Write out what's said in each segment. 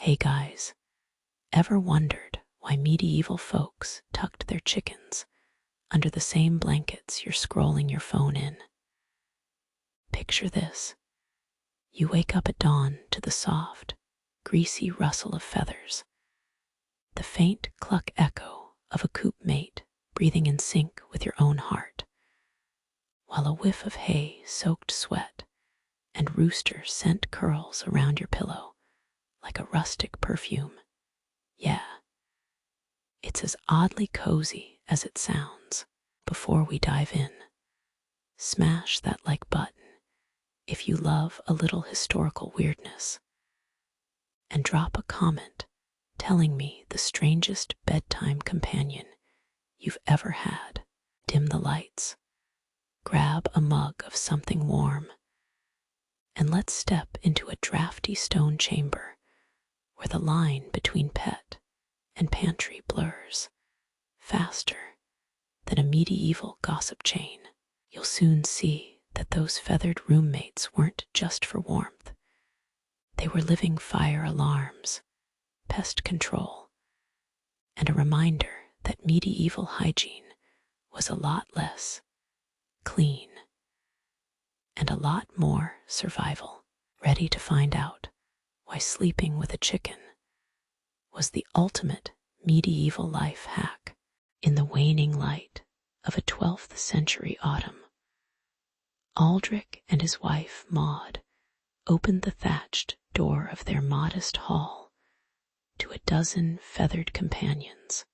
Hey guys, ever wondered why medieval folks tucked their chickens under the same blankets you're scrolling your phone in? Picture this. You wake up at dawn to the soft, greasy rustle of feathers, the faint cluck echo of a coop mate breathing in sync with your own heart, while a whiff of hay-soaked sweat and rooster scent curls around your pillow like a rustic perfume. Yeah, it's as oddly cozy as it sounds. Before we dive in, smash that like button if you love a little historical weirdness, and drop a comment telling me the strangest bedtime companion you've ever had. Dim the lights, grab a mug of something warm, and let's step into a drafty stone chamber where the line between pet and pantry blurs faster than a medieval gossip chain. You'll soon see that those feathered roommates weren't just for warmth. They were living fire alarms, pest control, and a reminder that medieval hygiene was a lot less clean and a lot more survival. Ready to find out why sleeping with a chicken was the ultimate medieval life hack? In the waning light of a 12th century autumn, Aldrich and his wife Maud opened the thatched door of their modest hall to a dozen feathered companions,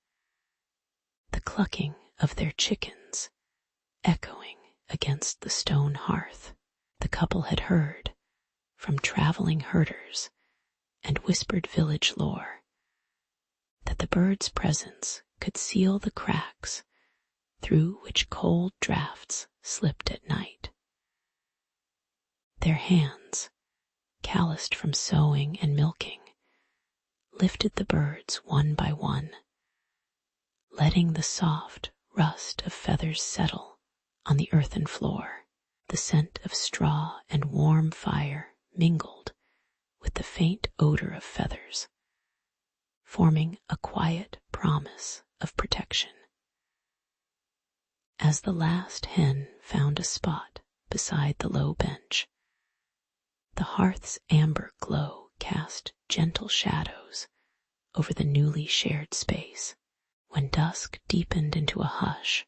the clucking of their chickens echoing against the stone hearth. The couple had heard from traveling herders and whispered village lore that the bird's presence could seal the cracks through which cold drafts slipped at night. Their hands, calloused from sewing and milking, lifted the birds one by one, letting the soft rust of feathers settle on the earthen floor. The scent of straw and warm fire mingled with the faint odor of feathers, forming a quiet promise of protection. As the last hen found a spot beside the low bench, the hearth's amber glow cast gentle shadows over the newly shared space. When dusk deepened into a hush,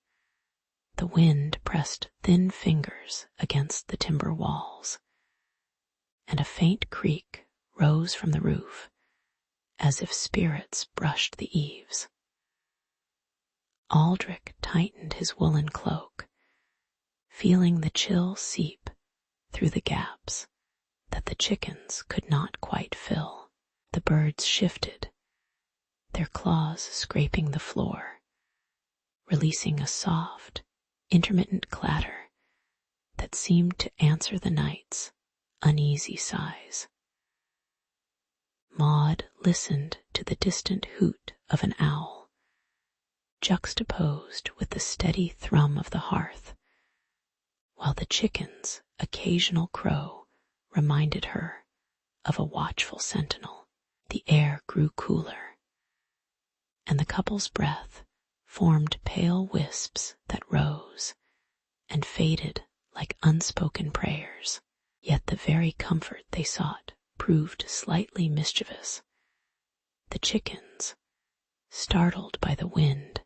the wind pressed thin fingers against the timber walls, and a faint creak rose from the roof as if spirits brushed the eaves. Aldrich tightened his woolen cloak, feeling the chill seep through the gaps that the chickens could not quite fill. The birds shifted, their claws scraping the floor, releasing a soft, intermittent clatter that seemed to answer the night's uneasy sighs. Maud listened to the distant hoot of an owl, juxtaposed with the steady thrum of the hearth, while the chicken's occasional crow reminded her of a watchful sentinel. The air grew cooler, and the couple's breath formed pale wisps that rose and faded like unspoken prayers. Yet the very comfort they sought proved slightly mischievous. The chickens, startled by the wind,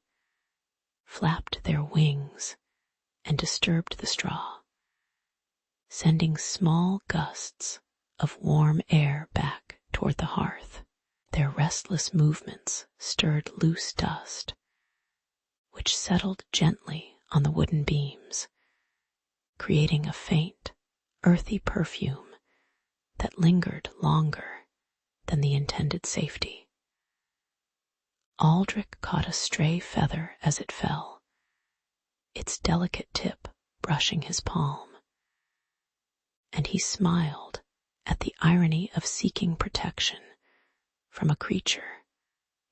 flapped their wings and disturbed the straw, sending small gusts of warm air back toward the hearth. Their restless movements stirred loose dust, which settled gently on the wooden beams, creating a faint, earthy perfume that lingered longer than the intended safety. Aldrich caught a stray feather as it fell, its delicate tip brushing his palm, and he smiled at the irony of seeking protection from a creature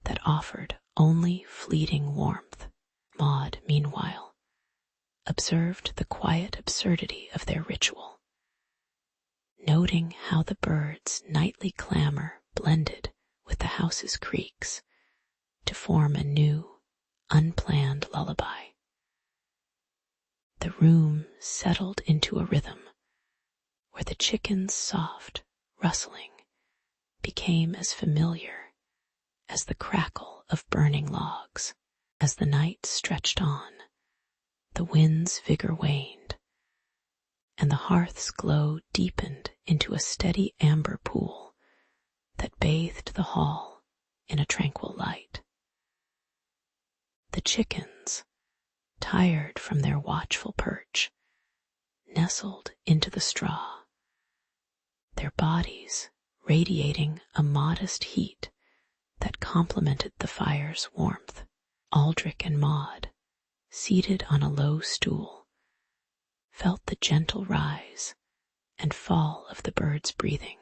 that offered only fleeting warmth. Maud, meanwhile, observed the quiet absurdity of their ritual, noting how the birds' nightly clamor blended house's creaks to form a new, unplanned lullaby. The room settled into a rhythm where the chicken's soft rustling became as familiar as the crackle of burning logs. As the night stretched on, the wind's vigor waned, and the hearth's glow deepened into a steady amber pool that bathed the hall in a tranquil light. The chickens, tired from their watchful perch, nestled into the straw, their bodies radiating a modest heat that complemented the fire's warmth. Aldrich and Maud, seated on a low stool, felt the gentle rise and fall of the bird's breathing,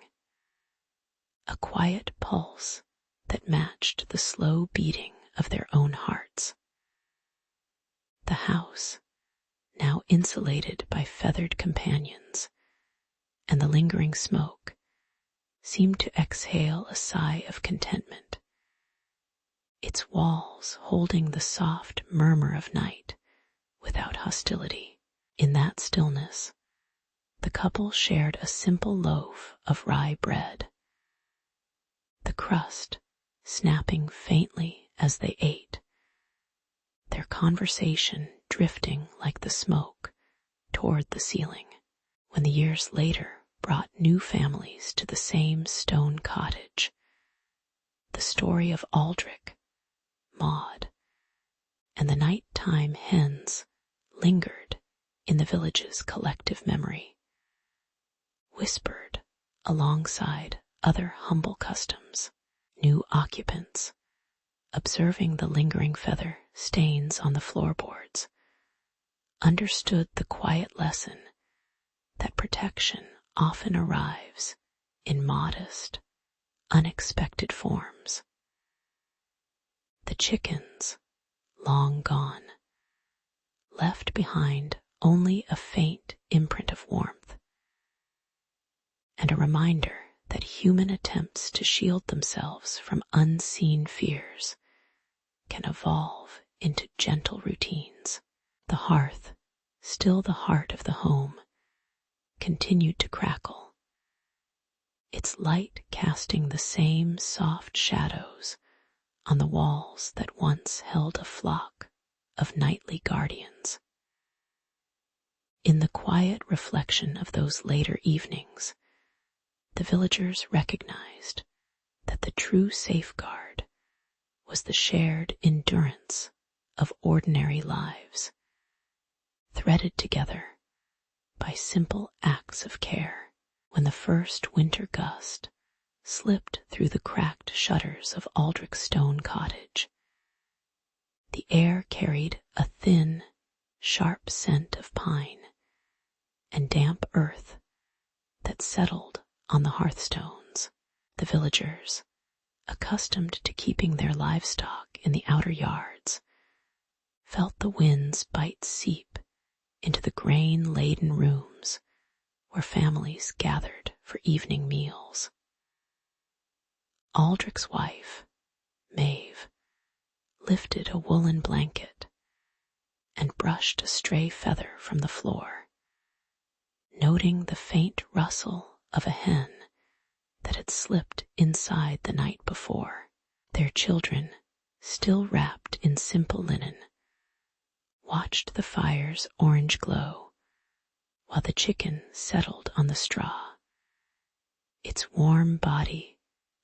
a quiet pulse that matched the slow beating of their own hearts. The house, now insulated by feathered companions, and the lingering smoke, seemed to exhale a sigh of contentment, its walls holding the soft murmur of night without hostility. In that stillness, the couple shared a simple loaf of rye bread, the crust snapping faintly as they ate, their conversation drifting like the smoke toward the ceiling. When the years later brought new families to the same stone cottage, the story of Aldrich, Maud, and the nighttime hens lingered in the village's collective memory, whispered alongside other humble customs. New occupants, observing the lingering feather stains on the floorboards, understood the quiet lesson that protection often arrives in modest, unexpected forms. The chickens, long gone, left behind only a faint imprint of warmth, and a reminder that human attempts to shield themselves from unseen fears can evolve into gentle routines. The hearth, still the heart of the home, continued to crackle, its light casting the same soft shadows on the walls that once held a flock of nightly guardians. In the quiet reflection of those later evenings, the villagers recognized that the true safeguard was the shared endurance of ordinary lives, threaded together by simple acts of care. When the first winter gust slipped through the cracked shutters of Aldrich's stone cottage, the air carried a thin, sharp scent of pine and damp earth that settled on the hearthstones. The villagers, accustomed to keeping their livestock in the outer yards, felt the wind's bite seep into the grain-laden rooms where families gathered for evening meals. Aldrich's wife, Maeve, lifted a woolen blanket and brushed a stray feather from the floor, noting the faint rustle of a hen that had slipped inside the night before. Their children, still wrapped in simple linen, watched the fire's orange glow while the chicken settled on the straw, its warm body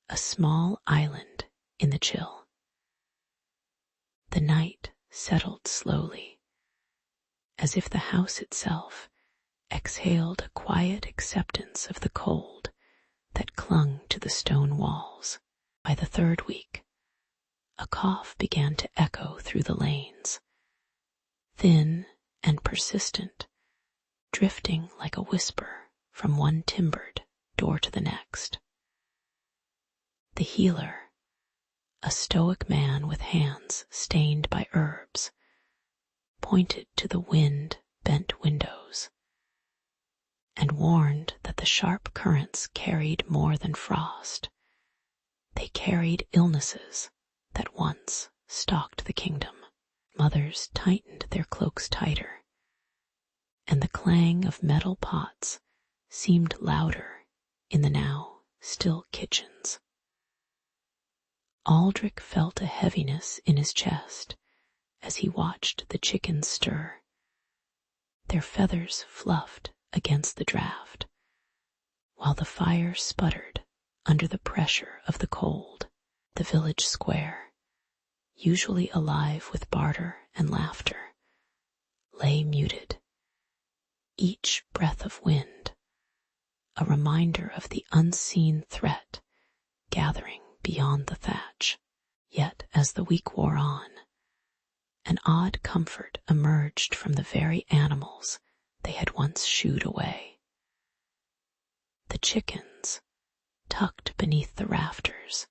a small island in the chill. The night settled slowly, as if the house itself exhaled a quiet acceptance of the cold that clung to the stone walls. By the third week, a cough began to echo through the lanes, thin and persistent, drifting like a whisper from one timbered door to the next. The healer, a stoic man with hands stained by herbs, pointed to the wind-bent windows and warned that the sharp currents carried more than frost. They carried illnesses that once stalked the kingdom. Mothers tightened their cloaks tighter, and the clang of metal pots seemed louder in the now still kitchens. Aldrich felt a heaviness in his chest as he watched the chickens stir. Their feathers fluffed against the draft, while the fire sputtered under the pressure of the cold. The village square, usually alive with barter and laughter, lay muted, each breath of wind a reminder of the unseen threat gathering beyond the thatch. Yet as the week wore on, an odd comfort emerged from the very animals they had once shooed away. The chickens, tucked beneath the rafters,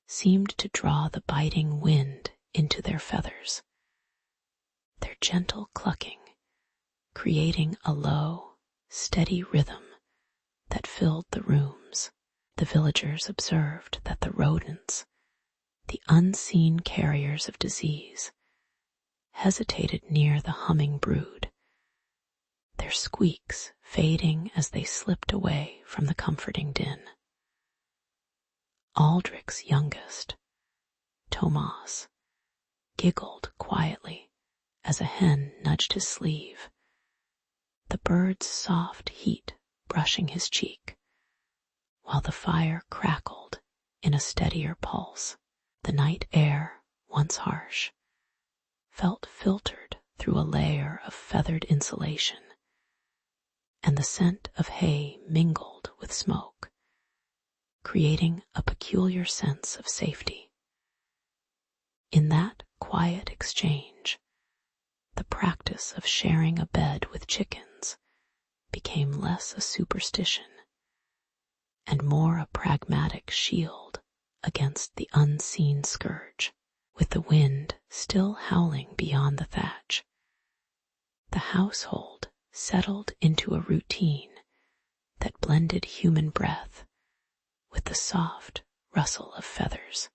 seemed to draw the biting wind into their feathers, their gentle clucking creating a low, steady rhythm that filled the rooms. The villagers observed that the rodents, the unseen carriers of disease, hesitated near the humming brood, their squeaks fading as they slipped away from the comforting din. Aldrich's youngest, Tomas, giggled quietly as a hen nudged his sleeve, the bird's soft heat brushing his cheek, while the fire crackled in a steadier pulse. The night air, once harsh, felt filtered through a layer of feathered insulation, and the scent of hay mingled with smoke, creating a peculiar sense of safety. In that quiet exchange, the practice of sharing a bed with chickens became less a superstition and more a pragmatic shield against the unseen scourge. With the wind still howling beyond the thatch, the household settled into a routine that blended human breath with the soft rustle of feathers.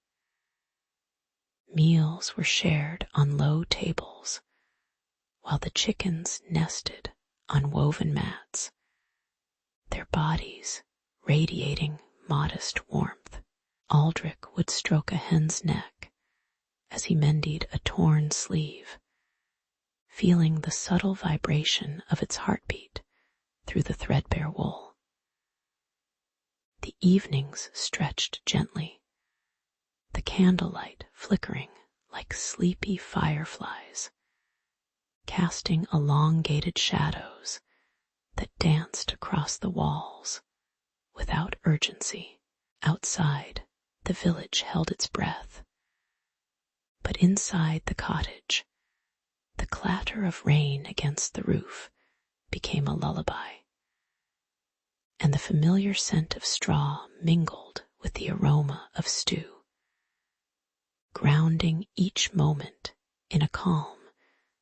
Meals were shared on low tables, while the chickens nested on woven mats, their bodies radiating modest warmth. Aldrich would stroke a hen's neck as he mended a torn sleeve, feeling the subtle vibration of its heartbeat through the threadbare wool. The evenings stretched gently, the candlelight flickering like sleepy fireflies, casting elongated shadows that danced across the walls without urgency. Outside, the village held its breath, but inside the cottage, the clatter of rain against the roof became a lullaby, and the familiar scent of straw mingled with the aroma of stew, grounding each moment in a calm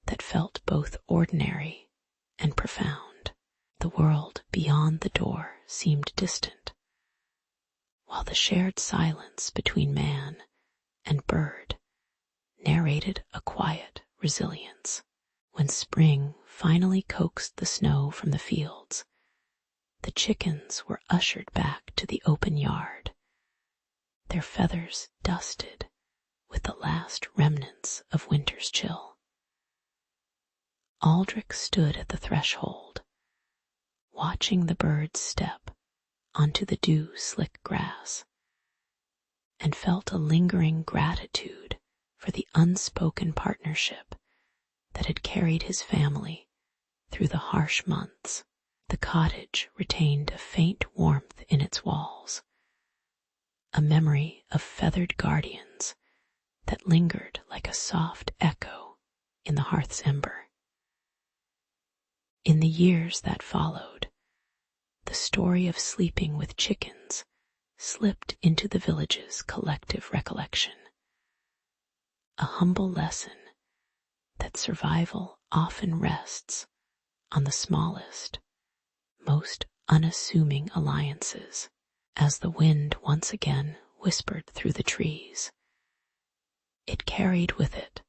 that felt both ordinary and profound. The world beyond the door seemed distant, while the shared silence between man and bird narrated a quiet resilience. When spring finally coaxed the snow from the fields, the chickens were ushered back to the open yard, their feathers dusted with the last remnants of winter's chill. Aldrich stood at the threshold, watching the birds step onto the dew-slick grass, and felt a lingering gratitude for the unspoken partnership that had carried his family through the harsh months. The cottage retained a faint warmth in its walls, a memory of feathered guardians that lingered like a soft echo in the hearth's ember. In the years that followed, the story of sleeping with chickens slipped into the village's collective recollection, a humble lesson that survival often rests on the smallest, most unassuming alliances. As the wind once again whispered through the trees. It carried with it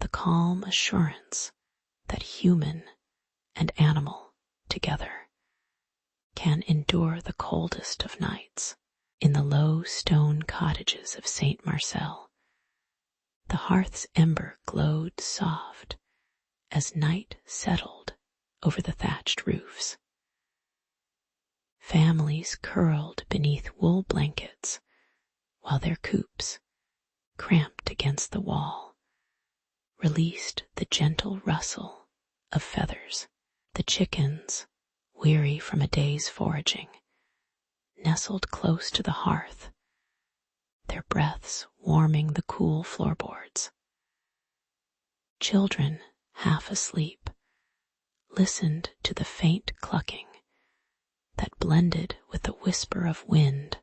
the calm assurance that human and animal together can endure the coldest of nights. In the low stone cottages of St. Marcel, the hearth's ember glowed soft as night settled over the thatched roofs. Families curled beneath wool blankets while their coops, cramped against the wall, released the gentle rustle of feathers. The chickens, weary from a day's foraging, nestled close to the hearth, their breaths warming the cool floorboards. Children, half asleep, listened to the faint clucking that blended with the whisper of wind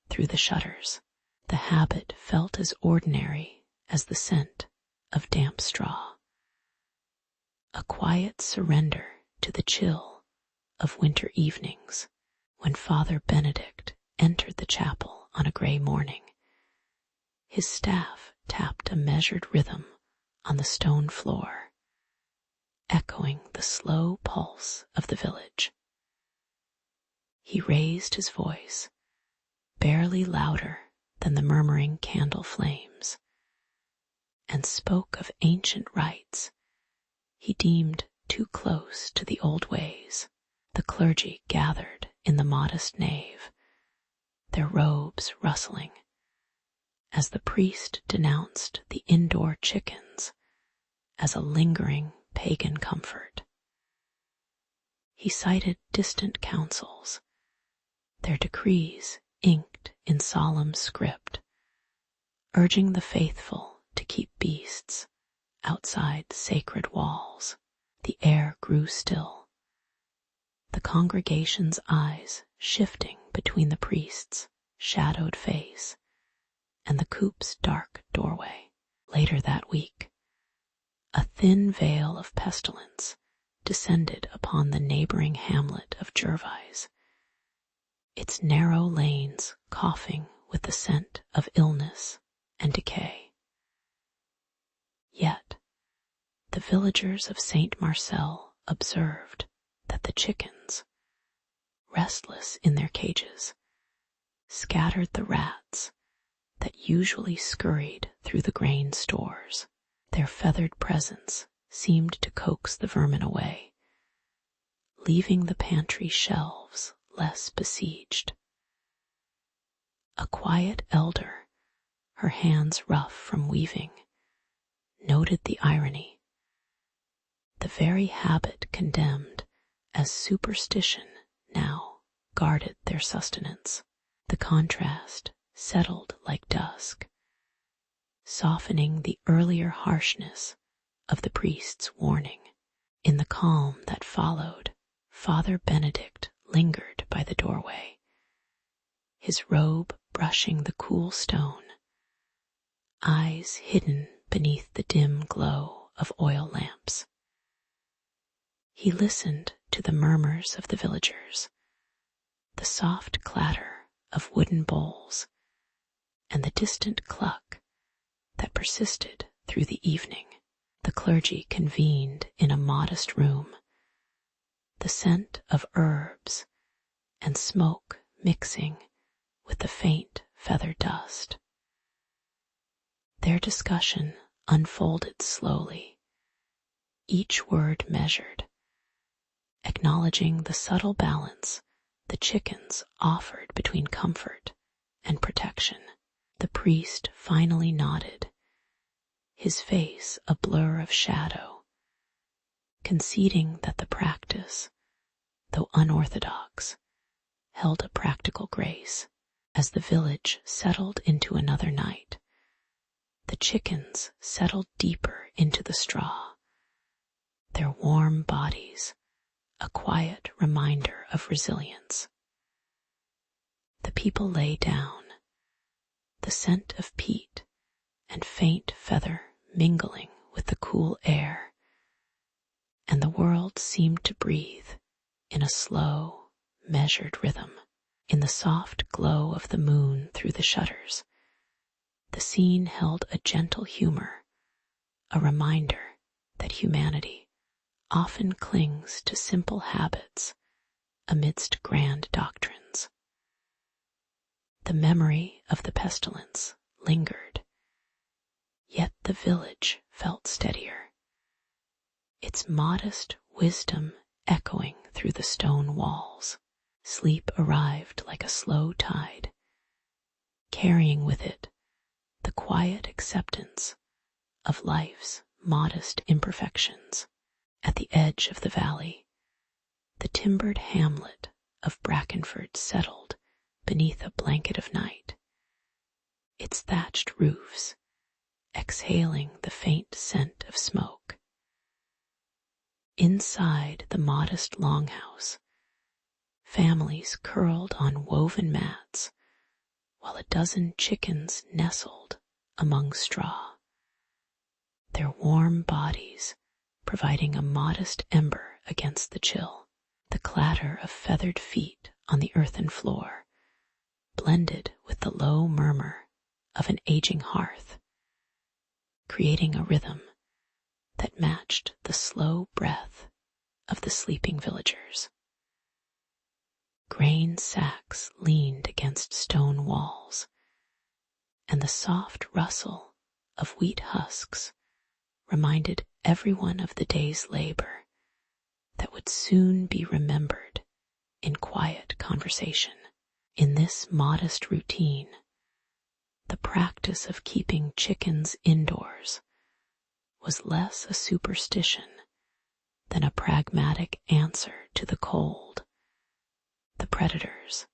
through the shutters. The habit felt as ordinary as the scent of damp straw. A quiet surrender to the chill of winter evenings when Father Benedict entered the chapel on a gray morning. His staff tapped a measured rhythm on the stone floor, echoing the slow pulse of the village. He raised his voice, barely louder than the murmuring candle flames, and spoke of ancient rites he deemed too close to the old ways. The clergy gathered in the modest nave, their robes rustling, as the priest denounced the indoor chickens as a lingering pagan comfort. He cited distant councils, their decrees inked in solemn script, urging the faithful to keep beasts outside sacred walls. The air grew still, the congregation's eyes shifting between the priest's shadowed face and the coop's dark doorway. Later that week, a thin veil of pestilence descended upon the neighboring hamlet of Gervais, its narrow lanes coughing with the scent of illness and decay. Yet, the villagers of St. Marcel observed that the chickens, restless in their cages, scattered the rats that usually scurried through the grain stores. Their feathered presence seemed to coax the vermin away, leaving the pantry shelves less besieged. A quiet elder, her hands rough from weaving, noted the irony. The very habit condemned as superstition now guarded their sustenance. The contrast settled like dusk, softening the earlier harshness of the priest's warning. In the calm that followed, Father Benedict lingered by the doorway, his robe brushing the cool stone, eyes hidden beneath the dim glow of oil lamps. He listened to the murmurs of the villagers, the soft clatter of wooden bowls, and the distant cluck that persisted through the evening. The clergy convened in a modest room, the scent of herbs and smoke mixing with the faint feather dust. Their discussion unfolded slowly, each word measured, acknowledging the subtle balance the chickens offered between comfort and protection. The priest finally nodded, his face a blur of shadow, conceding that the practice, though unorthodox, held a practical grace. As the village settled into another night, the chickens settled deeper into the straw, their warm bodies a quiet reminder of resilience. The people lay down, the scent of peat and faint feather mingling with the cool air, and the world seemed to breathe in a slow, measured rhythm. In the soft glow of the moon through the shutters, The scene held a gentle humor, a reminder that humanity often clings to simple habits amidst grand doctrines. The memory of the pestilence lingered, yet the village felt steadier, its modest wisdom echoing through the stone walls. Sleep arrived like a slow tide, carrying with it the quiet acceptance of life's modest imperfections. At the edge of the valley, the timbered hamlet of Brackenford settled beneath a blanket of night, its thatched roofs exhaling the faint scent of smoke. Inside the modest longhouse, families curled on woven mats, while a dozen chickens nestled among straw, their warm bodies providing a modest ember against the chill. The clatter of feathered feet on the earthen floor blended with the low murmur of an aging hearth, creating a rhythm that matched the slow breath of the sleeping villagers. Grain sacks leaned against stone walls, and the soft rustle of wheat husks reminded everyone of the day's labor that would soon be remembered in quiet conversation. In this modest routine, the practice of keeping chickens indoors was less a superstition than a pragmatic answer to the cold, the predators,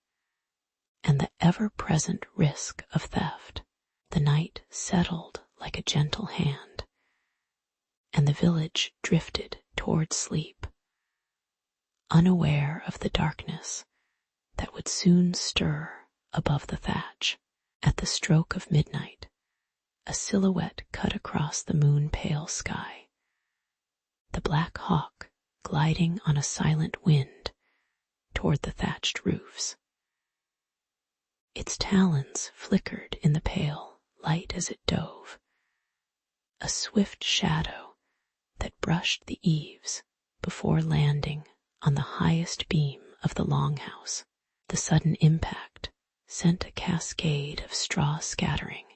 and the ever-present risk of theft. The night settled like a gentle hand, and the village drifted toward sleep, unaware of the darkness that would soon stir above the thatch. At the stroke of midnight, a silhouette cut across the moon-pale sky, the black hawk gliding on a silent wind toward the thatched roofs. Its talons flickered in the pale light as it dove, a swift shadow that brushed the eaves before landing on the highest beam of the longhouse. The sudden impact sent a cascade of straw scattering,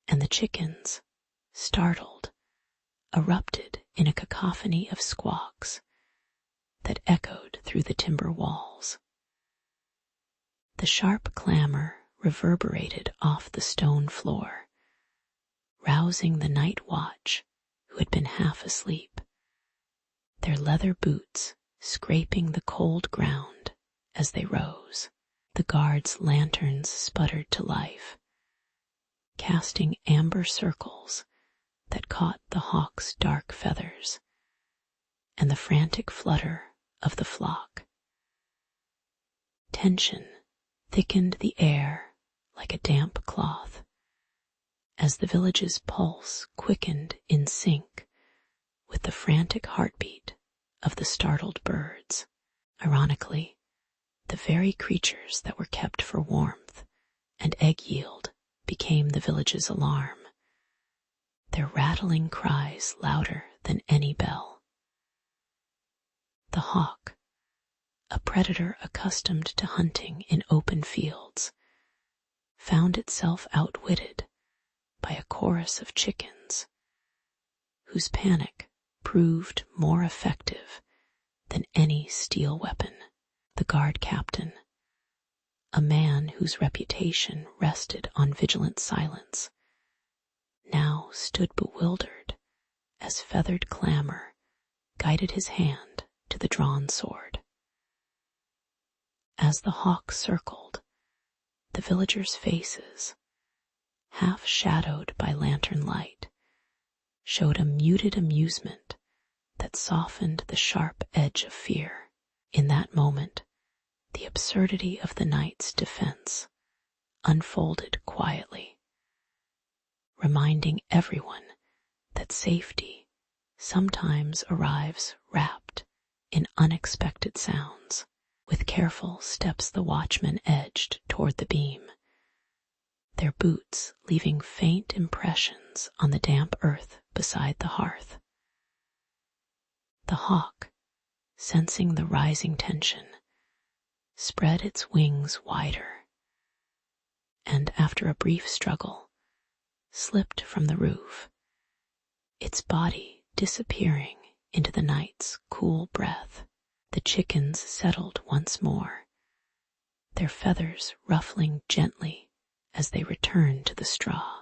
and the chickens, startled, erupted in a cacophony of squawks that echoed through the timber walls. The sharp clamor reverberated off the stone floor, rousing the night watch who had been half asleep, their leather boots scraping the cold ground as they rose. The guards' lanterns sputtered to life, casting amber circles that caught the hawk's dark feathers and the frantic flutter of the flock. Tension thickened the air like a damp cloth as the village's pulse quickened in sync with the frantic heartbeat of the startled birds. Ironically, the very creatures that were kept for warmth and egg yield became the village's alarm, their rattling cries louder than any bell. The hawk, a predator accustomed to hunting in open fields, found itself outwitted by a chorus of chickens, whose panic proved more effective than any steel weapon. The guard captain, a man whose reputation rested on vigilant silence, now stood bewildered as feathered clamor guided his hand to the drawn sword. As the hawk circled, the villagers' faces, half shadowed by lantern light, showed a muted amusement that softened the sharp edge of fear. In that moment, the absurdity of the night's defense unfolded quietly, reminding everyone that safety sometimes arrives wrapped in unexpected sounds. With careful steps the watchman edged toward the beam, their boots leaving faint impressions on the damp earth beside the hearth. The hawk, sensing the rising tension, spread its wings wider, and after a brief struggle, slipped from the roof, its body disappearing into the night's cool breath. The chickens settled once more, their feathers ruffling gently as they returned to the straw,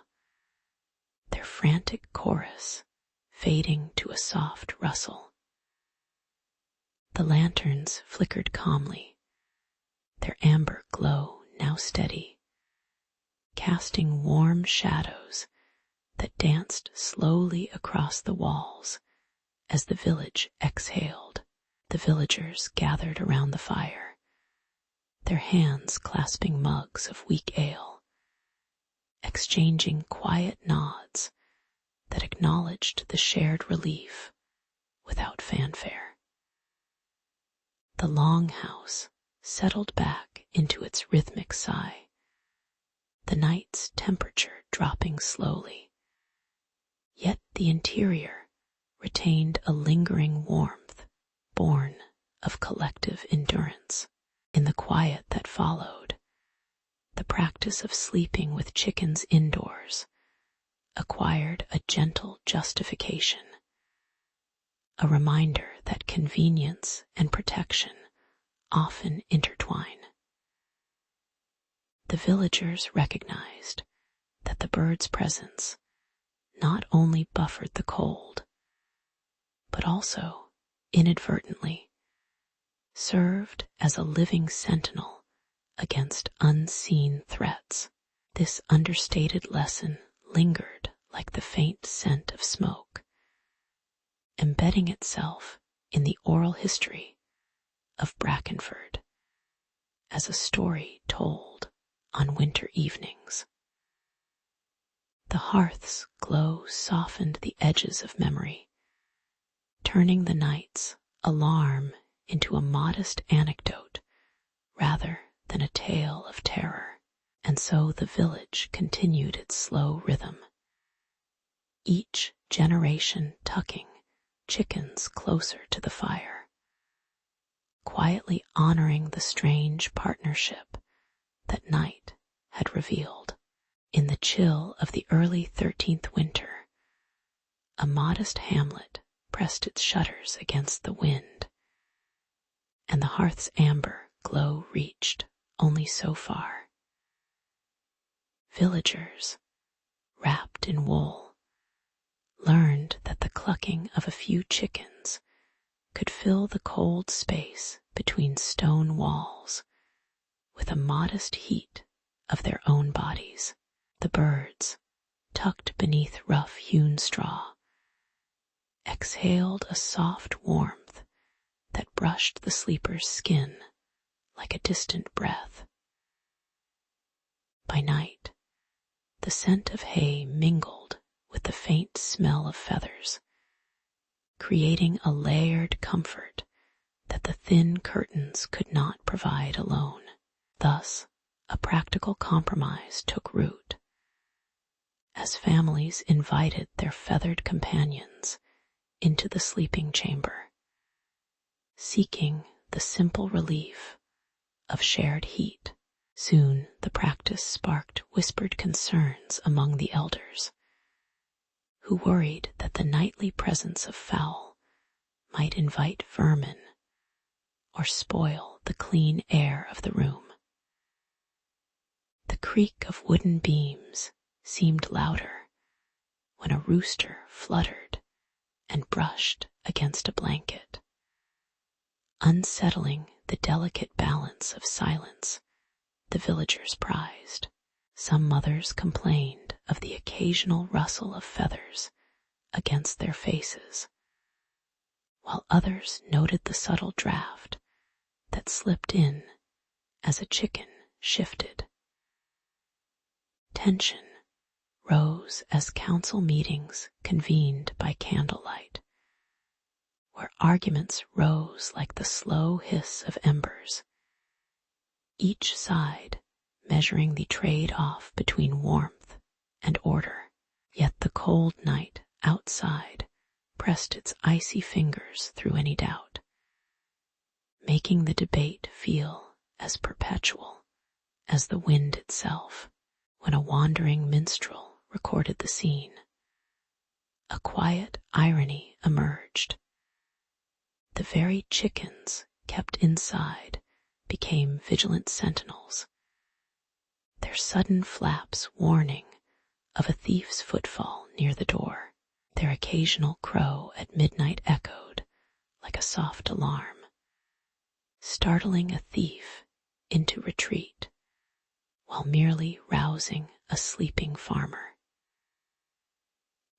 their frantic chorus fading to a soft rustle. The lanterns flickered calmly, their amber glow now steady, casting warm shadows that danced slowly across the walls as the village exhaled. The villagers gathered around the fire, their hands clasping mugs of weak ale, exchanging quiet nods that acknowledged the shared relief without fanfare. The longhouse settled back into its rhythmic sigh, the night's temperature dropping slowly, yet the interior retained a lingering warmth born of collective endurance. In the quiet that followed, the practice of sleeping with chickens indoors acquired a gentle justification, a reminder that convenience and protection often intertwine. The villagers recognized that the bird's presence not only buffered the cold, but also, inadvertently, served as a living sentinel against unseen threats. This understated lesson lingered like the faint scent of smoke, embedding itself in the oral history of Brackenford as a story told on winter evenings. The hearth's glow softened the edges of memory, turning the night's alarm into a modest anecdote rather than a tale of terror. And so the village continued its slow rhythm, each generation tucking chickens closer to the fire, quietly honoring the strange partnership that night had revealed. In the chill of the early 13th winter, a modest hamlet pressed its shutters against the wind, and the hearth's amber glow reached only so far. Villagers, wrapped in wool, learned that the clucking of a few chickens could fill the cold space between stone walls with a modest heat of their own bodies. The birds, tucked beneath rough-hewn straw, exhaled a soft warmth that brushed the sleeper's skin like a distant breath. By night, the scent of hay mingled with the faint smell of feathers, creating a layered comfort that the thin curtains could not provide alone. Thus, a practical compromise took root, as families invited their feathered companions into the sleeping chamber, seeking the simple relief of shared heat. Soon the practice sparked whispered concerns among the elders, who worried that the nightly presence of fowl might invite vermin or spoil the clean air of the room. The creak of wooden beams seemed louder when a rooster fluttered and brushed against a blanket, unsettling the delicate balance of silence the villagers prized. Some mothers complained of the occasional rustle of feathers against their faces, while others noted the subtle draft that slipped in as a chicken shifted. Tension rose as council meetings convened by candlelight, where arguments rose like the slow hiss of embers, each side measuring the trade-off between warmth and order. Yet the cold night outside pressed its icy fingers through any doubt, making the debate feel as perpetual as the wind itself. When a wandering minstrel recorded the scene, a quiet irony emerged. The very chickens kept inside became vigilant sentinels, their sudden flaps warning of a thief's footfall near the door. Their occasional crow at midnight echoed like a soft alarm, startling a thief into retreat while merely rousing a sleeping farmer.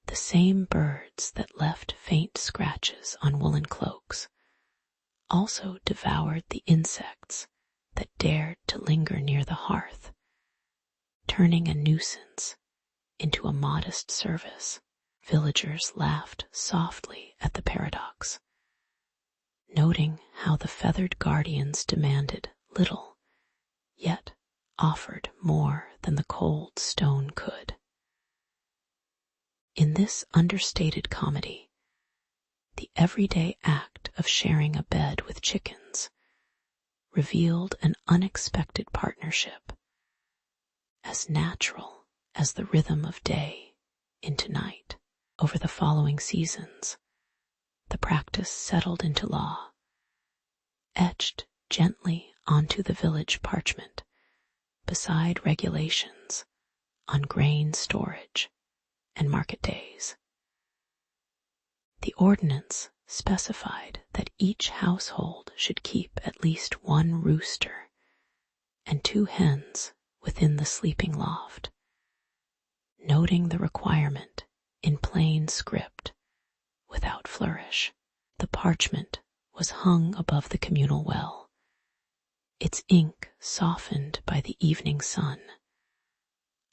The same birds that left faint scratches on woolen cloaks also devoured the insects that dared to linger near the hearth, turning a nuisance into a modest service. Villagers laughed softly at the paradox, noting how the feathered guardians demanded little, yet offered more than the cold stone could. In this understated comedy, the everyday act of sharing a bed with chickens revealed an unexpected partnership, as natural as the rhythm of day into night. Over the following seasons, the practice settled into law, etched gently onto the village parchment beside regulations on grain storage and market days. The ordinance specified that each household should keep at least one rooster and 2 hens within the sleeping loft, noting the requirement in plain script without flourish. The parchment was hung above the communal well, its ink softened by the evening sun,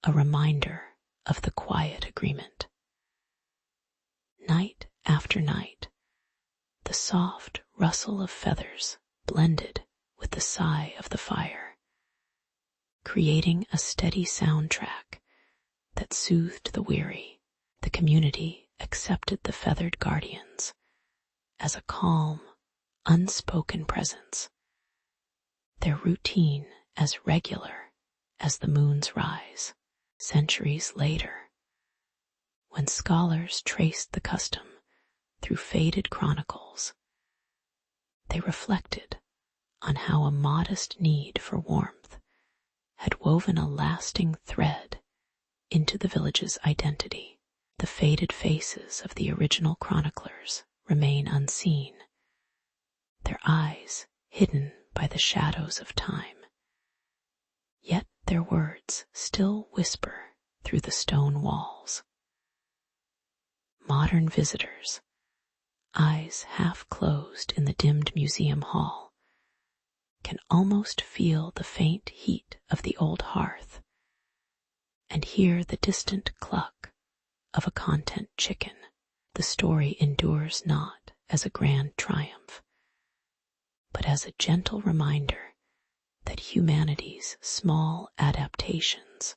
a reminder of the quiet agreement. Night after night, the soft rustle of feathers blended with the sigh of the fire, creating a steady soundtrack that soothed the weary. The community accepted the feathered guardians as a calm, unspoken presence, their routine as regular as the moon's rise. Centuries later, when scholars traced the custom through faded chronicles, they reflected on how a modest need for warmth had woven a lasting thread into the village's identity. The faded faces of the original chroniclers remain unseen, their eyes hidden by the shadows of time. Yet their words still whisper through the stone walls. Modern visitors, eyes half closed in the dimmed museum hall, can almost feel the faint heat of the old hearth and hear the distant cluck of a content chicken. The story endures not as a grand triumph, but as a gentle reminder that humanity's small adaptations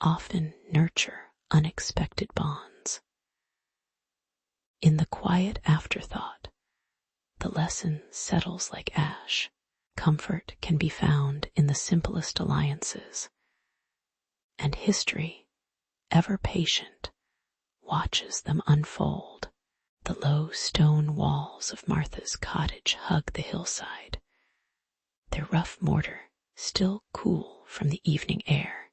often nurture unexpected bonds. In the quiet afterthought, the lesson settles like ash. Comfort can be found in the simplest alliances, and history, ever patient, watches them unfold. The low stone walls of Martha's cottage hug the hillside, their rough mortar still cool from the evening air.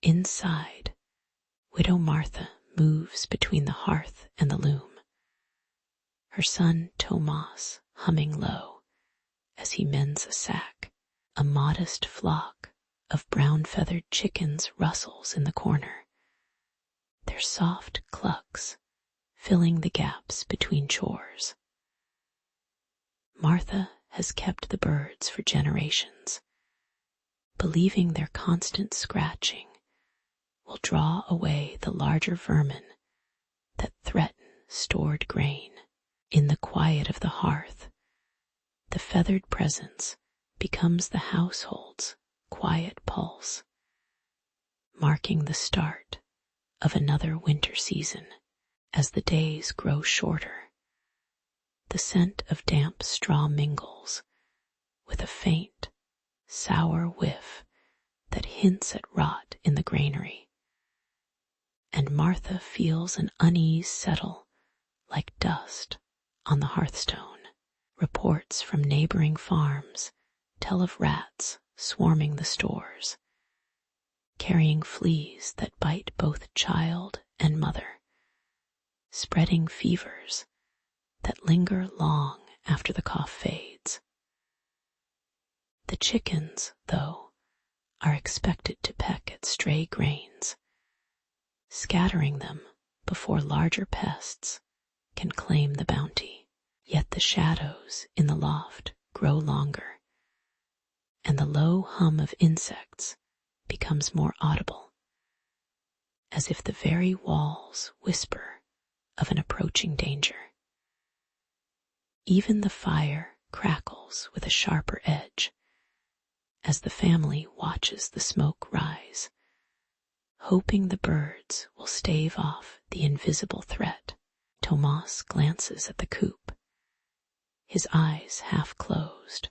Inside, Widow Martha moves between the hearth and the loom, her son Tomas humming low as he mends a sack. A modest flock of brown-feathered chickens rustles in the corner, their soft clucks filling the gaps between chores. Martha has kept the birds for generations, believing their constant scratching will draw away the larger vermin that threaten stored grain. In the quiet of the hearth, the feathered presence becomes the household's quiet pulse, marking the start of another winter season. As the days grow shorter, the scent of damp straw mingles with a faint, sour whiff that hints at rot in the granary, and Martha feels an unease settle like dust on the hearthstone. Reports from neighboring farms tell of rats swarming the stores, carrying fleas that bite both child and mother, spreading fevers that linger long after the cough fades. The chickens, though, are expected to peck at stray grains, scattering them before larger pests can claim the bounty. Yet the shadows in the loft grow longer, and the low hum of insects becomes more audible, as if the very walls whisper of an approaching danger. Even the fire crackles with a sharper edge as the family watches the smoke rise, hoping the birds will stave off the invisible threat. Tomas glances at the coop, his eyes half closed,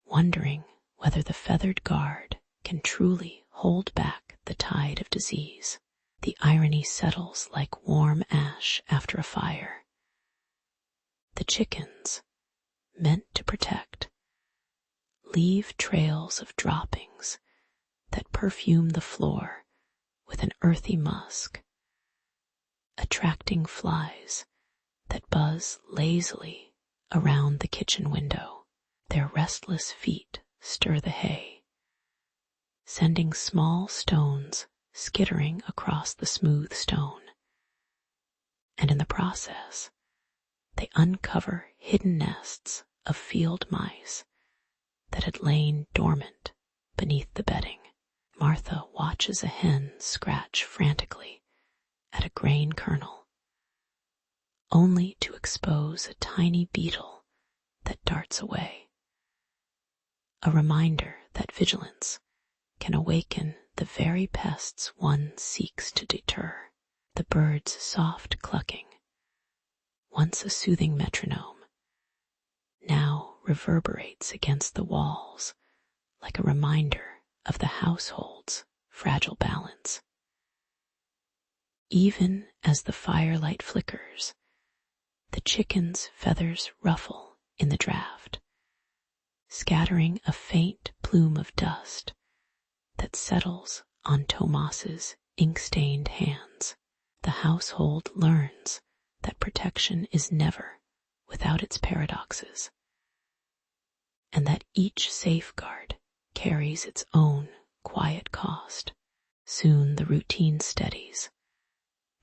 wondering whether the feathered guard can truly hold back the tide of disease. The irony settles like warm ash after a fire. The chickens, meant to protect, leave trails of droppings that perfume the floor with an earthy musk, attracting flies that buzz lazily around the kitchen window. Their restless feet stir the hay, sending small stones skittering across the smooth stone. And in the process, they uncover hidden nests of field mice that had lain dormant beneath the bedding. Martha watches a hen scratch frantically at a grain kernel, only to expose a tiny beetle that darts away. A reminder that vigilance can awaken the very pests one seeks to deter. The bird's soft clucking, once a soothing metronome, now reverberates against the walls like a reminder of the household's fragile balance. Even as the firelight flickers, the chicken's feathers ruffle in the draft, scattering a faint plume of dust that settles on Tomas's ink-stained hands. The household learns that protection is never without its paradoxes, and that each safeguard carries its own quiet cost. Soon the routine steadies.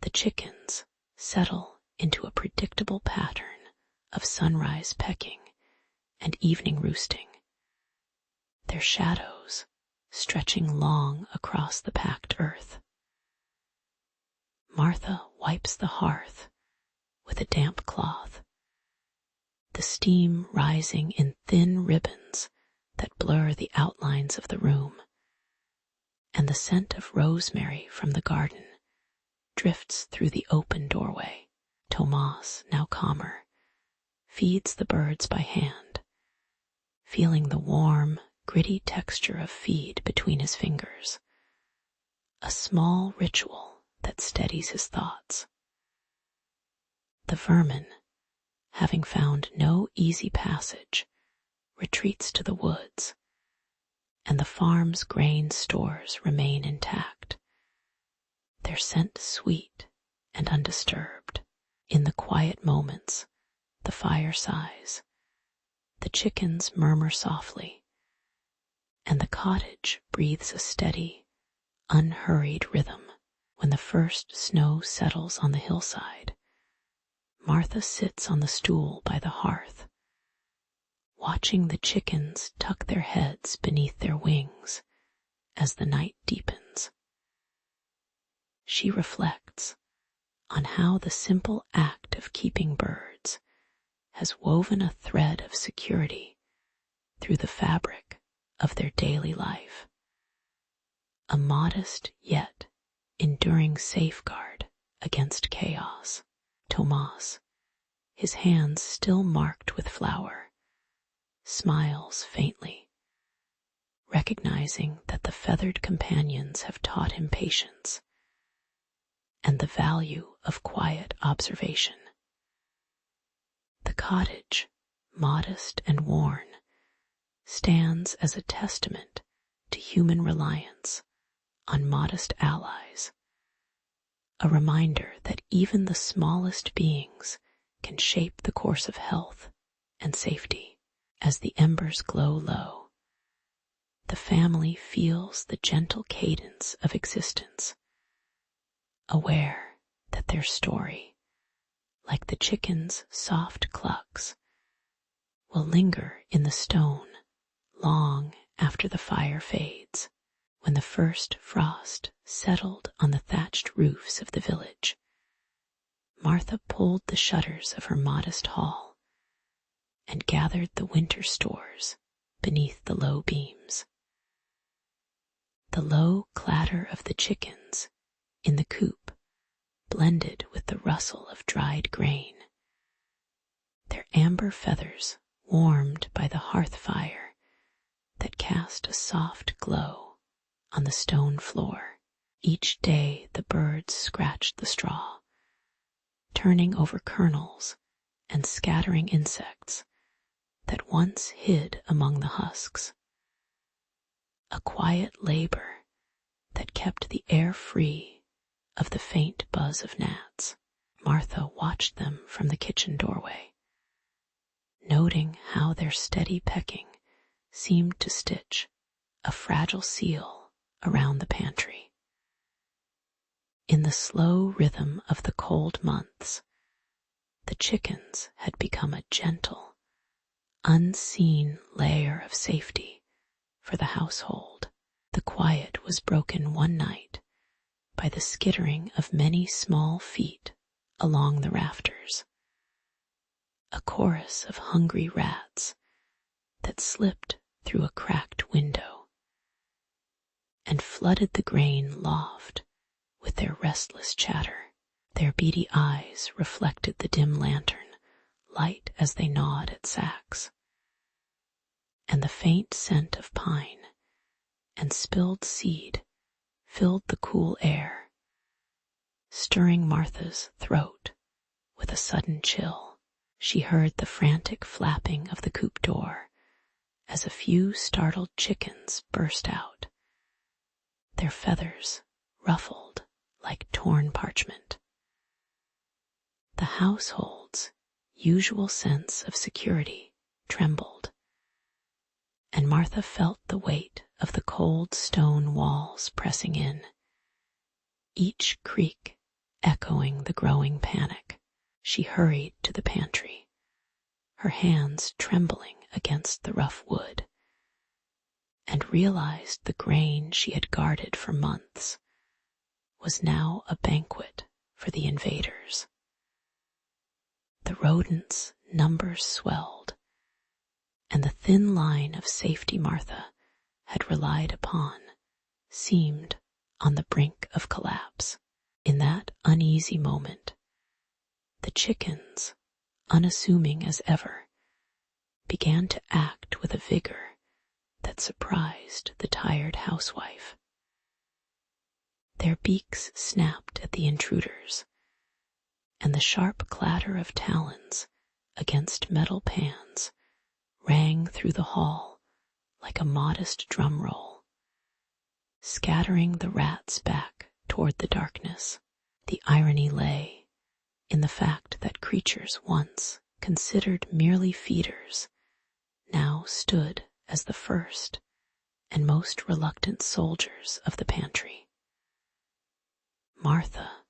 The chickens settle into a predictable pattern of sunrise pecking and evening roosting, their shadows stretching long across the packed earth. Martha wipes the hearth with a damp cloth, the steam rising in thin ribbons that blur the outlines of the room, and the scent of rosemary from the garden drifts through the open doorway. Tomas, now calmer, feeds the birds by hand, feeling the warm, gritty texture of feed between his fingers, a small ritual that steadies his thoughts. The vermin, having found no easy passage, retreats to the woods, and the farm's grain stores remain intact, their scent sweet and undisturbed. In the quiet moments, the fire sighs, the chickens murmur softly, and the cottage breathes a steady, unhurried rhythm. When the first snow settles on the hillside, Martha sits on the stool by the hearth, watching the chickens tuck their heads beneath their wings as the night deepens. She reflects on how the simple act of keeping birds has woven a thread of security through the fabric of their daily life, a modest yet enduring safeguard against chaos. Tomas, his hands still marked with flour, smiles faintly, recognizing that the feathered companions have taught him patience and the value of quiet observation. The cottage, modest and worn, stands as a testament to human reliance on modest allies, a reminder that even the smallest beings can shape the course of health and safety. As the embers glow low, the family feels the gentle cadence of existence, aware that their story, like the chicken's soft clucks, will linger in the stone long after the fire fades. When the first frost settled on the thatched roofs of the village, Martha pulled the shutters of her modest hall and gathered the winter stores beneath the low beams. The low clatter of the chickens in the coop blended with the rustle of dried grain. Their amber feathers warmed by the hearth fire that cast a soft glow on the stone floor. Each day the birds scratched the straw, turning over kernels and scattering insects that once hid among the husks. A quiet labor that kept the air free of the faint buzz of gnats. Martha watched them from the kitchen doorway, noting how their steady pecking seemed to stitch a fragile seal around the pantry. In the slow rhythm of the cold months, the chickens had become a gentle, unseen layer of safety for the household. The quiet was broken one night by the skittering of many small feet along the rafters, a chorus of hungry rats that slipped through a cracked window and flooded the grain loft with their restless chatter. Their beady eyes reflected the dim lantern, light as they gnawed at sacks, and the faint scent of pine and spilled seed filled the cool air, stirring Martha's throat with a sudden chill. She heard the frantic flapping of the coop door as a few startled chickens burst out, their feathers ruffled like torn parchment. The household's usual sense of security trembled, and Martha felt the weight of the cold stone walls pressing in, each creak echoing the growing panic. She hurried to the pantry, her hands trembling against the rough wood, and realized the grain she had guarded for months was now a banquet for the invaders. The rodents' numbers swelled, and the thin line of safety Martha had relied upon seemed on the brink of collapse. In that uneasy moment, the chickens, unassuming as ever, began to act with a vigor that surprised the tired housewife. Their beaks snapped at the intruders, and the sharp clatter of talons against metal pans rang through the hall like a modest drum roll, scattering the rats back toward the darkness. The irony lay in the fact that creatures once considered merely feeders now stood as the first and most reluctant soldiers of the pantry. Martha,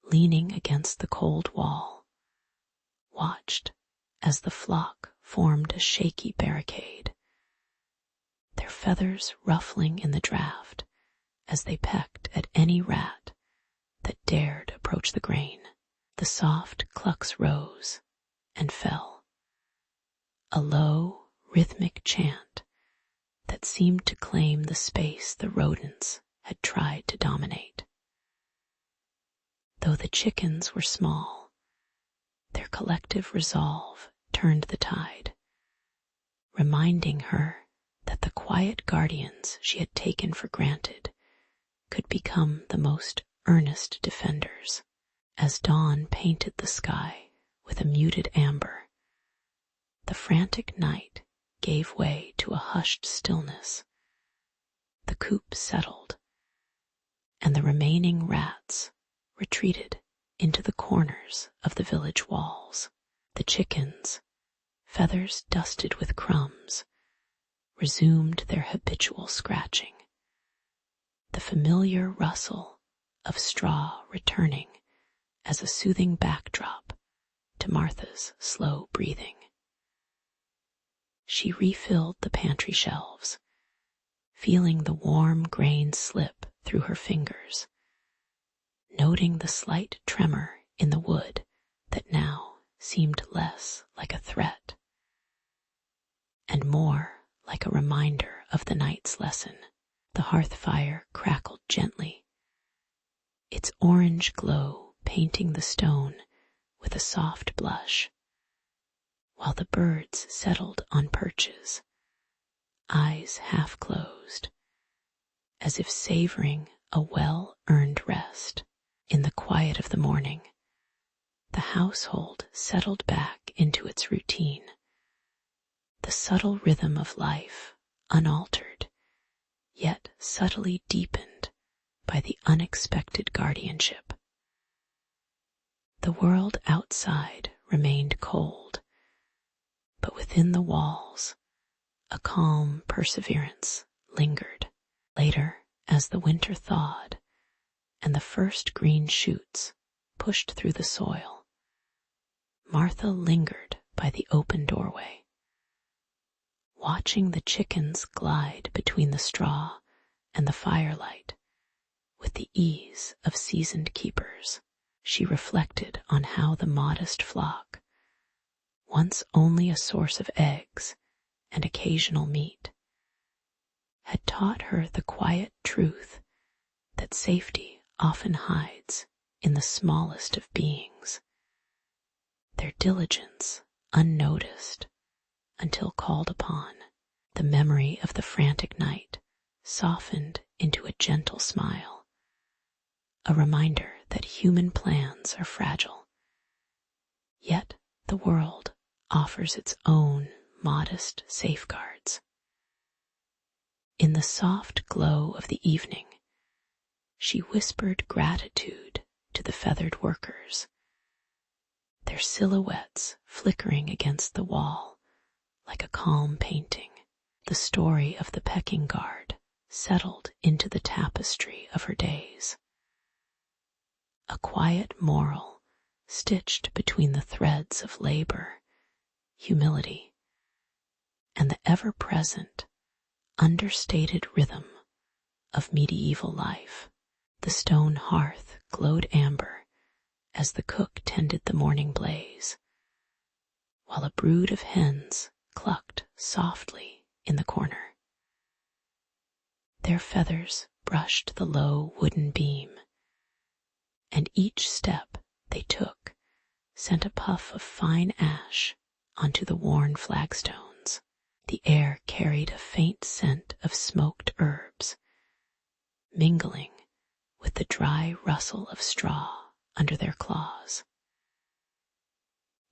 leaning against the cold wall, watched as the flock formed a shaky barricade, their feathers ruffling in the draft as they pecked at any rat that dared approach the grain. The soft clucks rose and fell, a low, rhythmic chant that seemed to claim the space the rodents had tried to dominate. Though the chickens were small, their collective resolve turned the tide, reminding her that the quiet guardians she had taken for granted could become the most earnest defenders. As dawn painted the sky with a muted amber, the frantic night gave way to a hushed stillness. The coop settled, and the remaining rats retreated into the corners of the village walls. The chickens, feathers dusted with crumbs, resumed their habitual scratching, the familiar rustle of straw returning as a soothing backdrop to Martha's slow breathing. She refilled the pantry shelves, feeling the warm grains slip through her fingers, noting the slight tremor in the wood that now seemed less like a threat and more like a reminder of the night's lesson. The hearth fire crackled gently, its orange glow painting the stone with a soft blush, while the birds settled on perches, eyes half closed, as if savoring a well-earned rest. In the quiet of the morning, the household settled back into its routine, the subtle rhythm of life unaltered, yet subtly deepened by the unexpected guardianship. The world outside remained cold, but within the walls, a calm perseverance lingered. Later, as the winter thawed and the first green shoots pushed through the soil, Martha lingered by the open doorway, watching the chickens glide between the straw and the firelight with the ease of seasoned keepers. She reflected on how the modest flock, once only a source of eggs and occasional meat, had taught her the quiet truth that safety often hides in the smallest of beings, their diligence unnoticed until called upon. The memory of the frantic night softened into a gentle smile, a reminder that human plans are fragile, yet the world offers its own modest safeguards. In the soft glow of the evening, she whispered gratitude to the feathered workers, their silhouettes flickering against the wall like a calm painting. The story of the pecking guard settled into the tapestry of her days, a quiet moral stitched between the threads of labor, humility, and the ever-present, understated rhythm of medieval life. The stone hearth glowed amber as the cook tended the morning blaze, while a brood of hens clucked softly in the corner. Their feathers brushed the low wooden beam, and each step they took sent a puff of fine ash onto the worn flagstones. The air carried a faint scent of smoked herbs, mingling with the dry rustle of straw under their claws.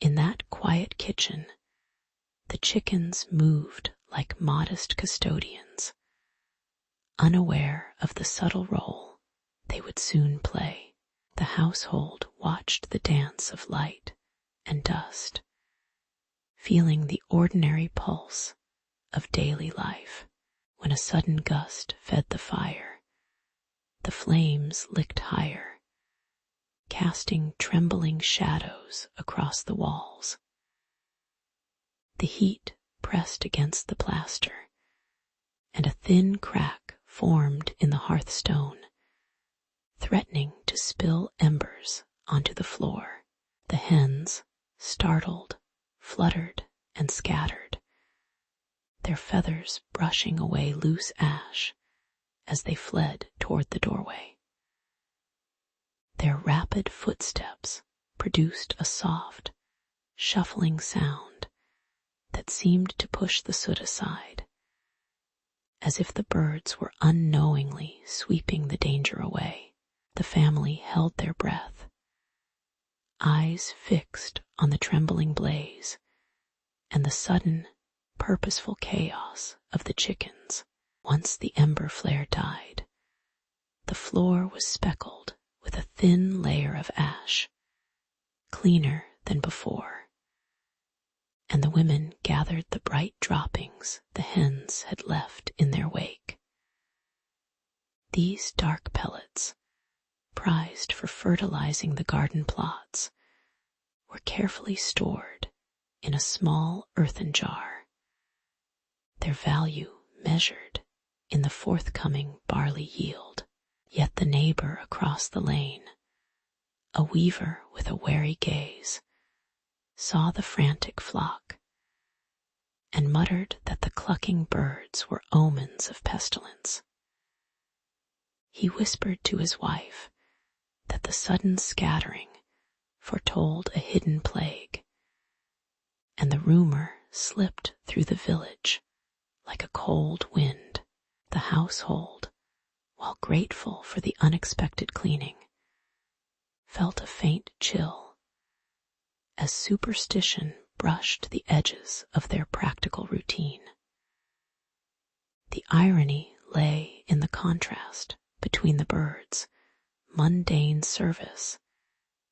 In that quiet kitchen, the chickens moved like modest custodians, unaware of the subtle role they would soon play. The household watched the dance of light and dust, feeling the ordinary pulse of daily life. When a sudden gust fed the fire, the flames licked higher, casting trembling shadows across the walls. The heat pressed against the plaster, and a thin crack formed in the hearthstone, threatening to spill embers onto the floor. The hens, startled, fluttered, and scattered, their feathers brushing away loose ash as they fled toward the doorway. Their rapid footsteps produced a soft, shuffling sound that seemed to push the soot aside, as if the birds were unknowingly sweeping the danger away. The family held their breath, eyes fixed on the trembling blaze and the sudden, purposeful chaos of the chickens. Once the ember flare died, the floor was speckled with a thin layer of ash, cleaner than before, and the women gathered the bright droppings the hens had left in their wake. These dark pellets, prized for fertilizing the garden plots, were carefully stored in a small earthen jar, their value measured in the forthcoming barley yield. Yet the neighbor across the lane, a weaver with a wary gaze, saw the frantic flock and muttered that the clucking birds were omens of pestilence. He whispered to his wife that the sudden scattering foretold a hidden plague, and the rumor slipped through the village like a cold wind. The household, while grateful for the unexpected cleaning, felt a faint chill as superstition brushed the edges of their practical routine. The irony lay in the contrast between the birds' mundane service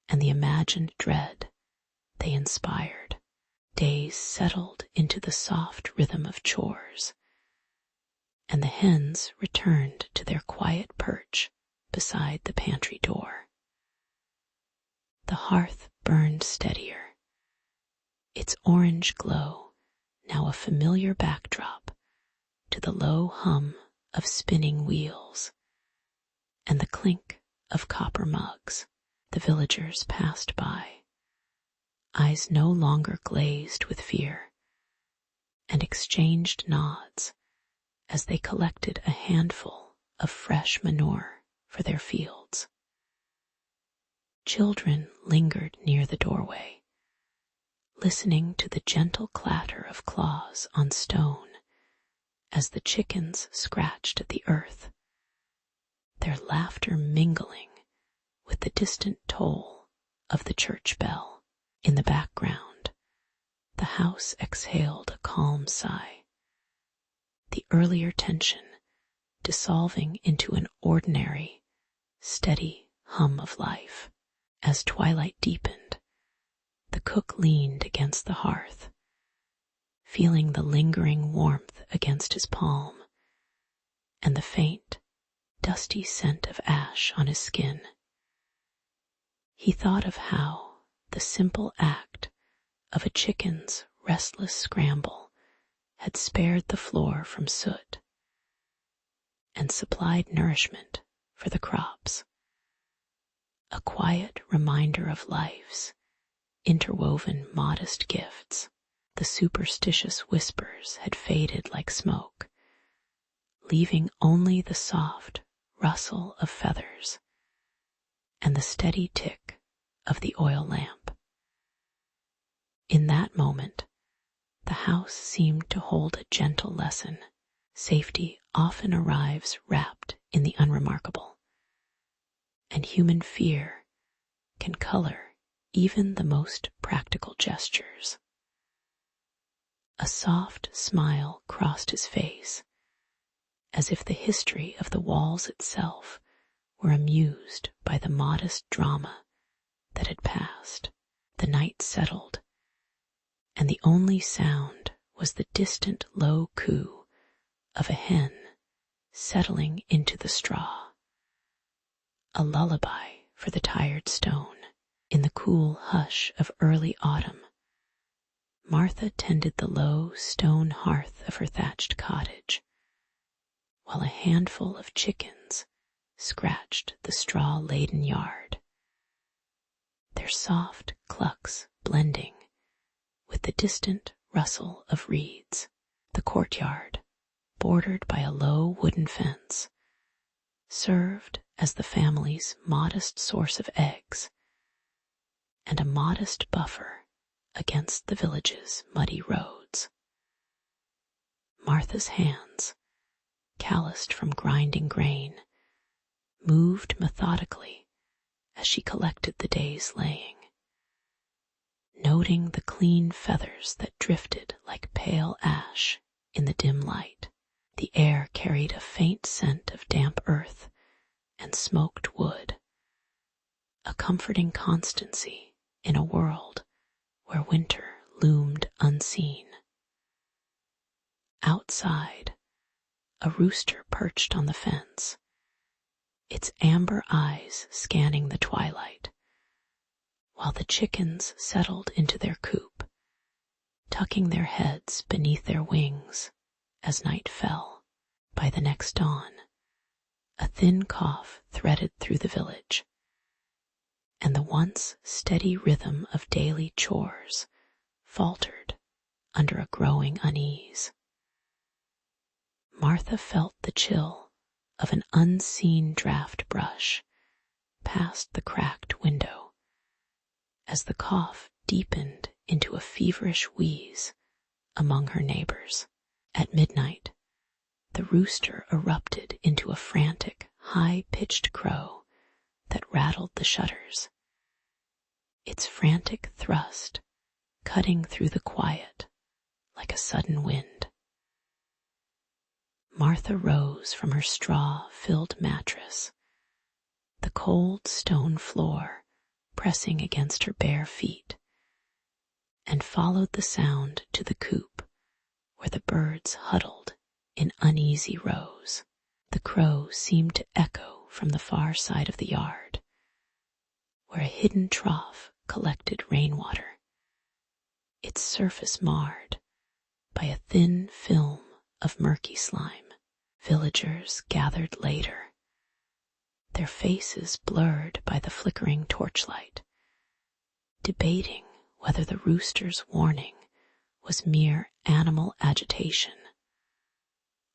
and the imagined dread they inspired. Days settled into the soft rhythm of chores, and the hens returned to their quiet perch beside the pantry door. The hearth burned steadier, its orange glow now a familiar backdrop to the low hum of spinning wheels and the clink of copper mugs. The villagers passed by, eyes no longer glazed with fear, and exchanged nods as they collected a handful of fresh manure for their fields. Children lingered near the doorway, listening to the gentle clatter of claws on stone as the chickens scratched at the earth, their laughter mingling with the distant toll of the church bell. In the background, the house exhaled a calm sigh, the earlier tension dissolving into an ordinary, steady hum of life. As twilight deepened, the cook leaned against the hearth, feeling the lingering warmth against his palm and the faint, dusty scent of ash on his skin. He thought of how the simple act of a chicken's restless scramble had spared the floor from soot and supplied nourishment for the crops. A quiet reminder of life's interwoven modest gifts. The superstitious whispers had faded like smoke, leaving only the soft rustle of feathers and the steady tick of the oil lamp. In that moment, the house seemed to hold a gentle lesson. Safety often arrives wrapped in the unremarkable, and human fear can color even the most practical gestures. A soft smile crossed his face, as if the history of the walls itself were amused by the modest drama that had passed. The night settled, and the only sound was the distant low coo of a hen settling into the straw, a lullaby for the tired stone. In the cool hush of early autumn, Martha tended the low stone hearth of her thatched cottage, while a handful of chickens scratched the straw-laden yard, their soft clucks blending with the distant rustle of reeds. The courtyard, bordered by a low wooden fence, served as the family's modest source of eggs and a modest buffer against the village's muddy roads. Martha's hands, calloused from grinding grain, moved methodically as she collected the day's laying, noting the clean feathers that drifted like pale ash in the dim light. The air carried a faint scent of damp earth and smoked wood, a comforting constancy in a world where winter loomed unseen. Outside, a rooster perched on the fence, its amber eyes scanning the twilight, while the chickens settled into their coop, tucking their heads beneath their wings as night fell. By the next dawn, a thin cough threaded through the village, and the once steady rhythm of daily chores faltered under a growing unease. Martha felt the chill of an unseen draft brush past the cracked window as the cough deepened into a feverish wheeze among her neighbors. At midnight, the rooster erupted into a frantic, high-pitched crow that rattled the shutters, its frantic thrust cutting through the quiet like a sudden wind. Martha rose from her straw-filled mattress, the cold stone floor pressing against her bare feet, and followed the sound to the coop where the birds huddled in uneasy rows. The crow seemed to echo from the far side of the yard, where a hidden trough collected rainwater, its surface marred by a thin film of murky slime. Villagers gathered later, their faces blurred by the flickering torchlight, debating whether the rooster's warning was mere animal agitation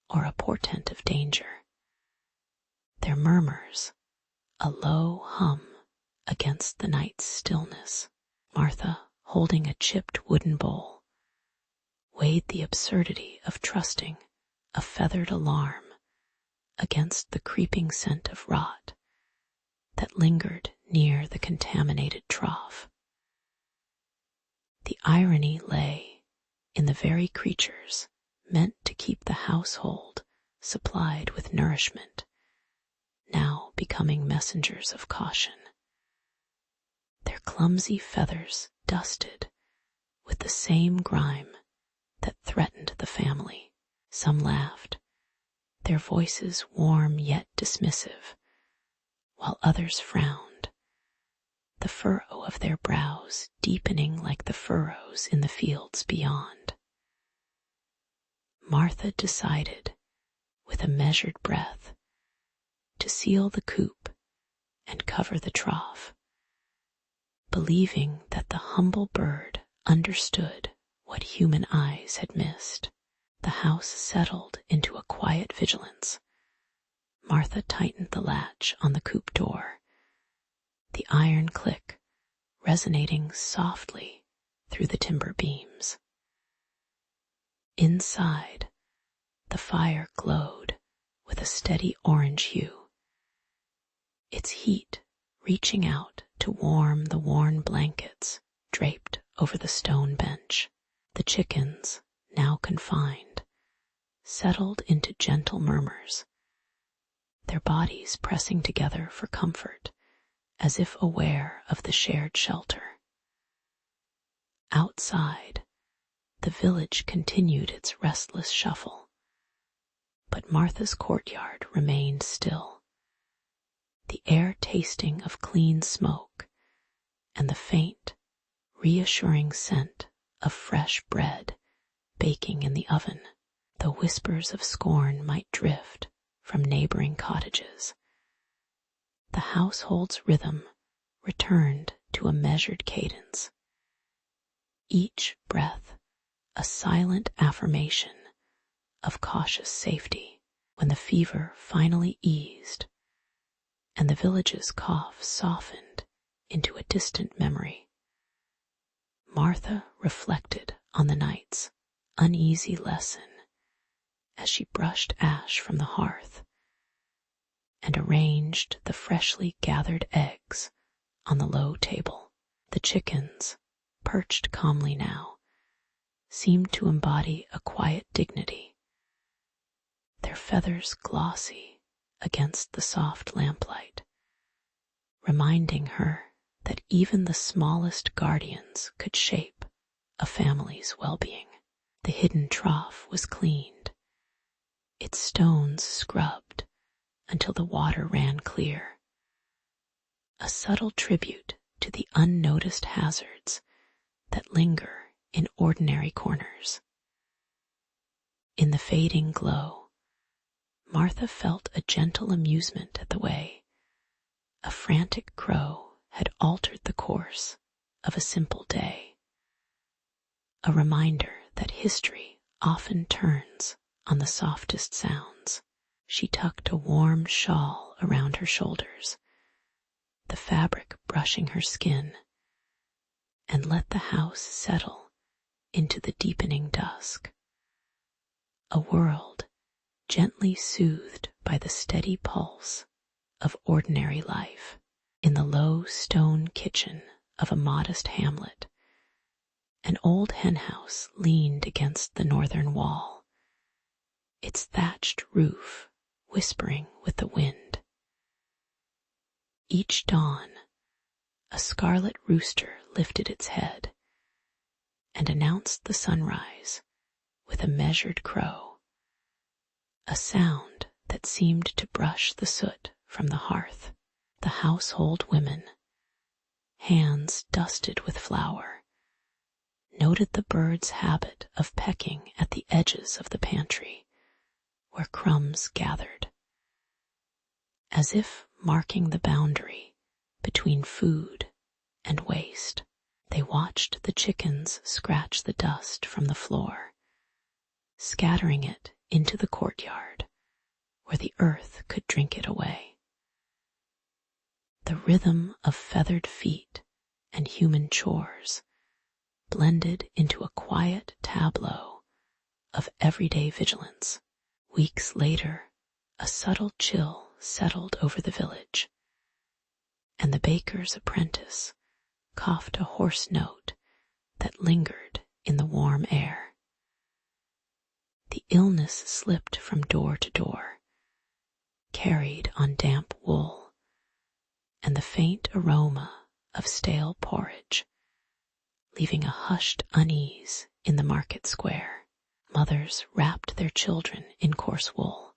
or a portent of danger. Their murmurs, a low hum against the night's stillness. Martha, holding a chipped wooden bowl, weighed the absurdity of trusting a feathered alarm against the creeping scent of rot that lingered near the contaminated trough. The irony lay in the very creatures meant to keep the household supplied with nourishment, now becoming messengers of caution. Their clumsy feathers dusted with the same grime that threatened the family. Some laughed, their voices warm yet dismissive, while others frowned, the furrow of their brows deepening like the furrows in the fields beyond. Martha decided, with a measured breath, to seal the coop and cover the trough, believing that the humble bird understood what human eyes had missed. The house settled into a quiet vigilance. Martha tightened the latch on the coop door, the iron click resonating softly through the timber beams. Inside, the fire glowed with a steady orange hue, its heat reaching out to warm the worn blankets draped over the stone bench. The chickens, now confined, settled into gentle murmurs, their bodies pressing together for comfort, as if aware of the shared shelter. Outside, the village continued its restless shuffle, but Martha's courtyard remained still, the air tasting of clean smoke and the faint, reassuring scent of fresh bread baking in the oven. Though whispers of scorn might drift from neighboring cottages, the household's rhythm returned to a measured cadence, each breath a silent affirmation of cautious safety. When the fever finally eased and the village's cough softened into a distant memory, Martha reflected on the night's uneasy lesson as she brushed ash from the hearth and arranged the freshly gathered eggs on the low table. The chickens, perched calmly now, seemed to embody a quiet dignity, their feathers glossy against the soft lamplight, reminding her that even the smallest guardians could shape a family's well-being. The hidden trough was cleaned, its stones scrubbed until the water ran clear, a subtle tribute to the unnoticed hazards that linger in ordinary corners. In the fading glow, Martha felt a gentle amusement at the way a frantic crow had altered the course of a simple day, a reminder that history often turns on the softest sounds. She tucked a warm shawl around her shoulders, the fabric brushing her skin, and let the house settle into the deepening dusk. A world gently soothed by the steady pulse of ordinary life. In the low stone kitchen of a modest hamlet, an old henhouse leaned against the northern wall, its thatched roof whispering with the wind. Each dawn, a scarlet rooster lifted its head and announced the sunrise with a measured crow, a sound that seemed to brush the soot from the hearth. The household women, hands dusted with flour, noted the bird's habit of pecking at the edges of the pantry where crumbs gathered, as if marking the boundary between food and waste. They watched the chickens scratch the dust from the floor, scattering it into the courtyard where the earth could drink it away. The rhythm of feathered feet and human chores blended into a quiet tableau of everyday vigilance. Weeks later, a subtle chill settled over the village, and the baker's apprentice coughed a hoarse note that lingered in the warm air. The illness slipped from door to door, carried on damp wool, and the faint aroma of stale porridge, leaving a hushed unease in the market square. Mothers wrapped their children in coarse wool,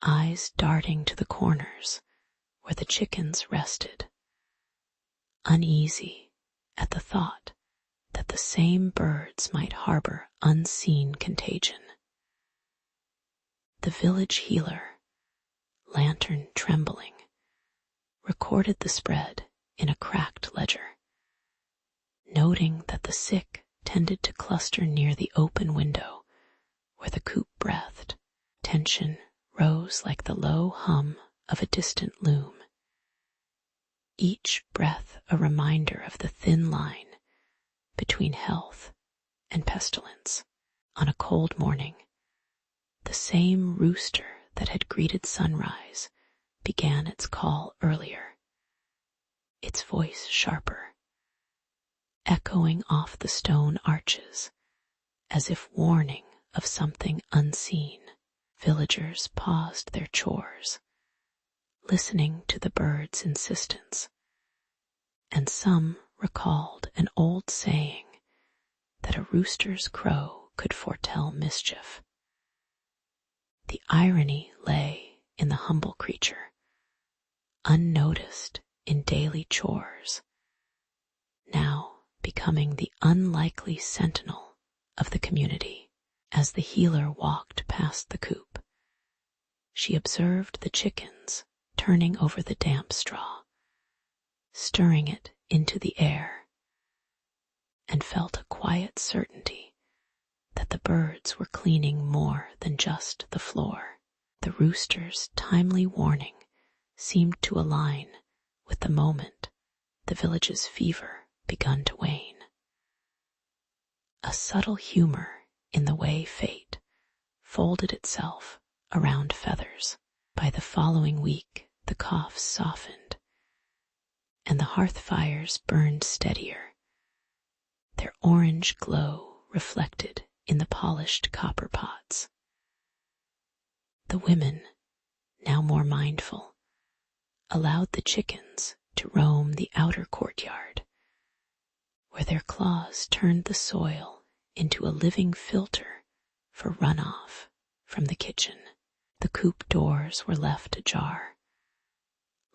eyes darting to the corners where the chickens rested, uneasy at the thought that the same birds might harbor unseen contagion. The village healer, lantern trembling, recorded the spread in a cracked ledger, noting that the sick tended to cluster near the open window where the coop breathed. Tension rose like the low hum of a distant loom, each breath a reminder of the thin line between health and pestilence. On a cold morning, the same rooster that had greeted sunrise began its call earlier, its voice sharper, echoing off the stone arches as if warning of something unseen. Villagers paused their chores, listening to the bird's insistence, and some recalled an old saying that a rooster's crow could foretell mischief. The irony lay in the humble creature, unnoticed in daily chores, now becoming the unlikely sentinel of the community. As the healer walked past the coop, she observed the chickens turning over the damp straw, stirring it into the air, and felt a quiet certainty that the birds were cleaning more than just the floor. The rooster's timely warning seemed to align with the moment the village's fever begun to wane. A subtle humor in the way fate folded itself around feathers. By the following week, the coughs softened, and the hearth fires burned steadier, their orange glow reflected in the polished copper pots. The women, now more mindful, allowed the chickens to roam the outer courtyard, where their claws turned the soil into a living filter for runoff from the kitchen. The coop doors were left ajar,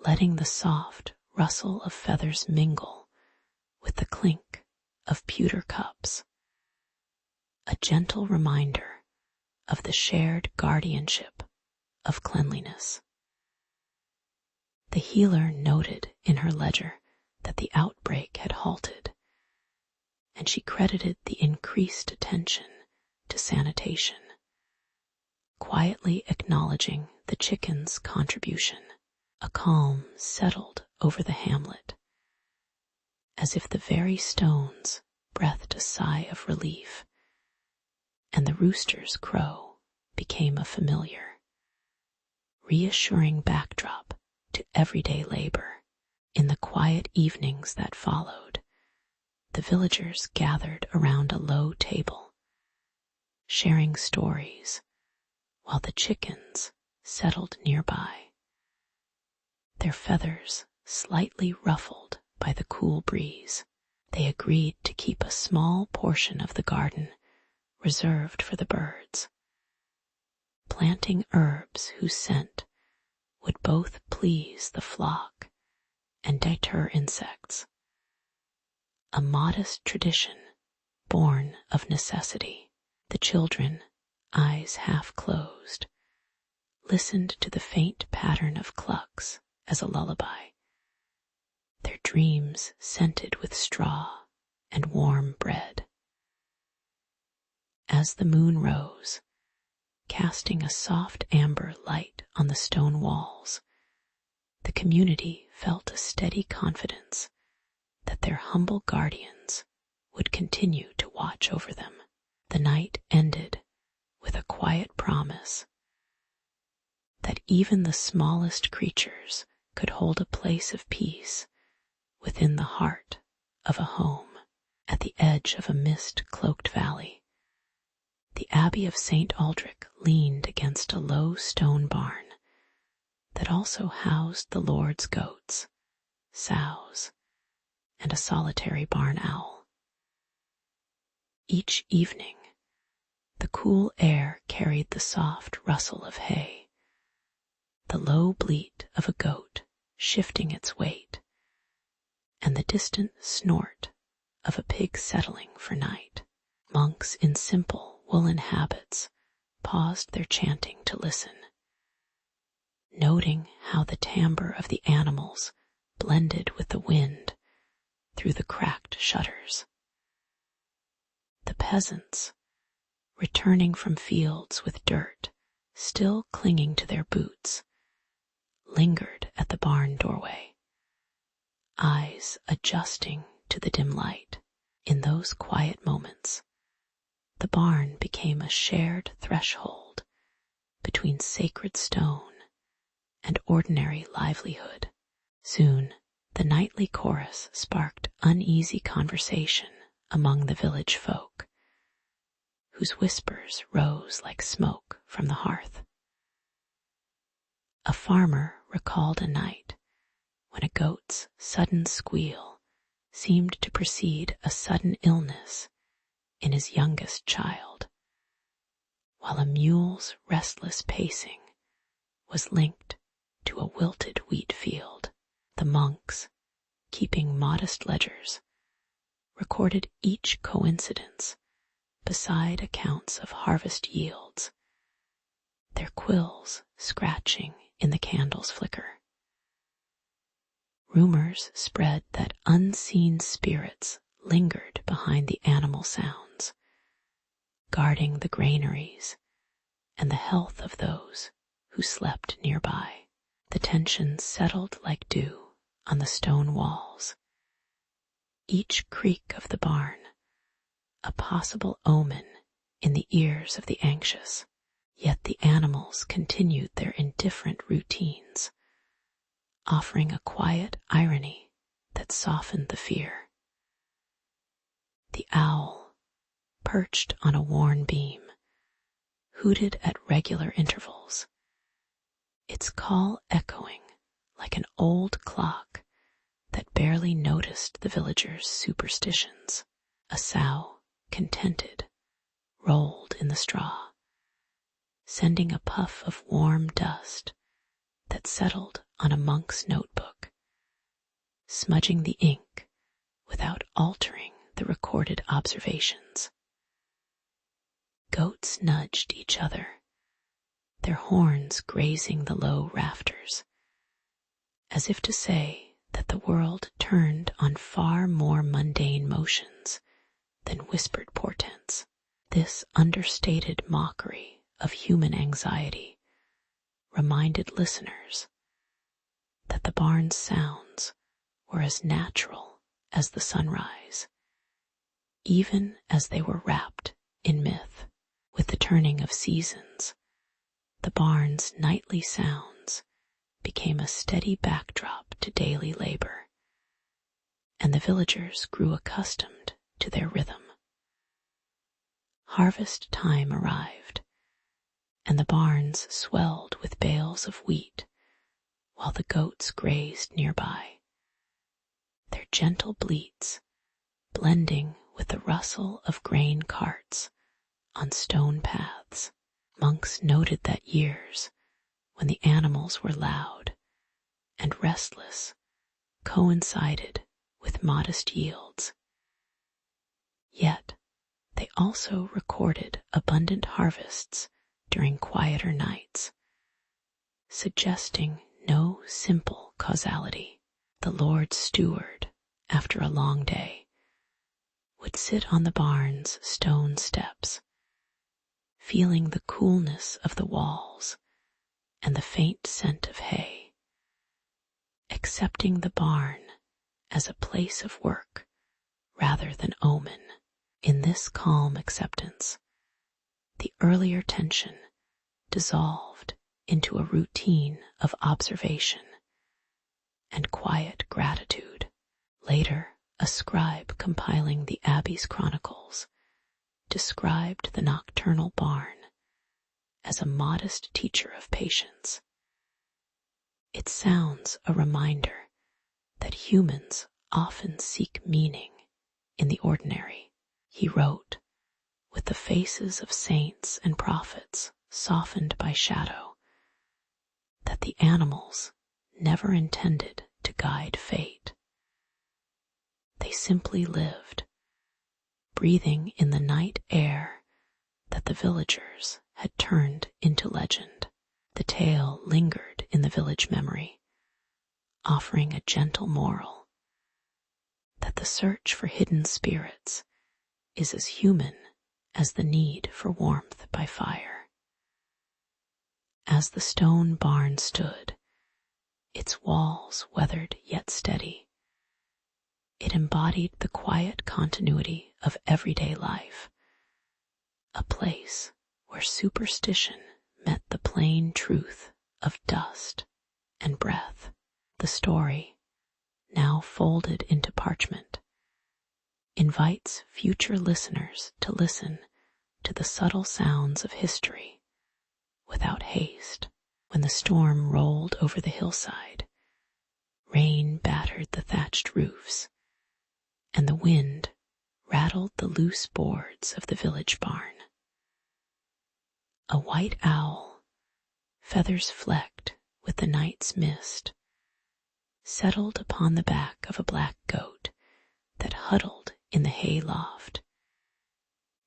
letting the soft rustle of feathers mingle with the clink of pewter cups, a gentle reminder of the shared guardianship of cleanliness. The healer noted in her ledger that the outbreak had halted, and she credited the increased attention to sanitation, quietly acknowledging the chicken's contribution. A calm settled over the hamlet, as if the very stones breathed a sigh of relief, and the rooster's crow became a familiar, reassuring backdrop to everyday labor. In the quiet evenings that followed, the villagers gathered around a low table, sharing stories, while the chickens settled nearby, their feathers slightly ruffled by the cool breeze. They agreed to keep a small portion of the garden reserved for the birds, planting herbs whose scent would both please the flock and deter insects. A modest tradition born of necessity. The children, eyes half closed, listened to the faint pattern of clucks as a lullaby, their dreams scented with straw and warm bread. As the moon rose, casting a soft amber light on the stone walls, the community felt a steady confidence that their humble guardians would continue to watch over them. The night ended with a quiet promise that even the smallest creatures could hold a place of peace within the heart of a home. At the edge of a mist-cloaked valley, the Abbey of St. Aldrich leaned against a low stone barn that also housed the Lord's goats, sows, and a solitary barn owl. Each evening, the cool air carried the soft rustle of hay, the low bleat of a goat shifting its weight, and the distant snort of a pig settling for night. Monks in simple woolen habits paused their chanting to listen, noting how the timbre of the animals blended with the wind through the cracked shutters. The peasants, returning from fields with dirt still clinging to their boots, lingered at the barn doorway, eyes adjusting to the dim light. In those quiet moments, the barn became a shared threshold between sacred stone and ordinary livelihood. Soon, the nightly chorus sparked uneasy conversation among the village folk, whose whispers rose like smoke from the hearth. A farmer recalled a night when a goat's sudden squeal seemed to precede a sudden illness in his youngest child, while a mule's restless pacing was linked to a wilted wheat field. The monks, keeping modest ledgers, recorded each coincidence beside accounts of harvest yields, their quills scratching in the candle's flicker. Rumors spread that unseen spirits lingered behind the animal sounds, guarding the granaries and the health of those who slept nearby. The tension settled like dew on the stone walls, each creak of the barn a possible omen in the ears of the anxious. Yet the animals continued their indifferent routines, offering a quiet irony that softened the fear. The owl, perched on a worn beam, hooted at regular intervals, its call echoing like an old clock that barely noticed the villagers' superstitions. A sow, contented, rolled in the straw, sending a puff of warm dust that settled on a monk's notebook, smudging the ink without altering the recorded observations. Goats nudged each other, their horns grazing the low rafters, as if to say that the world turned on far more mundane motions than whispered portents. This understated mockery of human anxiety reminded listeners that the barn's sounds were as natural as the sunrise, even as they were wrapped in myth. With the turning of seasons, the barn's nightly sounds became a steady backdrop to daily labor, and the villagers grew accustomed to their rhythm. Harvest time arrived, and the barns swelled with bales of wheat while the goats grazed nearby, their gentle bleats blending with the rustle of grain carts on stone paths. Monks noted that years when the animals were loud and restless coincided with modest yields. Yet they also recorded abundant harvests during quieter nights, suggesting no simple causality. The Lord's steward, after a long day, would sit on the barn's stone steps, feeling the coolness of the walls and the faint scent of hay, accepting the barn as a place of work rather than omen. In this calm acceptance, the earlier tension dissolved into a routine of observation and quiet gratitude. Later, a scribe compiling the abbey's chronicles described the nocturnal barn as a modest teacher of patience. It sounds a reminder that humans often seek meaning in the ordinary. He wrote, with the faces of saints and prophets softened by shadow, that the animals never intended to guide fate. They simply lived, breathing in the night air that the villagers had turned into legend. The tale lingered in the village memory, offering a gentle moral that the search for hidden spirits is as human as the need for warmth by fire. As the stone barn stood, its walls weathered yet steady, it embodied the quiet continuity of everyday life, a place where superstition met the plain truth of dust and breath. The story, now folded into parchment, invites future listeners to listen to the subtle sounds of history without haste. When the storm rolled over the hillside, rain battered the thatched roofs, and the wind rattled the loose boards of the village barn. A white owl, feathers flecked with the night's mist, settled upon the back of a black goat that huddled in the hay loft,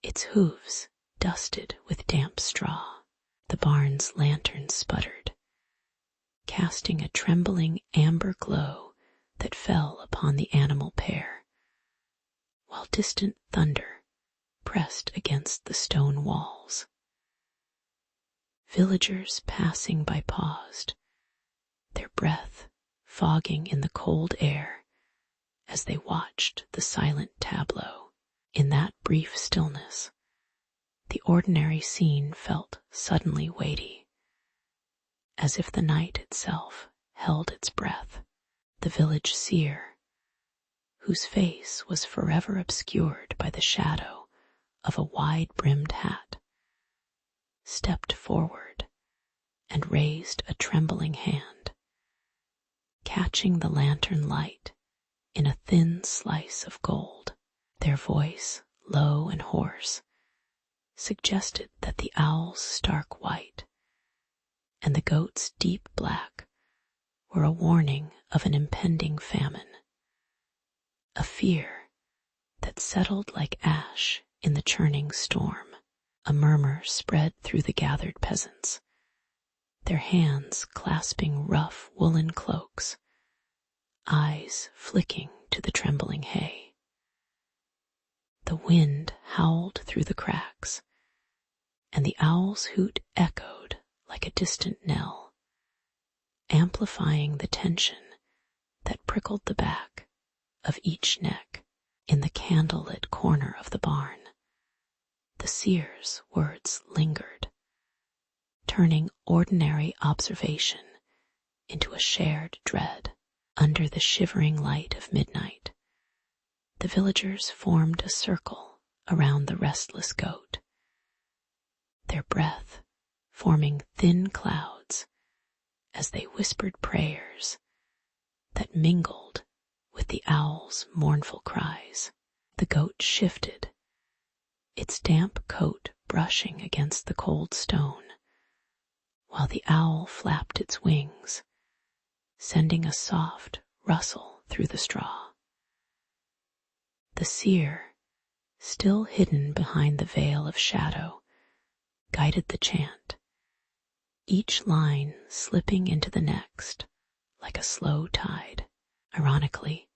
its hooves dusted with damp straw. The barn's lantern sputtered, casting a trembling amber glow that fell upon the animal pair, while distant thunder pressed against the stone walls. Villagers passing by paused, their breath fogging in the cold air as they watched the silent tableau. In that brief stillness, the ordinary scene felt suddenly weighty, as if the night itself held its breath. The village seer, whose face was forever obscured by the shadow of a wide-brimmed hat, stepped forward and raised a trembling hand, catching the lantern light in a thin slice of gold. Their voice, low and hoarse, suggested that the owl's stark white and the goat's deep black were a warning of an impending famine, a fear that settled like ash in the churning storm. A murmur spread through the gathered peasants, their hands clasping rough woolen cloaks, eyes flicking to the trembling hay. The wind howled through the cracks, and the owl's hoot echoed like a distant knell, amplifying the tension that prickled the back of each neck. In the candlelit corner of the barn, the seer's words lingered, turning ordinary observation into a shared dread. Under the shivering light of midnight, the villagers formed a circle around the restless goat, their breath forming thin clouds as they whispered prayers that mingled with the owl's mournful cries. The goat shifted, its damp coat brushing against the cold stone, while the owl flapped its wings, sending a soft rustle through the straw. The seer, still hidden behind the veil of shadow, guided the chant, each line slipping into the next like a slow tide. Ironically,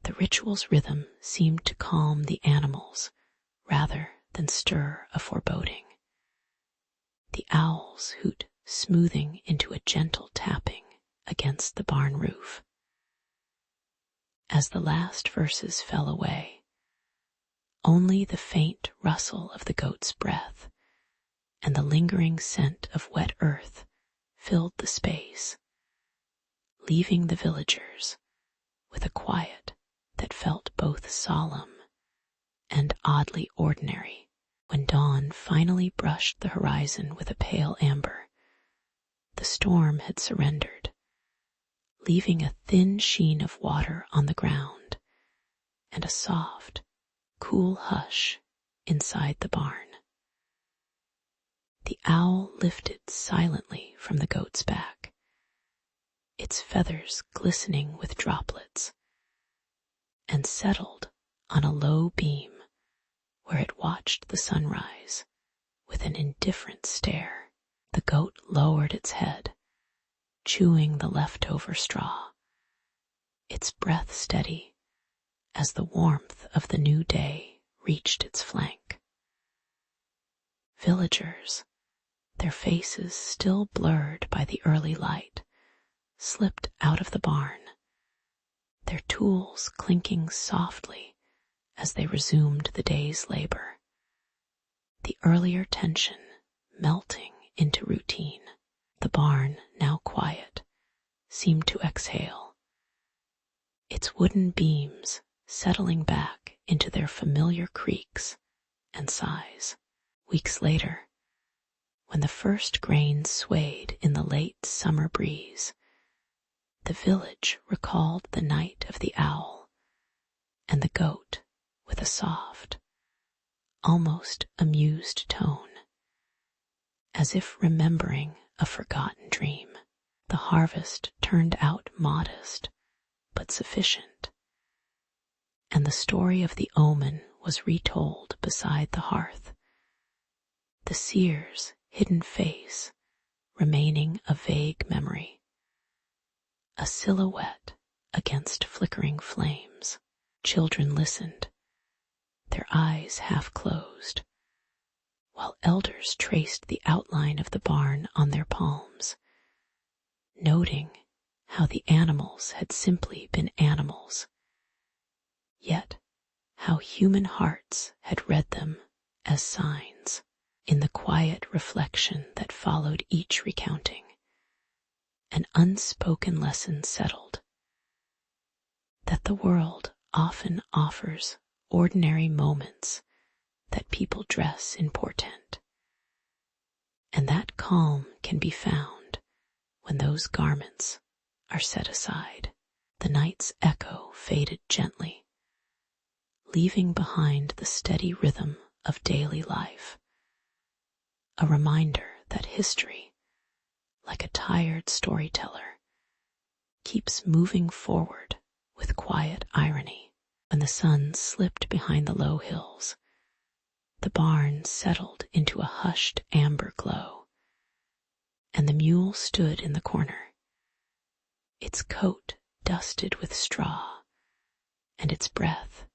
the ritual's rhythm seemed to calm the animals rather than stir a foreboding, the owl's hoot smoothing into a gentle tapping against the barn roof. As the last verses fell away, only the faint rustle of the goat's breath and the lingering scent of wet earth filled the space, leaving the villagers with a quiet that felt both solemn and oddly ordinary. When dawn finally brushed the horizon with a pale amber, the storm had surrendered, leaving a thin sheen of water on the ground and a soft, cool hush inside the barn. The owl lifted silently from the goat's back, its feathers glistening with droplets, and settled on a low beam where it watched the sunrise with an indifferent stare. The goat lowered its head, chewing the leftover straw, its breath steady as the warmth of the new day reached its flank. Villagers, their faces still blurred by the early light, slipped out of the barn, their tools clinking softly as they resumed the day's labor, the earlier tension melting into routine. The barn, now quiet, seemed to exhale, its wooden beams settling back into their familiar creaks and sighs. Weeks later, when the first grain swayed in the late summer breeze, the village recalled the night of the owl and the goat with a soft, almost amused tone, as if remembering a forgotten dream. The harvest turned out modest but sufficient, and the story of the omen was retold beside the hearth, the seer's hidden face remaining a vague memory, a silhouette against flickering flames. Children listened, their eyes half closed, while elders traced the outline of the barn on their palms, noting how the animals had simply been animals, yet how human hearts had read them as signs. In the quiet reflection that followed each recounting, an unspoken lesson settled, that the world often offers ordinary moments that people dress in portent, and that calm can be found when those garments are set aside. The night's echo faded gently, leaving behind the steady rhythm of daily life, a reminder that history, like a tired storyteller, keeps moving forward with quiet irony. When the sun slipped behind the low hills, the barn settled into a hushed amber glow, and the mule stood in the corner, its coat dusted with straw, and its breath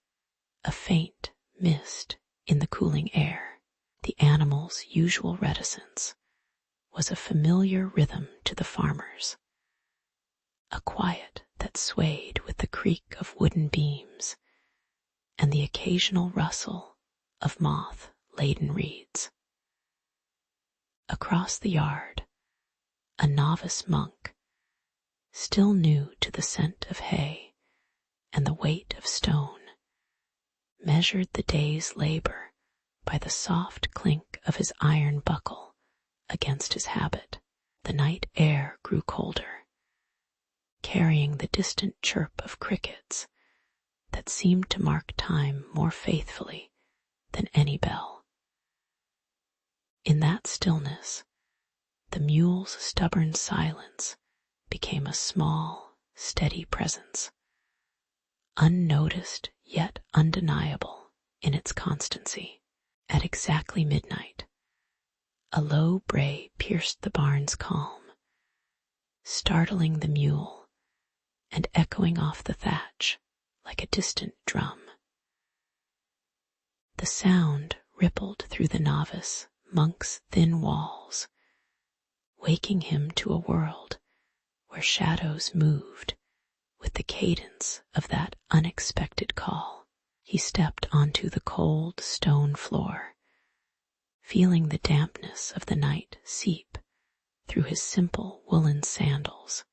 a faint mist in the cooling air. The animal's usual reticence was a familiar rhythm to the farmers, a quiet that swayed with the creak of wooden beams and the occasional rustle of moth-laden reeds. Across the yard, a novice monk, still new to the scent of hay and the weight of stone, measured the day's labor by the soft clink of his iron buckle against his habit. The night air grew colder, carrying the distant chirp of crickets that seemed to mark time more faithfully than any bell. In that stillness, the mule's stubborn silence became a small, steady presence, unnoticed yet undeniable in its constancy. At exactly midnight, a low bray pierced the barn's calm, startling the mule and echoing off the thatch like a distant drum. The sound rippled through the novice monk's thin walls, waking him to a world where shadows moved with the cadence of that unexpected call. He stepped onto the cold stone floor, feeling the dampness of the night seep through his simple woolen sandals,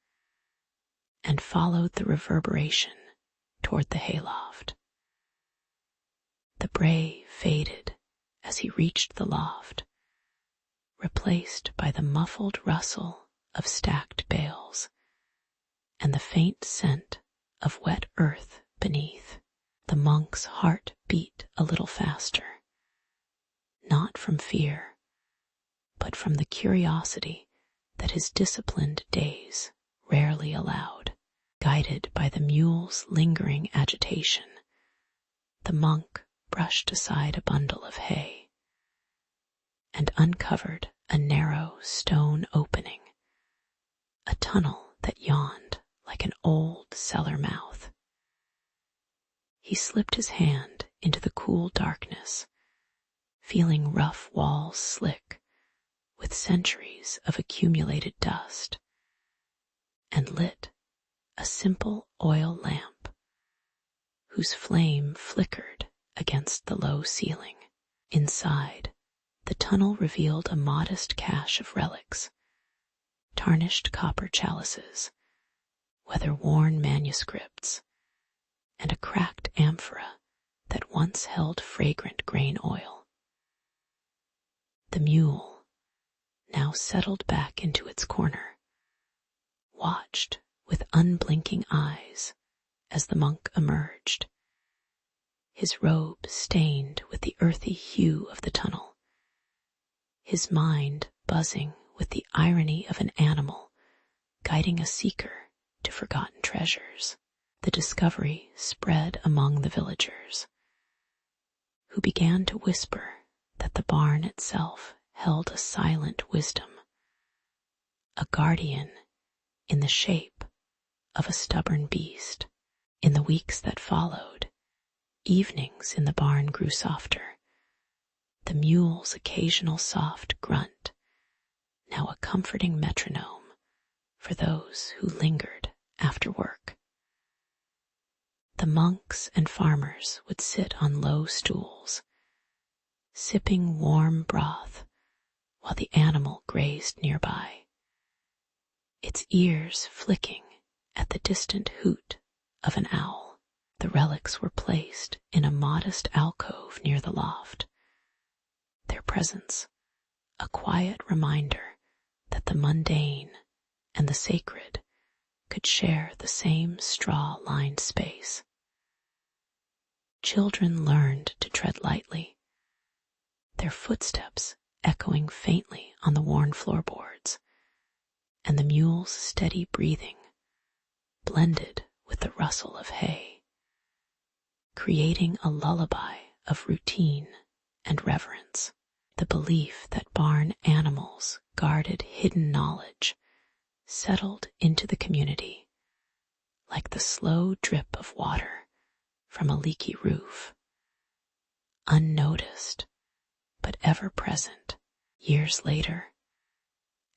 and followed the reverberation toward the hayloft. The bray faded as he reached the loft, replaced by the muffled rustle of stacked bales and the faint scent of wet earth beneath. The monk's heart beat a little faster, not from fear, but from the curiosity that his disciplined days rarely allowed. Guided by the mule's lingering agitation, the monk brushed aside a bundle of hay and uncovered a narrow stone opening, a tunnel that yawned like an old cellar mouth. He slipped his hand into the cool darkness, feeling rough walls slick with centuries of accumulated dust, and lit a simple oil lamp whose flame flickered against the low ceiling. Inside, the tunnel revealed a modest cache of relics, tarnished copper chalices, weather-worn manuscripts, and a cracked amphora that once held fragrant grain oil. The mule, now settled back into its corner, watched with unblinking eyes as the monk emerged, his robe stained with the earthy hue of the tunnel, his mind buzzing with the irony of an animal guiding a seeker to forgotten treasures. The discovery spread among the villagers, who began to whisper that the barn itself held a silent wisdom, a guardian in the shape of a stubborn beast. In the weeks that followed, Evenings in the barn grew softer, the mule's occasional soft grunt, now a comforting metronome for those who lingered after work. The monks and farmers would sit on low stools, sipping warm broth while the animal grazed nearby, its ears flicking at the distant hoot of an owl. The relics were placed in a modest alcove near the loft, their presence a quiet reminder that the mundane and the sacred could share the same straw-lined space. Children learned to tread lightly, their footsteps echoing faintly on the worn floorboards, and the mule's steady breathing blended with the rustle of hay, creating a lullaby of routine and reverence. The belief that barn animals guarded hidden knowledge settled into the community like the slow drip of water from a leaky roof, unnoticed but ever present. Years later,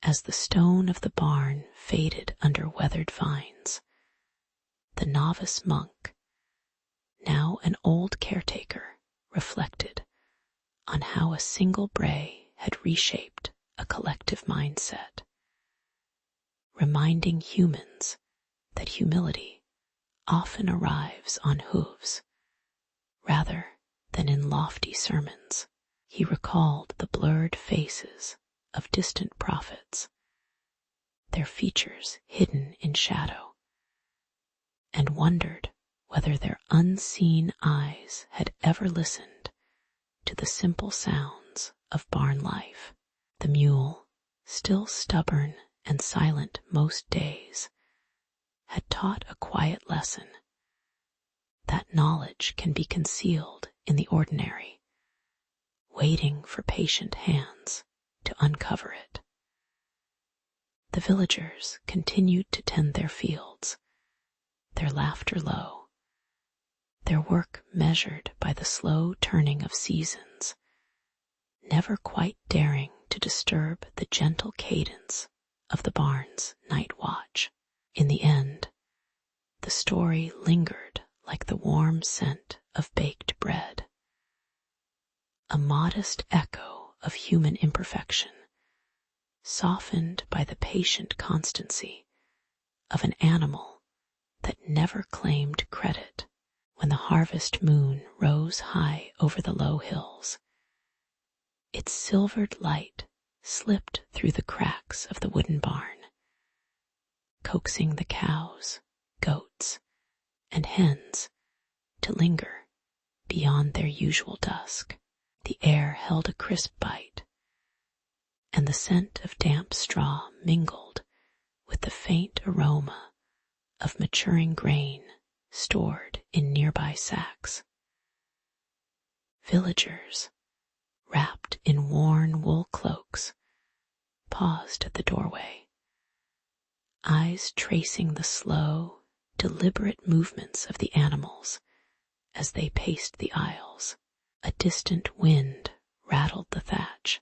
as the stone of the barn faded under weathered vines, the novice monk, now an old caretaker, reflected on how a single bray had reshaped a collective mindset, reminding humans that humility often arrives on hooves rather than in lofty sermons. He recalled the blurred faces of distant prophets, their features hidden in shadow, and wondered whether their unseen eyes had ever listened to the simple sounds of barn life. The mule, still stubborn and silent most days, had taught a quiet lesson that knowledge can be concealed in the ordinary, waiting for patient hands to uncover it. The villagers continued to tend their fields, their laughter low, their work measured by the slow turning of seasons, never quite daring to disturb the gentle cadence of the barn's night watch. In the end, the story lingered like the warm scent of baked bread, a modest echo of human imperfection, softened by the patient constancy of an animal that never claimed credit. When the harvest moon rose high over the low hills, its silvered light slipped through the cracks of the wooden barn, coaxing the cows, goats, and hens to linger beyond their usual dusk. The air held a crisp bite, and the scent of damp straw mingled with the faint aroma of maturing grain stored in nearby sacks. Villagers, wrapped in worn wool cloaks, paused at the doorway, eyes tracing the slow, deliberate movements of the animals as they paced the aisles. A distant wind rattled the thatch,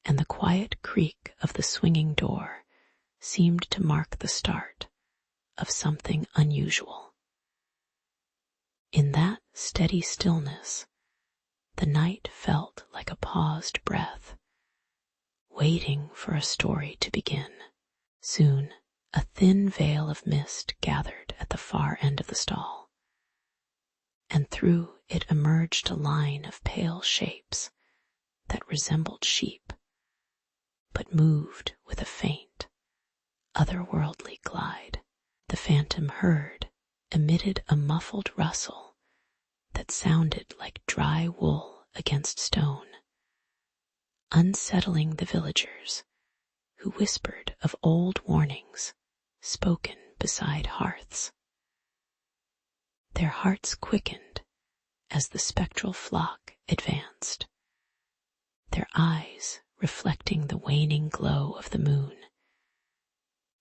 and the quiet creak of the swinging door seemed to mark the start of something unusual. In that steady stillness, the night felt like a paused breath, waiting for a story to begin. Soon, a thin veil of mist gathered at the far end of the stall, and through it emerged a line of pale shapes that resembled sheep, but moved with a faint, otherworldly glide. The phantom herd emitted a muffled rustle that sounded like dry wool against stone, unsettling the villagers, who whispered of old warnings spoken beside hearths. Their hearts quickened as the spectral flock advanced, their eyes reflecting the waning glow of the moon,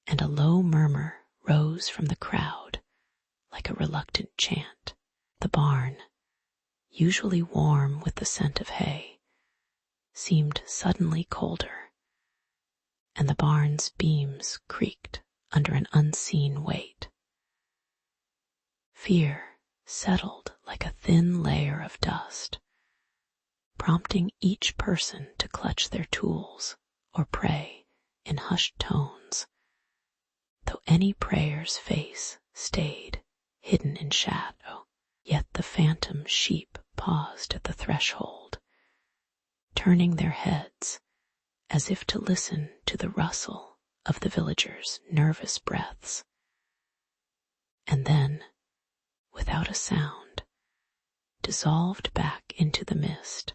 and a low murmur rose from the crowd like a reluctant chant. The barn, usually warm with the scent of hay, seemed suddenly colder, and the barn's beams creaked under an unseen weight. Fear settled like a thin layer of dust, prompting each person to clutch their tools or pray in hushed tones, though any prayer's face stayed hidden in shadow. Yet the phantom sheep paused at the threshold, turning their heads as if to listen to the rustle of the villagers' nervous breaths. And then, without a sound, dissolved back into the mist,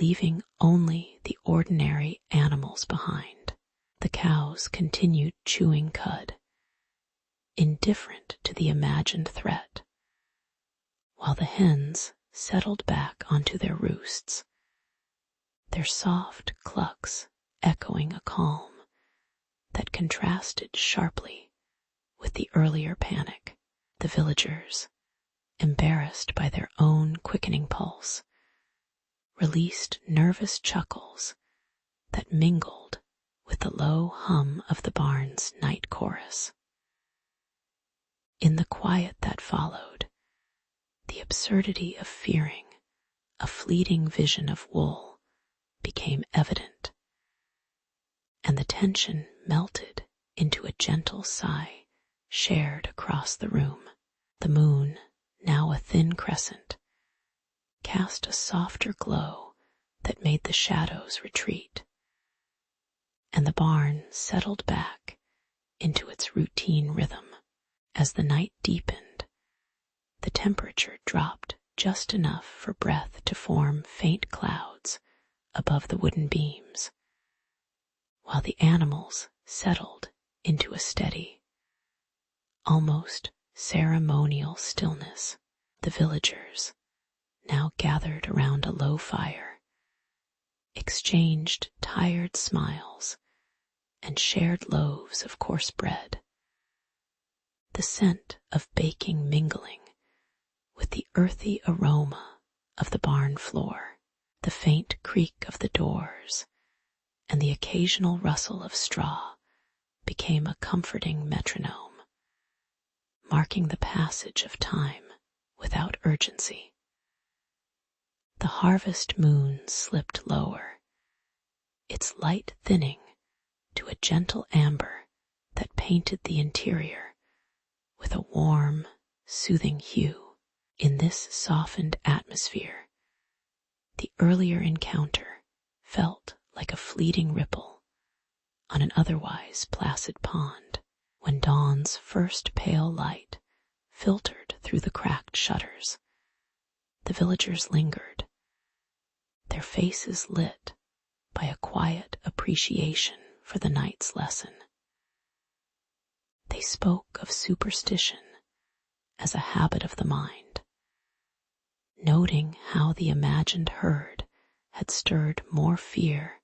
leaving only the ordinary animals behind. The cows continued chewing cud, indifferent to the imagined threat, while the hens settled back onto their roosts, their soft clucks echoing a calm that contrasted sharply with the earlier panic. The villagers, embarrassed by their own quickening pulse, released nervous chuckles that mingled with the low hum of the barn's night chorus. In the quiet that followed, the absurdity of fearing a fleeting vision of wool became evident, and the tension melted into a gentle sigh shared across the room. The moon, now a thin crescent, cast a softer glow that made the shadows retreat, and the barn settled back into its routine rhythm. As the night deepened, the temperature dropped just enough for breath to form faint clouds above the wooden beams, while the animals settled into a steady, almost ceremonial stillness. The villagers, now gathered around a low fire, exchanged tired smiles and shared loaves of coarse bread, the scent of baking mingling with the earthy aroma of the barn floor. The faint creak of the doors and the occasional rustle of straw became a comforting metronome, marking the passage of time without urgency. The harvest moon slipped lower, its light thinning to a gentle amber that painted the interior with a warm, soothing hue. In this softened atmosphere, the earlier encounter felt like a fleeting ripple on an otherwise placid pond. When dawn's first pale light filtered through the cracked shutters, the villagers lingered, their faces lit by a quiet appreciation for the night's lesson. They spoke of superstition as a habit of the mind, noting how the imagined herd had stirred more fear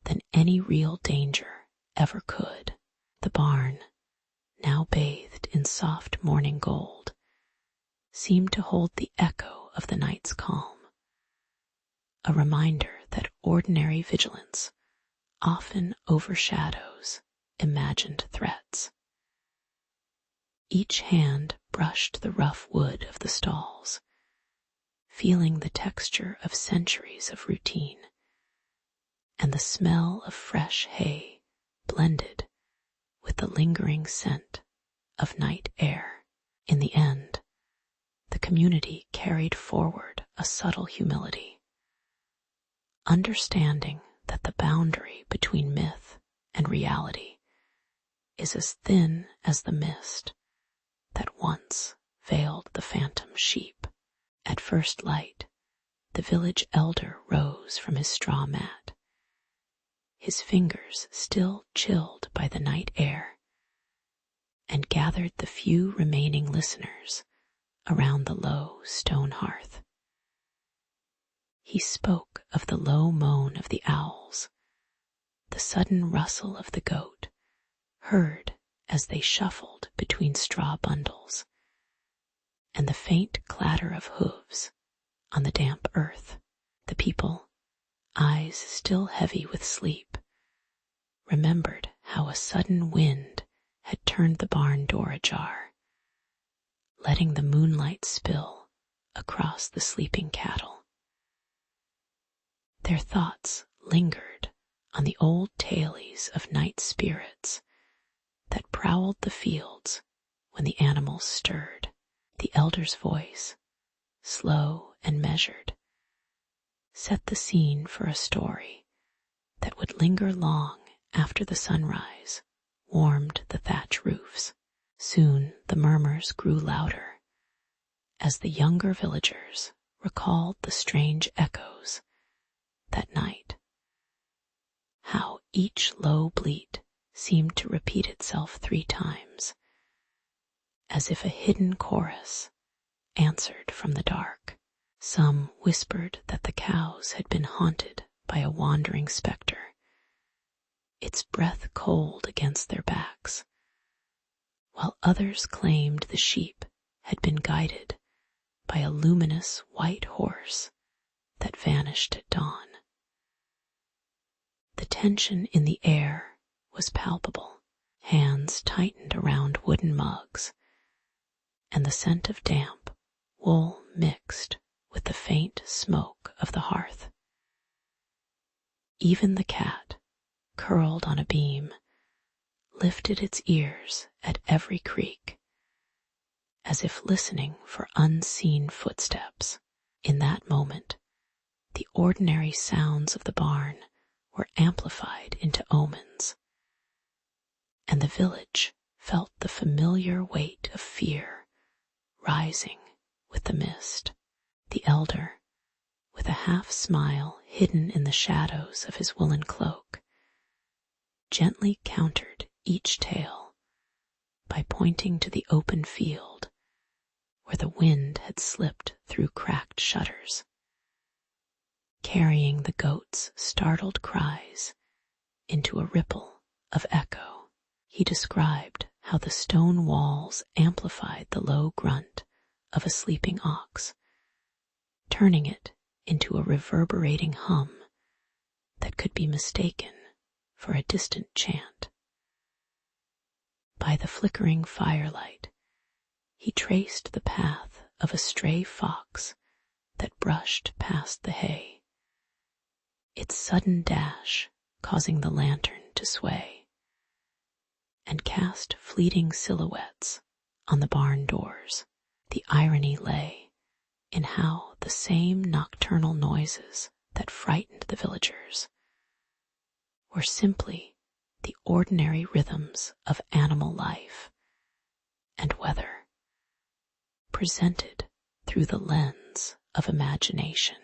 than any real danger ever could. The barn, now bathed in soft morning gold, seemed to hold the echo of the night's calm, a reminder that ordinary vigilance often overshadows imagined threats. Each hand brushed the rough wood of the stalls, feeling the texture of centuries of routine, and the smell of fresh hay blended with the lingering scent of night air. In the end, the community carried forward a subtle humility, understanding that the boundary between myth and reality is as thin as the mist that once veiled the phantom sheep. At first light, the village elder rose from his straw mat, his fingers still chilled by the night air, and gathered the few remaining listeners around the low stone hearth. He spoke of the low moan of the owls, the sudden rustle of the goat, heard as they shuffled between straw bundles, and the faint clatter of hooves on the damp earth. The people, eyes still heavy with sleep, remembered how a sudden wind had turned the barn door ajar, letting the moonlight spill across the sleeping cattle. Their thoughts lingered on the old tales of night spirits that prowled the fields when the animals stirred. The elder's voice, slow and measured, set the scene for a story that would linger long after the sunrise warmed the thatch roofs. Soon the murmurs grew louder as the younger villagers recalled the strange echoes that night, how each low bleat seemed to repeat itself 3 times, as if a hidden chorus answered from the dark. Some whispered that the cows had been haunted by a wandering spectre, its breath cold against their backs, while others claimed the sheep had been guided by a luminous white horse that vanished at dawn. The tension in the air was palpable. Hands tightened around wooden mugs, and the scent of damp wool mixed with the faint smoke of the hearth. Even the cat, curled on a beam, lifted its ears at every creak, as if listening for unseen footsteps. In that moment, the ordinary sounds of the barn were amplified into omens, and the village felt the familiar weight of fear rising with the mist. The elder, with a half-smile hidden in the shadows of his woolen cloak, gently countered each tale by pointing to the open field where the wind had slipped through cracked shutters, carrying the goats' startled cries into a ripple of echo. He described how the stone walls amplified the low grunt of a sleeping ox, turning it into a reverberating hum that could be mistaken for a distant chant. By the flickering firelight, he traced the path of a stray fox that brushed past the hay, its sudden dash causing the lantern to sway and cast fleeting silhouettes on the barn doors. The irony lay in how the same nocturnal noises that frightened the villagers were simply the ordinary rhythms of animal life and weather, presented through the lens of imagination.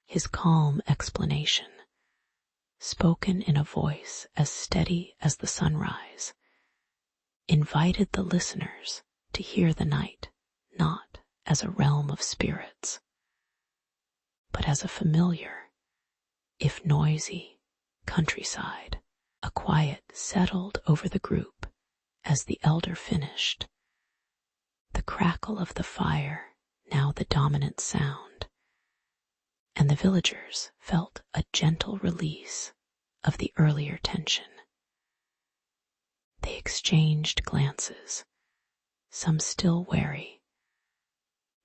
His calm explanation, spoken in a voice as steady as the sunrise, invited the listeners to hear the night not as a realm of spirits, but as a familiar, if noisy, countryside. A quiet settled over the group as the elder finished, the crackle of the fire now the dominant sound, and the villagers felt a gentle release of the earlier tension. They exchanged glances, some still wary,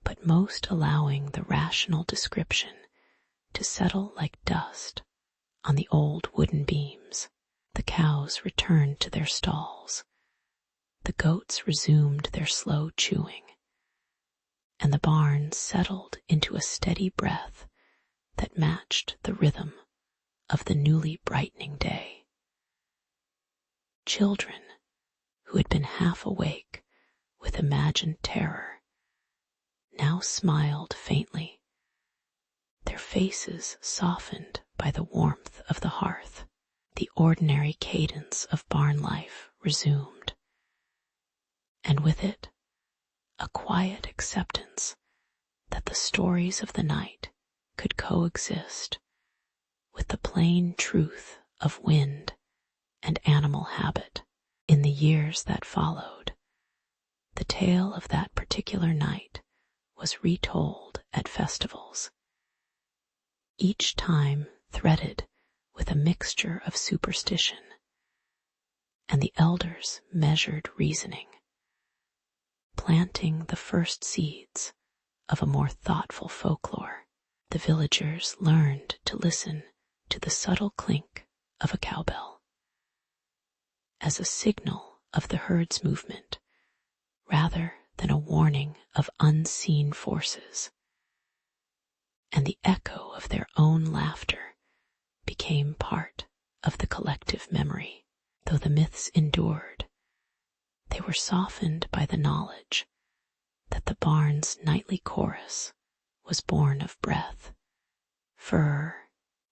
but most allowing the rational description to settle like dust on the old wooden beams. The cows returned to their stalls, the goats resumed their slow chewing, and the barn settled into a steady breath that matched the rhythm of the newly brightening day. Children, who had been half awake with imagined terror, now smiled faintly, their faces softened by the warmth of the hearth. The ordinary cadence of barn life resumed, and with it a quiet acceptance that the stories of the night could coexist with the plain truth of wind and animal habit. In the years that followed, the tale of that particular night was retold at festivals, each time threaded with a mixture of superstition and the elders' measured reasoning, planting the first seeds of a more thoughtful folklore. The villagers learned to listen to the subtle clink of a cowbell as a signal of the herd's movement rather than a warning of unseen forces, and the echo of their own laughter became part of the collective memory. Though the myths endured, they were softened by the knowledge that the barn's nightly chorus was born of breath, fur,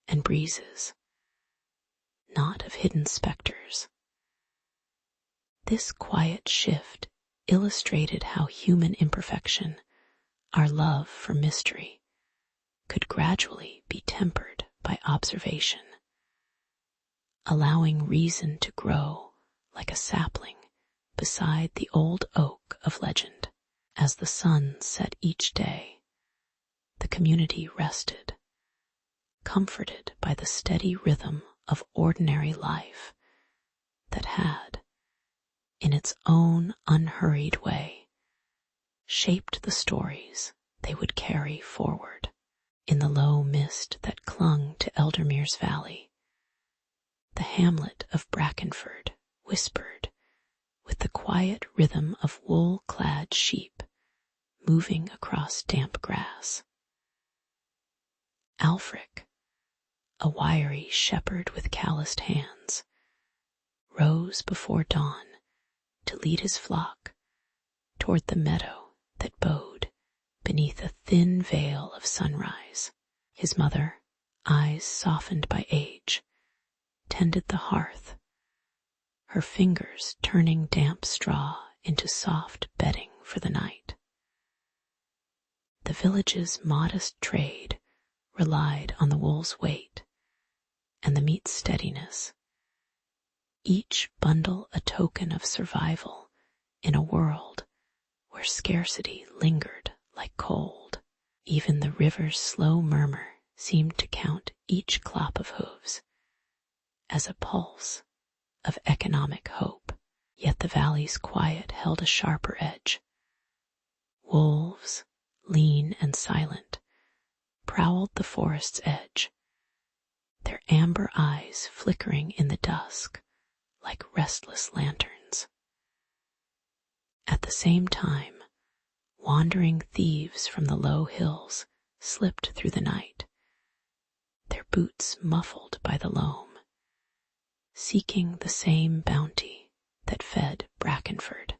and breezes, not of hidden specters. This quiet shift illustrated how human imperfection, our love for mystery, could gradually be tempered by observation, allowing reason to grow like a sapling beside the old oak of legend. As the sun set each day, the community rested, comforted by the steady rhythm of ordinary life that had, in its own unhurried way, shaped the stories they would carry forward. In the low mist that clung to Eldermere's valley, the hamlet of Brackenford whispered with the quiet rhythm of wool-clad sheep moving across damp grass. Alfric, a wiry shepherd with calloused hands, rose before dawn to lead his flock toward the meadow that bowed beneath a thin veil of sunrise. His mother, eyes softened by age, tended the hearth, her fingers turning damp straw into soft bedding for the night. The village's modest trade relied on the wool's weight and the meat's steadiness, each bundle a token of survival in a world where scarcity lingered like cold. Even the river's slow murmur seemed to count each clop of hooves as a pulse of economic hope. Yet the valley's quiet held a sharper edge. Wolves, lean and silent, prowled the forest's edge, their amber eyes flickering in the dusk like restless lanterns. At the same time, wandering thieves from the low hills slipped through the night, their boots muffled by the loam, seeking the same bounty that fed Brackenford.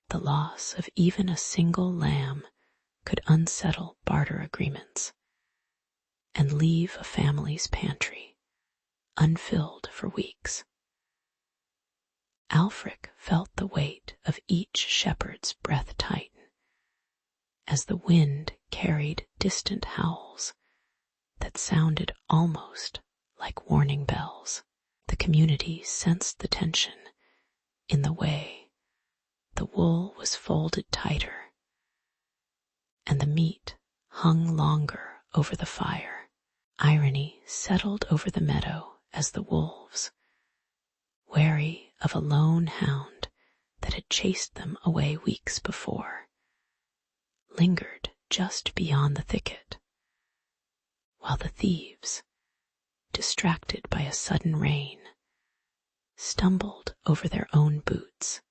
The loss of even a single lamb could unsettle barter agreements and leave a family's pantry unfilled for weeks. Alfric felt the weight of each shepherd's breath tighten as the wind carried distant howls that sounded almost like warning bells. The community sensed the tension in the way the wool was folded tighter and the meat hung longer over the fire. Irony settled over the meadow as the wolves, wary of a lone hound that had chased them away weeks before, lingered just beyond the thicket, while the thieves, distracted by a sudden rain, stumbled over their own boots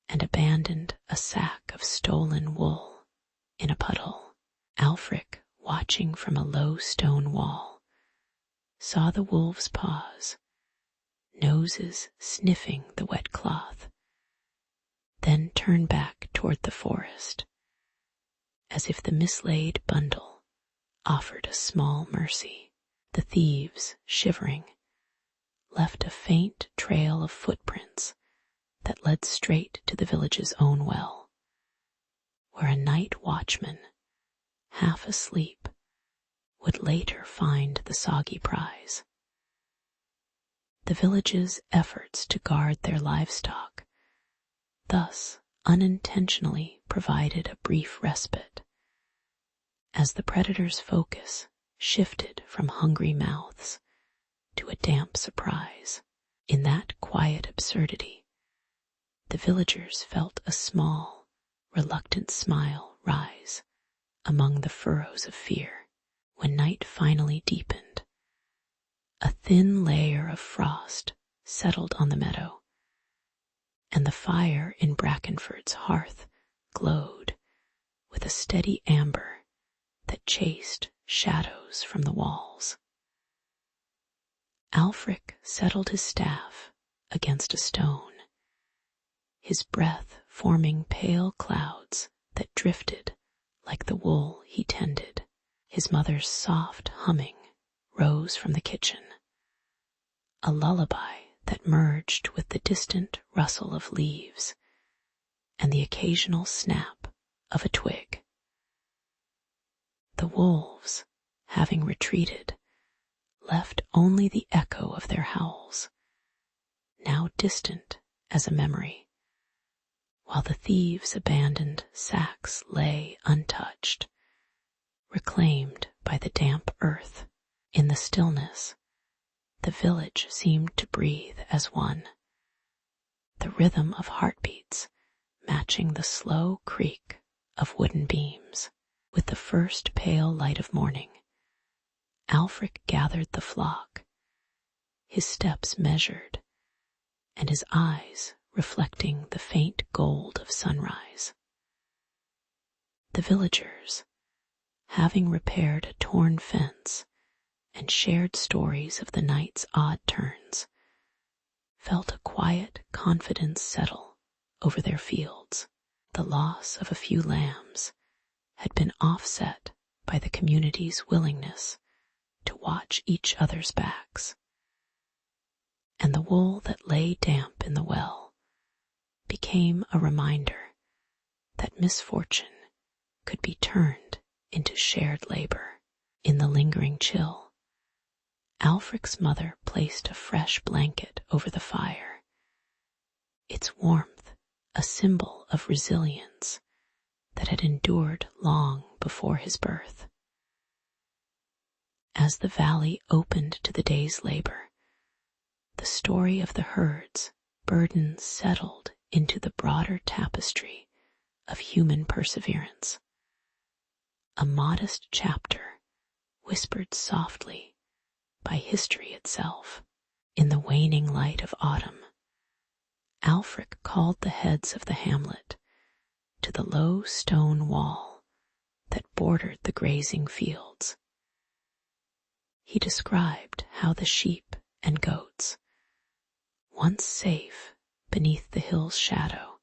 and abandoned a sack of stolen wool in a puddle. Alfric, watching from a low stone wall, saw the wolves pause, noses sniffing the wet cloth, then turn back toward the forest, as if the mislaid bundle offered a small mercy. The thieves, shivering, left a faint trail of footprints that led straight to the village's own well, where a night watchman, half asleep, would later find the soggy prize. The village's efforts to guard their livestock thus unintentionally provided a brief respite, As the predator's focus shifted from hungry mouths to a damp surprise, in that quiet absurdity, the villagers felt a small, reluctant smile rise among the furrows of fear. When night finally deepened, a thin layer of frost settled on the meadow, and the fire in Brackenford's hearth glowed with a steady amber that chased shadows from the walls. Alfric settled his staff against a stone, his breath forming pale clouds that drifted like the wool he tended. His mother's soft humming rose from the kitchen, a lullaby that merged with the distant rustle of leaves and the occasional snap of a twig. The wolves, having retreated, left only the echo of their howls, now distant as a memory, while the thieves' abandoned sacks lay untouched, reclaimed by the damp earth. In the stillness, the village seemed to breathe as one, the rhythm of heartbeats matching the slow creak of wooden beams. With the first pale light of morning, Alfric gathered the flock, his steps measured, and his eyes reflecting the faint gold of sunrise. The villagers, having repaired a torn fence and shared stories of the night's odd turns, felt a quiet confidence settle over their fields. The loss of a few lambs had been offset by the community's willingness to watch each other's backs, and the wool that lay damp in the well became a reminder that misfortune could be turned into shared labor. In the lingering chill, Alfric's mother placed a fresh blanket over the fire, its warmth a symbol of resilience that had endured long before his birth. As the valley opened to the day's labor, the story of the herd's burdens settled into the broader tapestry of human perseverance. A modest chapter whispered softly by history itself. In the waning light of autumn, Alfric called the heads of the hamlet to the low stone wall that bordered the grazing fields. He described how the sheep and goats, once safe beneath the hill's shadow,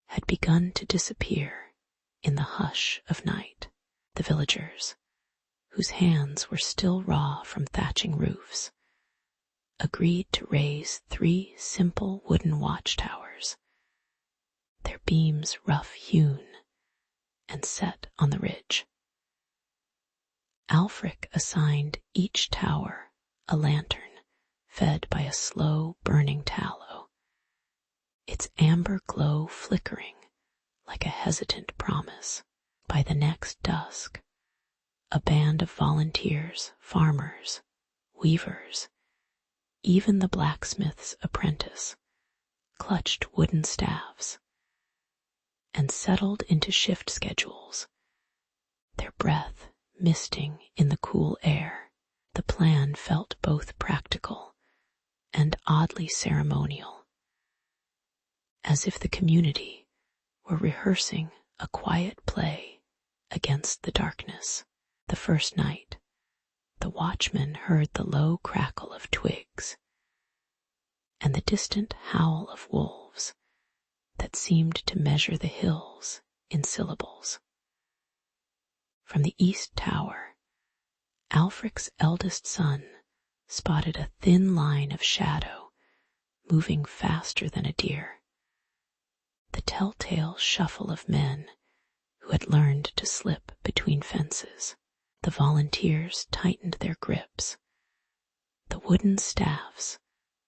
had begun to disappear in the hush of night. The villagers, whose hands were still raw from thatching roofs, agreed to raise 3 simple wooden watchtowers, their beams rough-hewn and set on the ridge. Alfric assigned each tower a lantern fed by a slow burning tallow, its amber glow flickering like a hesitant promise. By the next dusk, a band of volunteers, farmers, weavers, even the blacksmith's apprentice, clutched wooden staffs and settled into shift schedules, their breath misting in the cool air. The plan felt both practical and oddly ceremonial, as if the community were rehearsing a quiet play against the darkness. The first night, the watchman heard the low crackle of twigs and the distant howl of wolves that seemed to measure the hills in syllables. From the east tower, Alfric's eldest son spotted a thin line of shadow moving faster than a deer, the telltale shuffle of men who had learned to slip between fences. The volunteers tightened their grips, the wooden staffs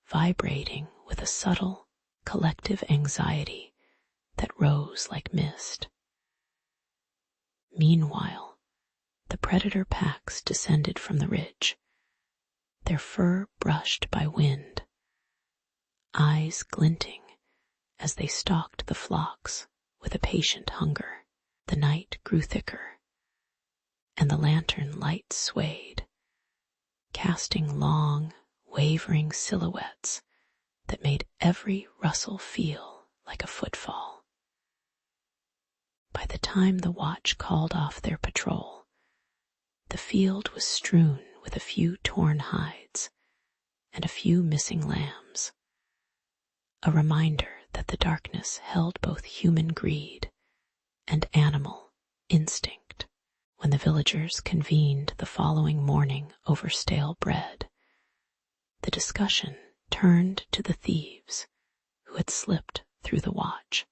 vibrating with a subtle, collective anxiety that rose like mist. Meanwhile, predator packs descended from the ridge, their fur brushed by wind, eyes glinting as they stalked the flocks with a patient hunger. The night grew thicker, and the lantern light swayed, casting long, wavering silhouettes that made every rustle feel like a footfall. By the time the watch called off their patrol, the field was strewn with a few torn hides and a few missing lambs, a reminder that the darkness held both human greed and animal instinct. When the villagers convened the following morning over stale bread, the discussion turned to the thieves who had slipped through the watch.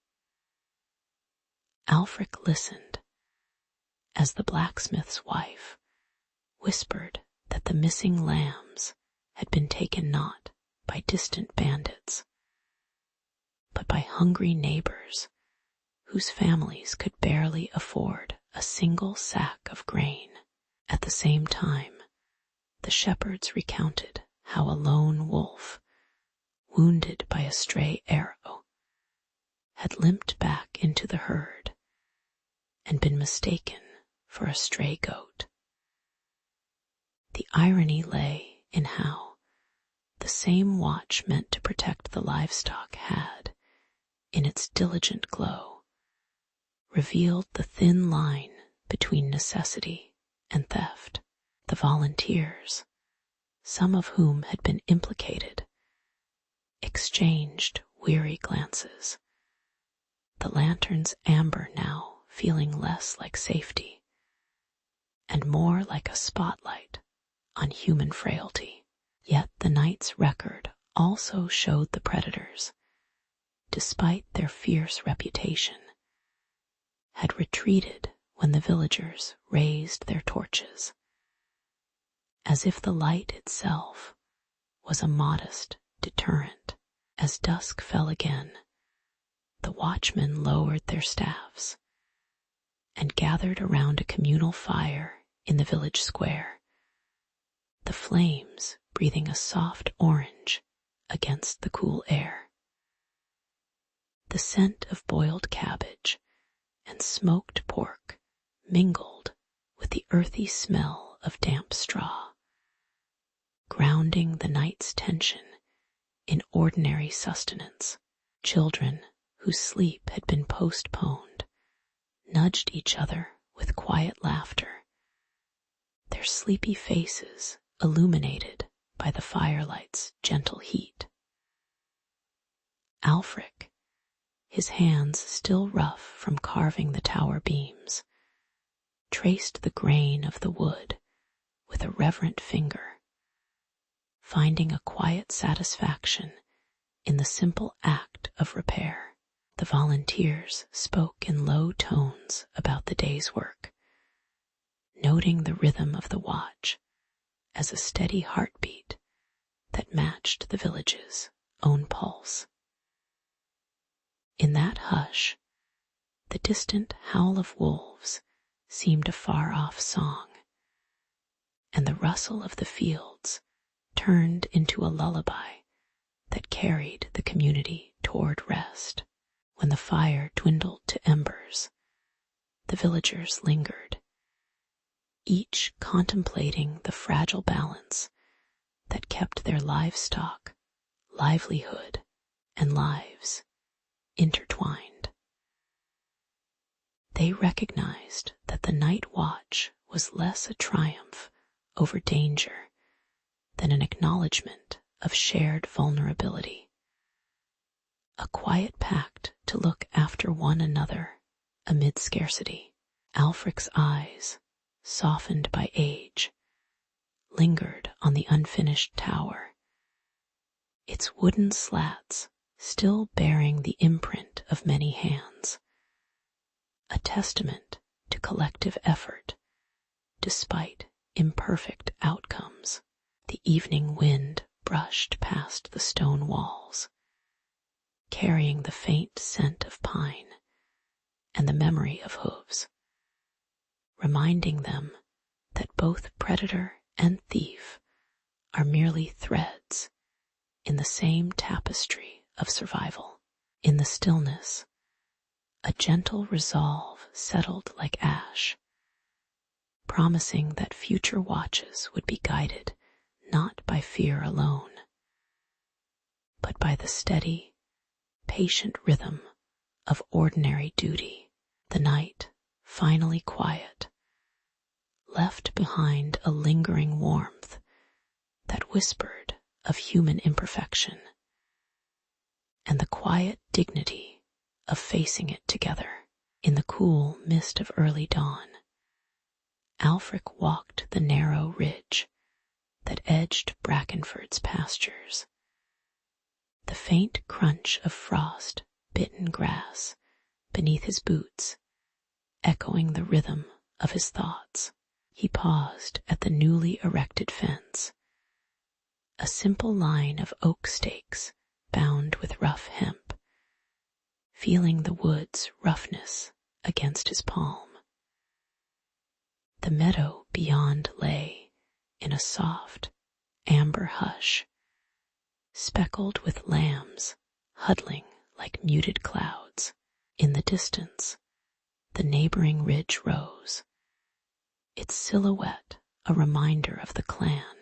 Alfric listened as the blacksmith's wife whispered that the missing lambs had been taken not by distant bandits, but by hungry neighbors whose families could barely afford a single sack of grain. At the same time, the shepherds recounted how a lone wolf, wounded by a stray arrow, had limped back into the herd and been mistaken for a stray goat. The irony lay in how the same watch meant to protect the livestock had, in its diligent glow, revealed the thin line between necessity and theft. The volunteers, some of whom had been implicated, exchanged weary glances, the lantern's amber now feeling less like safety and more like a spotlight on human frailty. Yet the night's record also showed the predators, despite their fierce reputation, had retreated when the villagers raised their torches, as if the light itself was a modest deterrent. As dusk fell again, the watchmen lowered their staffs and gathered around a communal fire in the village square, the flames breathing a soft orange against the cool air. The scent of boiled cabbage and smoked pork mingled with the earthy smell of damp straw, grounding the night's tension in ordinary sustenance. Children whose sleep had been postponed nudged each other with quiet laughter, their sleepy faces illuminated by the firelight's gentle heat. Alfric, his hands still rough from carving the tower beams, traced the grain of the wood with a reverent finger, finding a quiet satisfaction in the simple act of repair. The volunteers spoke in low tones about the day's work, noting the rhythm of the watch as a steady heartbeat that matched the village's own pulse. In that hush, the distant howl of wolves seemed a far-off song, and the rustle of the fields turned into a lullaby that carried the community toward rest. When the fire dwindled to embers, the villagers lingered, each contemplating the fragile balance that kept their livestock, livelihood, and lives intertwined. They recognized that the night watch was less a triumph over danger than an acknowledgement of shared vulnerability, a quiet pact to look after one another amid scarcity. Alfric's eyes, softened by age, lingered on the unfinished tower, its wooden slats still bearing the imprint of many hands, a testament to collective effort despite imperfect outcomes. The evening wind brushed past the stone walls, carrying the faint scent of pine and the memory of hooves, reminding them that both predator and thief are merely threads in the same tapestry of survival. In the stillness, a gentle resolve settled like ash, promising that future watches would be guided not by fear alone, but by the steady, patient rhythm of ordinary duty. The night, finally quiet, left behind a lingering warmth that whispered of human imperfection and the quiet dignity of facing it together. In the cool mist of early dawn, Alfric walked the narrow ridge that edged Brackenford's pastures. The faint crunch of frost-bitten grass beneath his boots, echoing the rhythm of his thoughts. He paused at the newly erected fence, a simple line of oak stakes bound with rough hemp, feeling the wood's roughness against his palm. The meadow beyond lay in a soft, amber hush, speckled with lambs huddling like muted clouds. In the distance, the neighboring ridge rose, its silhouette a reminder of the clan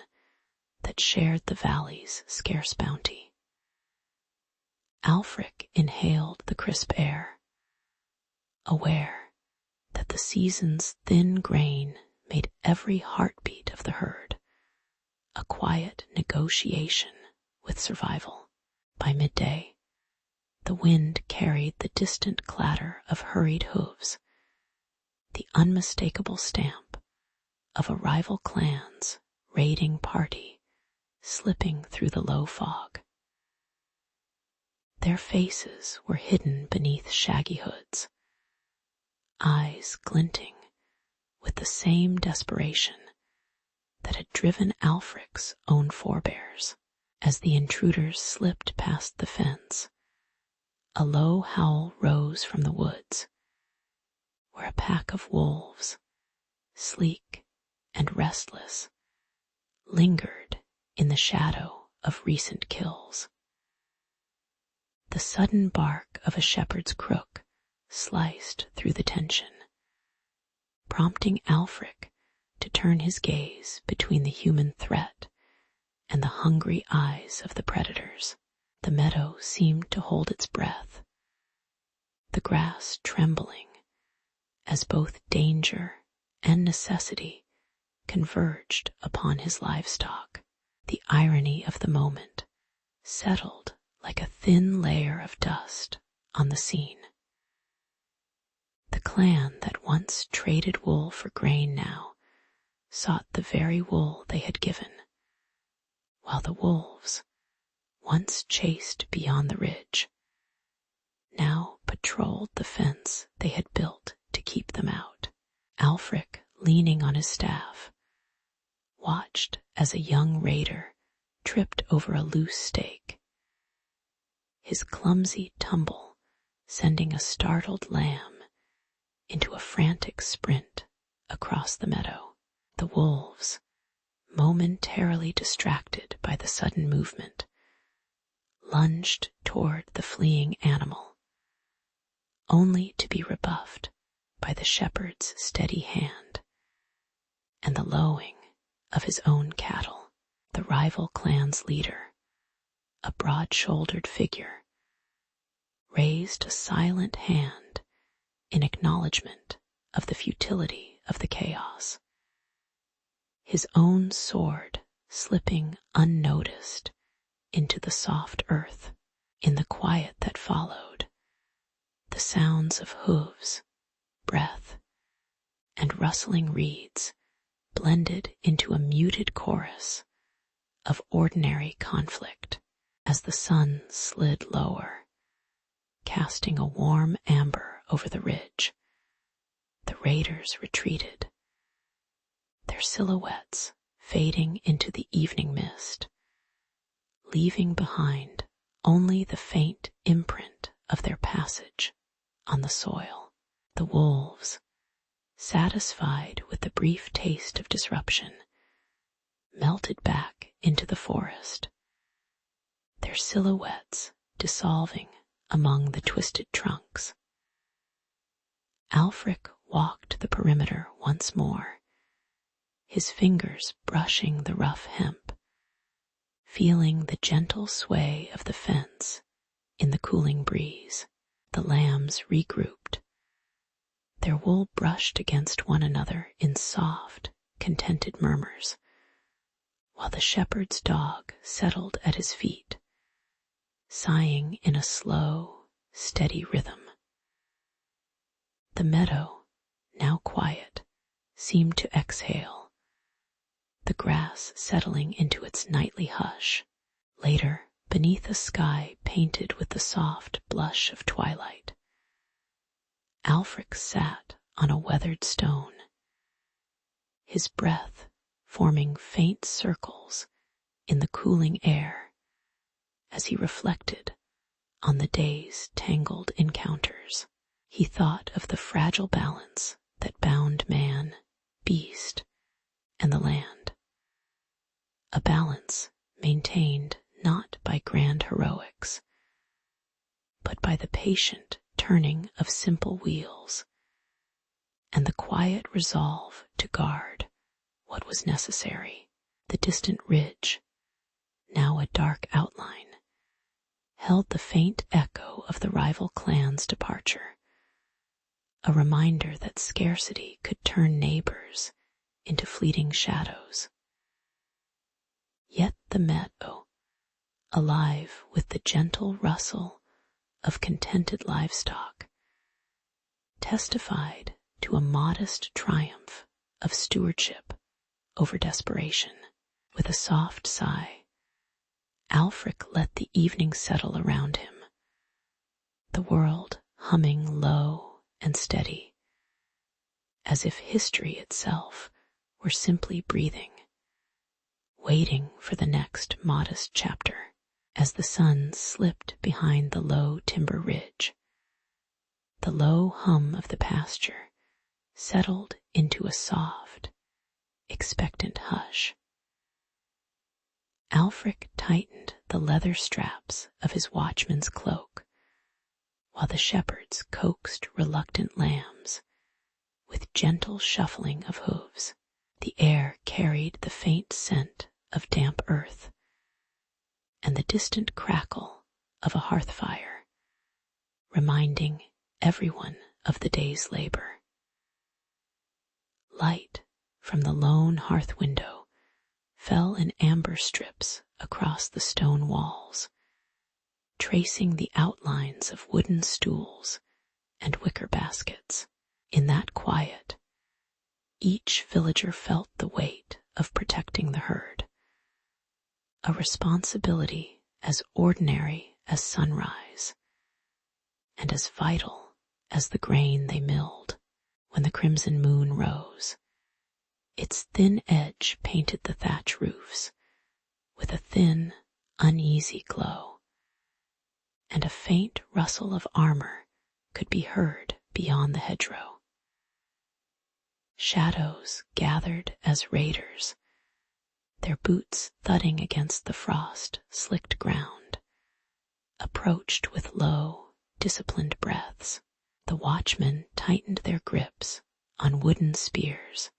that shared the valley's scarce bounty. Alfric inhaled the crisp air, aware that the season's thin grain made every heartbeat of the herd a quiet negotiation with survival. By midday, the wind carried the distant clatter of hurried hooves, the unmistakable stamp of a rival clan's raiding party slipping through the low fog. Their faces were hidden beneath shaggy hoods, eyes glinting with the same desperation that had driven Alfric's own forebears. As the intruders slipped past the fence, a low howl rose from the woods, where a pack of wolves, sleek and restless, lingered in the shadow of recent kills. The sudden bark of a shepherd's crook sliced through the tension, prompting Alfric to turn his gaze between the human threat and the hungry eyes of the predators. The meadow seemed to hold its breath, the grass trembling as both danger and necessity converged upon his livestock. The irony of the moment settled like a thin layer of dust on the scene. The clan that once traded wool for grain now sought the very wool they had given, while the wolves, once chased beyond the ridge, now patrolled the fence they had built to keep them out. Alfric, leaning on his staff, watched as a young raider tripped over a loose stake, his clumsy tumble sending a startled lamb into a frantic sprint across the meadow. The wolves, momentarily distracted by the sudden movement, lunged toward the fleeing animal, only to be rebuffed by the shepherd's steady hand and the lowing of his own cattle. The rival clan's leader, a broad-shouldered figure, raised a silent hand in acknowledgement of the futility of the chaos, his own sword slipping unnoticed into the soft earth. In the quiet that followed, the sounds of hooves, breath, and rustling reeds blended into a muted chorus of ordinary conflict. As the sun slid lower, casting a warm amber over the ridge, the raiders retreated, their silhouettes fading into the evening mist, leaving behind only the faint imprint of their passage on the soil. The wolves, satisfied with the brief taste of disruption, melted back into the forest, their silhouettes dissolving among the twisted trunks. Alfric walked the perimeter once more, his fingers brushing the rough hemp, feeling the gentle sway of the fence in the cooling breeze. The lambs regrouped, their wool brushed against one another in soft, contented murmurs, while the shepherd's dog settled at his feet, sighing in a slow, steady rhythm. The meadow, now quiet, seemed to exhale, the grass settling into its nightly hush. Later, beneath a sky painted with the soft blush of twilight, Alfric sat on a weathered stone, his breath forming faint circles in the cooling air as he reflected on the day's tangled encounters. He thought of the fragile balance that bound man, beast, and the land, a balance maintained not by grand heroics, but by the patient turning of simple wheels and the quiet resolve to guard what was necessary. The distant ridge, now a dark outline, held the faint echo of the rival clan's departure, a reminder that scarcity could turn neighbors into fleeting shadows. Yet the meadow, alive with the gentle rustle of contented livestock, testified to a modest triumph of stewardship over desperation. With a soft sigh, Alfric let the evening settle around him, the world humming low and steady, as if history itself were simply breathing, waiting for the next modest chapter. As the sun slipped behind the low timber ridge, the low hum of the pasture settled into a soft, expectant hush. Alfric tightened the leather straps of his watchman's cloak, while the shepherds coaxed reluctant lambs with gentle shuffling of hooves. The air carried the faint scent of damp earth and the distant crackle of a hearth fire, reminding everyone of the day's labor. Light from the lone hearth window fell in amber strips across the stone walls, tracing the outlines of wooden stools and wicker baskets. In that quiet, each villager felt the weight of protecting the herd, a responsibility as ordinary as sunrise, and as vital as the grain they milled. When the crimson moon rose, its thin edge painted the thatch roofs with a thin, uneasy glow, and a faint rustle of armor could be heard beyond the hedgerow. Shadows gathered as raiders, their boots thudding against the frost-slicked ground, approached with low, disciplined breaths. The watchmen tightened their grips on wooden spears,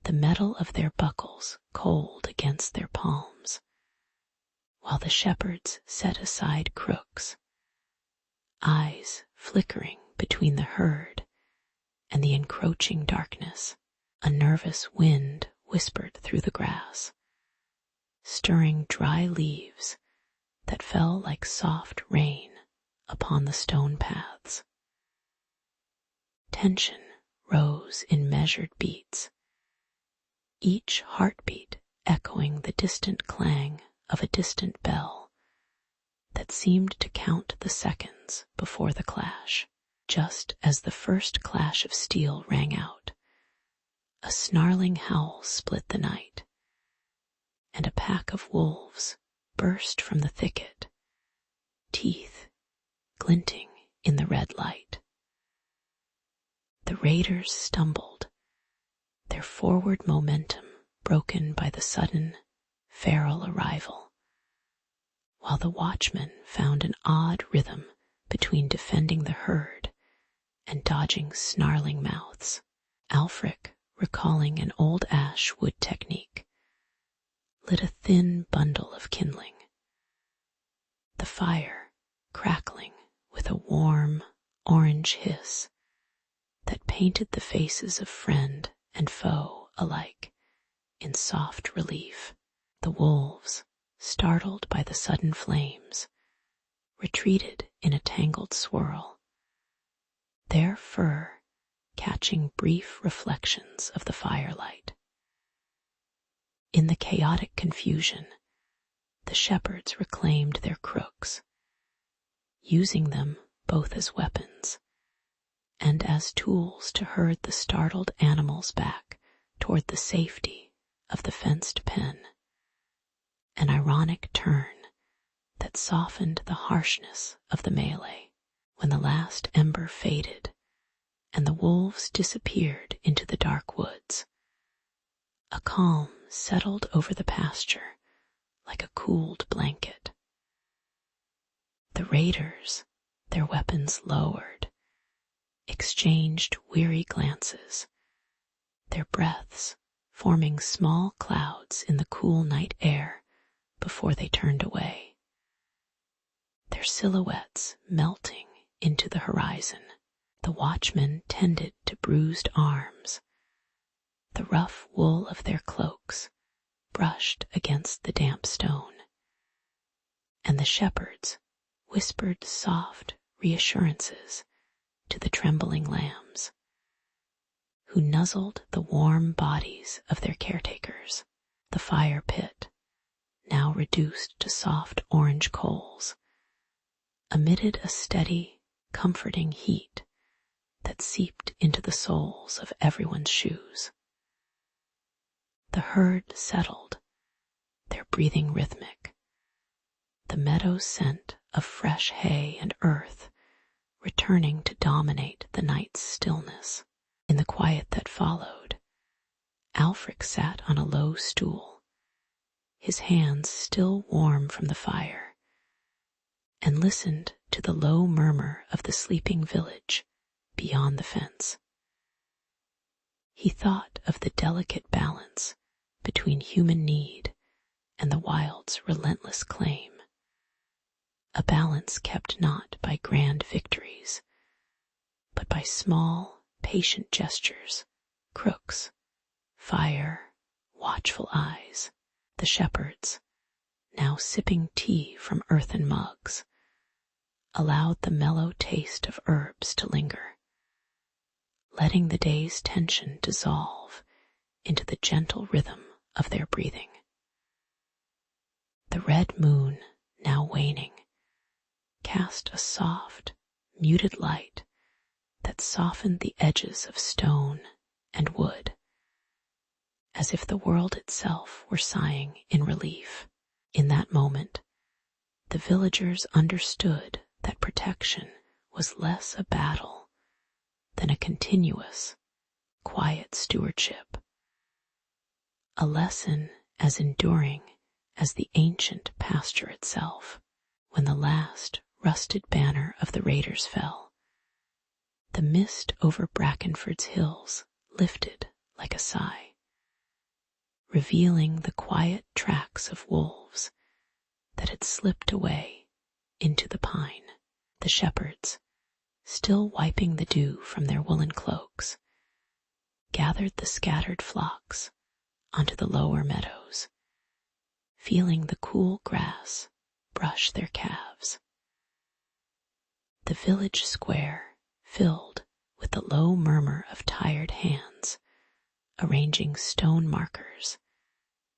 the metal of their buckles cold against their palms, while the shepherds set aside crooks, eyes flickering between the herd and the encroaching darkness. A nervous wind whispered through the grass, stirring dry leaves that fell like soft rain upon the stone paths. Tension rose in measured beats, each heartbeat echoing the distant clang of a distant bell that seemed to count the seconds before the clash. Just as the first clash of steel rang out, a snarling howl split the night, and a pack of wolves burst from the thicket, teeth glinting in the red light. The raiders stumbled, their forward momentum broken by the sudden, feral arrival, while the watchmen found an odd rhythm between defending the herd and dodging snarling mouths. Alfric, recalling an old ash wood technique, lit a thin bundle of kindling. The fire, crackling with a warm, orange hiss that painted the faces of friend and foe alike in soft relief. The wolves, startled by the sudden flames, retreated in a tangled swirl, their fur catching brief reflections of the firelight. In the chaotic confusion, the shepherds reclaimed their crooks, using them both as weapons and as tools to herd the startled animals back toward the safety of the fenced pen. An ironic turn that softened the harshness of the melee. When the last ember faded and the wolves disappeared into the dark woods, a calm settled over the pasture like a cooled blanket. The raiders, their weapons lowered, exchanged weary glances, their breaths forming small clouds in the cool night air before they turned away, their silhouettes melting into the horizon. The watchmen tended to bruised arms, the rough wool of their cloaks brushed against the damp stone, and the shepherds whispered soft reassurances to the trembling lambs, who nuzzled the warm bodies of their caretakers. The fire pit, now reduced to soft orange coals, emitted a steady, comforting heat that seeped into the soles of everyone's shoes. The herd settled, their breathing rhythmic, the meadow scent of fresh hay and earth returning to dominate the night's stillness. In the quiet that followed, Alfric sat on a low stool, his hands still warm from the fire, and listened to the low murmur of the sleeping village beyond the fence. He thought of the delicate balance between human need and the wild's relentless claim, a balance kept not by grand victories, but by small, patient gestures, crooks, fire, watchful eyes. The shepherds, now sipping tea from earthen mugs, allowed the mellow taste of herbs to linger, letting the day's tension dissolve into the gentle rhythm of their breathing. The red moon, now waning, cast a soft, muted light that softened the edges of stone and wood, as if the world itself were sighing in relief. In that moment, the villagers understood that protection was less a battle than a continuous, quiet stewardship, a lesson as enduring as the ancient pasture itself. When the last rusted banner of the raiders fell, the mist over Brackenford's hills lifted like a sigh, revealing the quiet tracks of wolves that had slipped away into the pine. The shepherds, still wiping the dew from their woolen cloaks, gathered the scattered flocks onto the lower meadows, feeling the cool grass brush their calves. The village square filled with the low murmur of tired hands arranging stone markers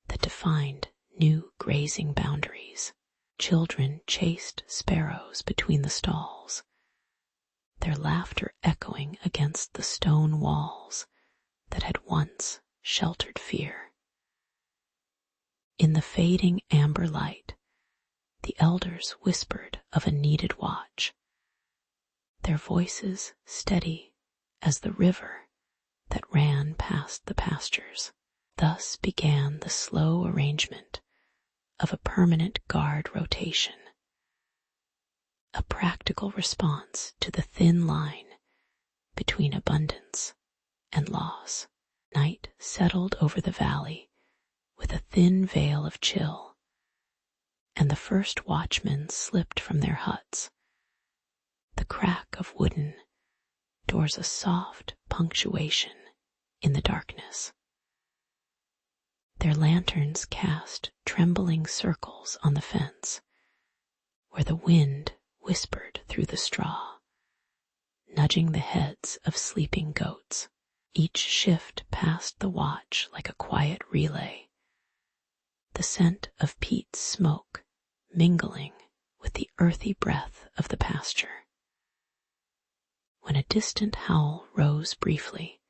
that defined new grazing boundaries. Children chased sparrows between the stalls, their laughter echoing against the stone walls that had once sheltered fear. In the fading amber light, the elders whispered of a needed watch, their voices steady as the river that ran past the pastures. Thus began the slow arrangement of a permanent guard rotation, a practical response to the thin line between abundance and loss. Night settled over the valley with a thin veil of chill, and the first watchmen slipped from their huts, the crack of wooden doors a soft punctuation in the darkness. Their lanterns cast trembling circles on the fence, where the wind whispered through the straw, nudging the heads of sleeping goats. Each shift passed the watch like a quiet relay, the scent of peat's smoke mingling with the earthy breath of the pasture. When a distant howl rose briefly,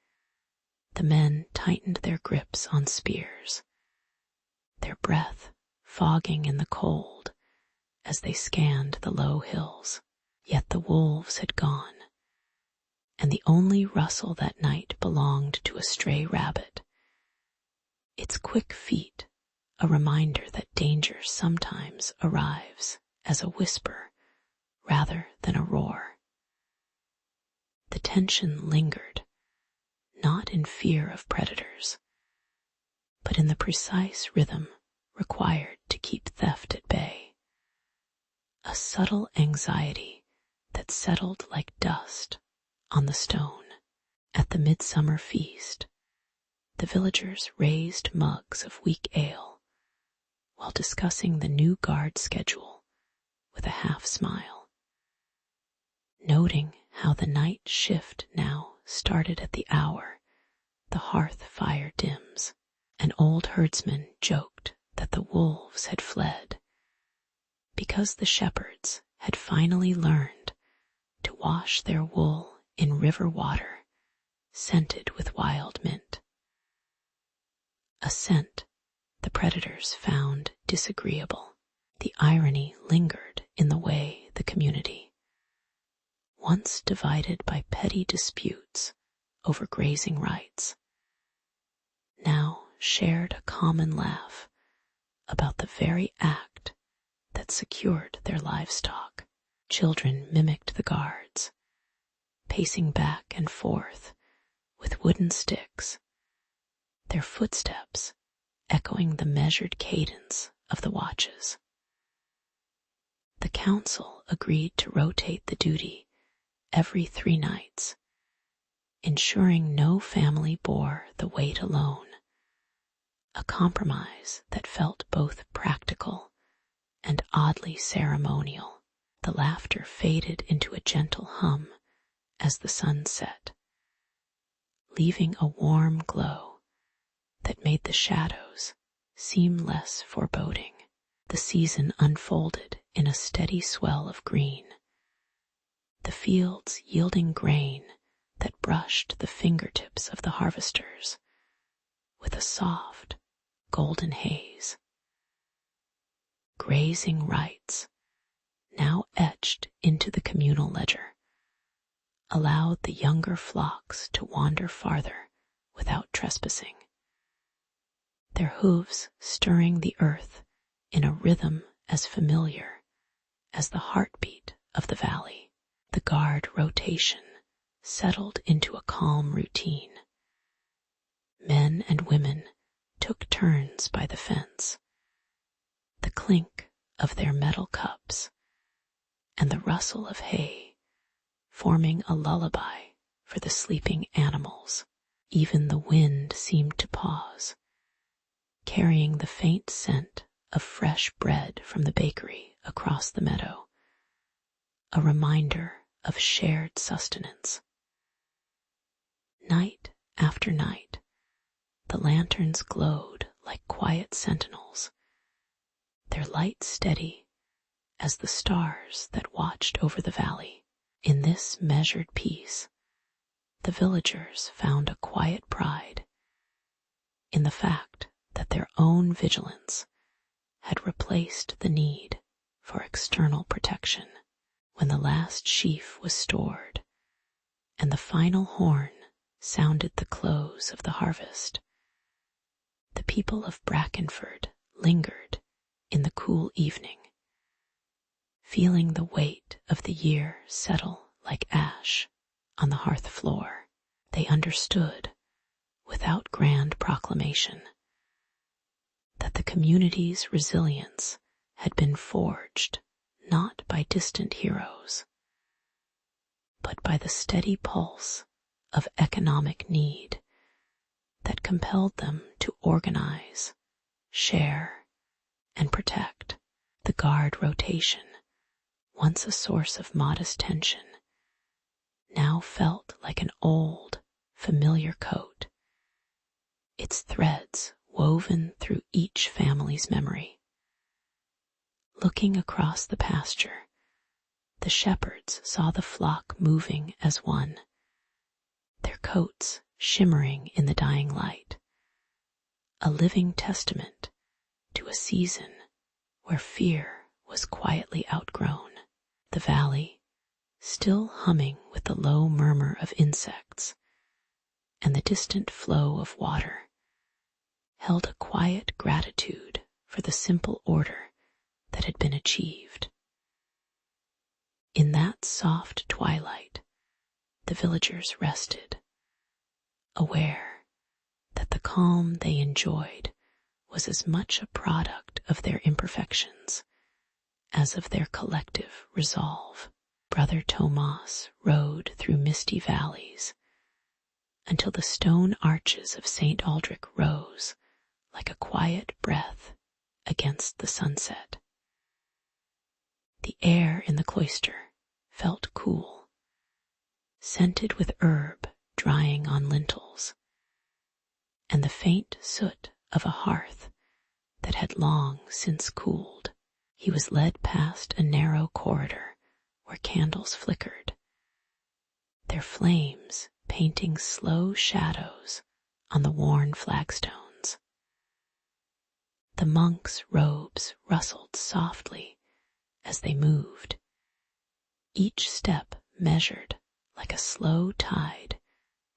the men tightened their grips on spears, their breath fogging in the cold as they scanned the low hills. Yet the wolves had gone, and the only rustle that night belonged to a stray rabbit, its quick feet a reminder that danger sometimes arrives as a whisper rather than a roar. The tension lingered, not in fear of predators, but in the precise rhythm required to keep theft at bay. A subtle anxiety that settled like dust on the stone. At the midsummer feast, the villagers raised mugs of weak ale while discussing the new guard schedule with a half smile, noting how the night shift now started at the hour the hearth fire dims. An old herdsman joked that the wolves had fled because the shepherds had finally learned to wash their wool in river water scented with wild mint, a scent the predators found disagreeable. The irony lingered in the way the community, once divided by petty disputes over grazing rights, now shared a common laugh about the very act that secured their livestock. Children mimicked the guards, pacing back and forth with wooden sticks, their footsteps echoing the measured cadence of the watches. The council agreed to rotate the duty every 3 nights, ensuring no family bore the weight alone, a compromise that felt both practical and oddly ceremonial. The laughter faded into a gentle hum as the sun set, leaving a warm glow that made the shadows seem less foreboding. The season unfolded in a steady swell of green, the fields yielding grain that brushed the fingertips of the harvesters with a soft, golden haze. Grazing rights, now etched into the communal ledger, allowed the younger flocks to wander farther without trespassing, their hooves stirring the earth in a rhythm as familiar as the heartbeat of the valley. The guard rotation settled into a calm routine. Men and women took turns by the fence, the clink of their metal cups and the rustle of hay forming a lullaby for the sleeping animals. Even the wind seemed to pause, carrying the faint scent of fresh bread from the bakery across the meadow, a reminder of shared sustenance. Night after night, the lanterns glowed like quiet sentinels, their light steady as the stars that watched over the valley. In this measured peace, the villagers found a quiet pride in the fact that their own vigilance had replaced the need for external protection. When the last sheaf was stored and the final horn sounded the close of the harvest, the people of Brackenford lingered in the cool evening, feeling the weight of the year settle like ash on the hearth floor. They understood, without grand proclamation, that the community's resilience had been forged not by distant heroes, but by the steady pulse of economic need that compelled them to organize, share, and protect. The guard rotation, once a source of modest tension, now felt like an old, familiar coat, its threads woven through each family's memory. Looking across the pasture, the shepherds saw the flock moving as one, their coats shimmering in the dying light, a living testament to a season where fear was quietly outgrown. The valley, still humming with the low murmur of insects and the distant flow of water, held a quiet gratitude for the simple order that had been achieved. In that soft twilight, the villagers rested, aware that the calm they enjoyed was as much a product of their imperfections as of their collective resolve. Brother Tomas rode through misty valleys until the stone arches of St. Aldrich rose like a quiet breath against the sunset. The air in the cloister felt cool, scented with herb drying on lintels, and the faint soot of a hearth that had long since cooled. He was led past a narrow corridor where candles flickered, their flames painting slow shadows on the worn flagstones. The monks' robes rustled softly as they moved, each step measured like a slow tide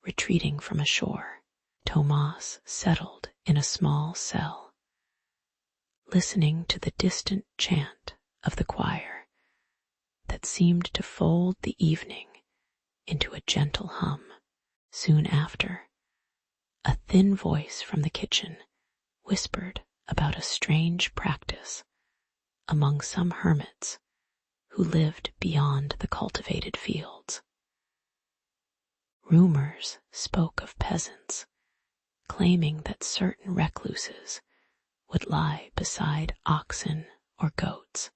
retreating from a shore. Tomas settled in a small cell, listening to the distant chant of the choir that seemed to fold the evening into a gentle hum. Soon after, a thin voice from the kitchen whispered about a strange practice among some hermits who lived beyond the cultivated fields. Rumors spoke of peasants claiming that certain recluses would lie beside oxen or goats,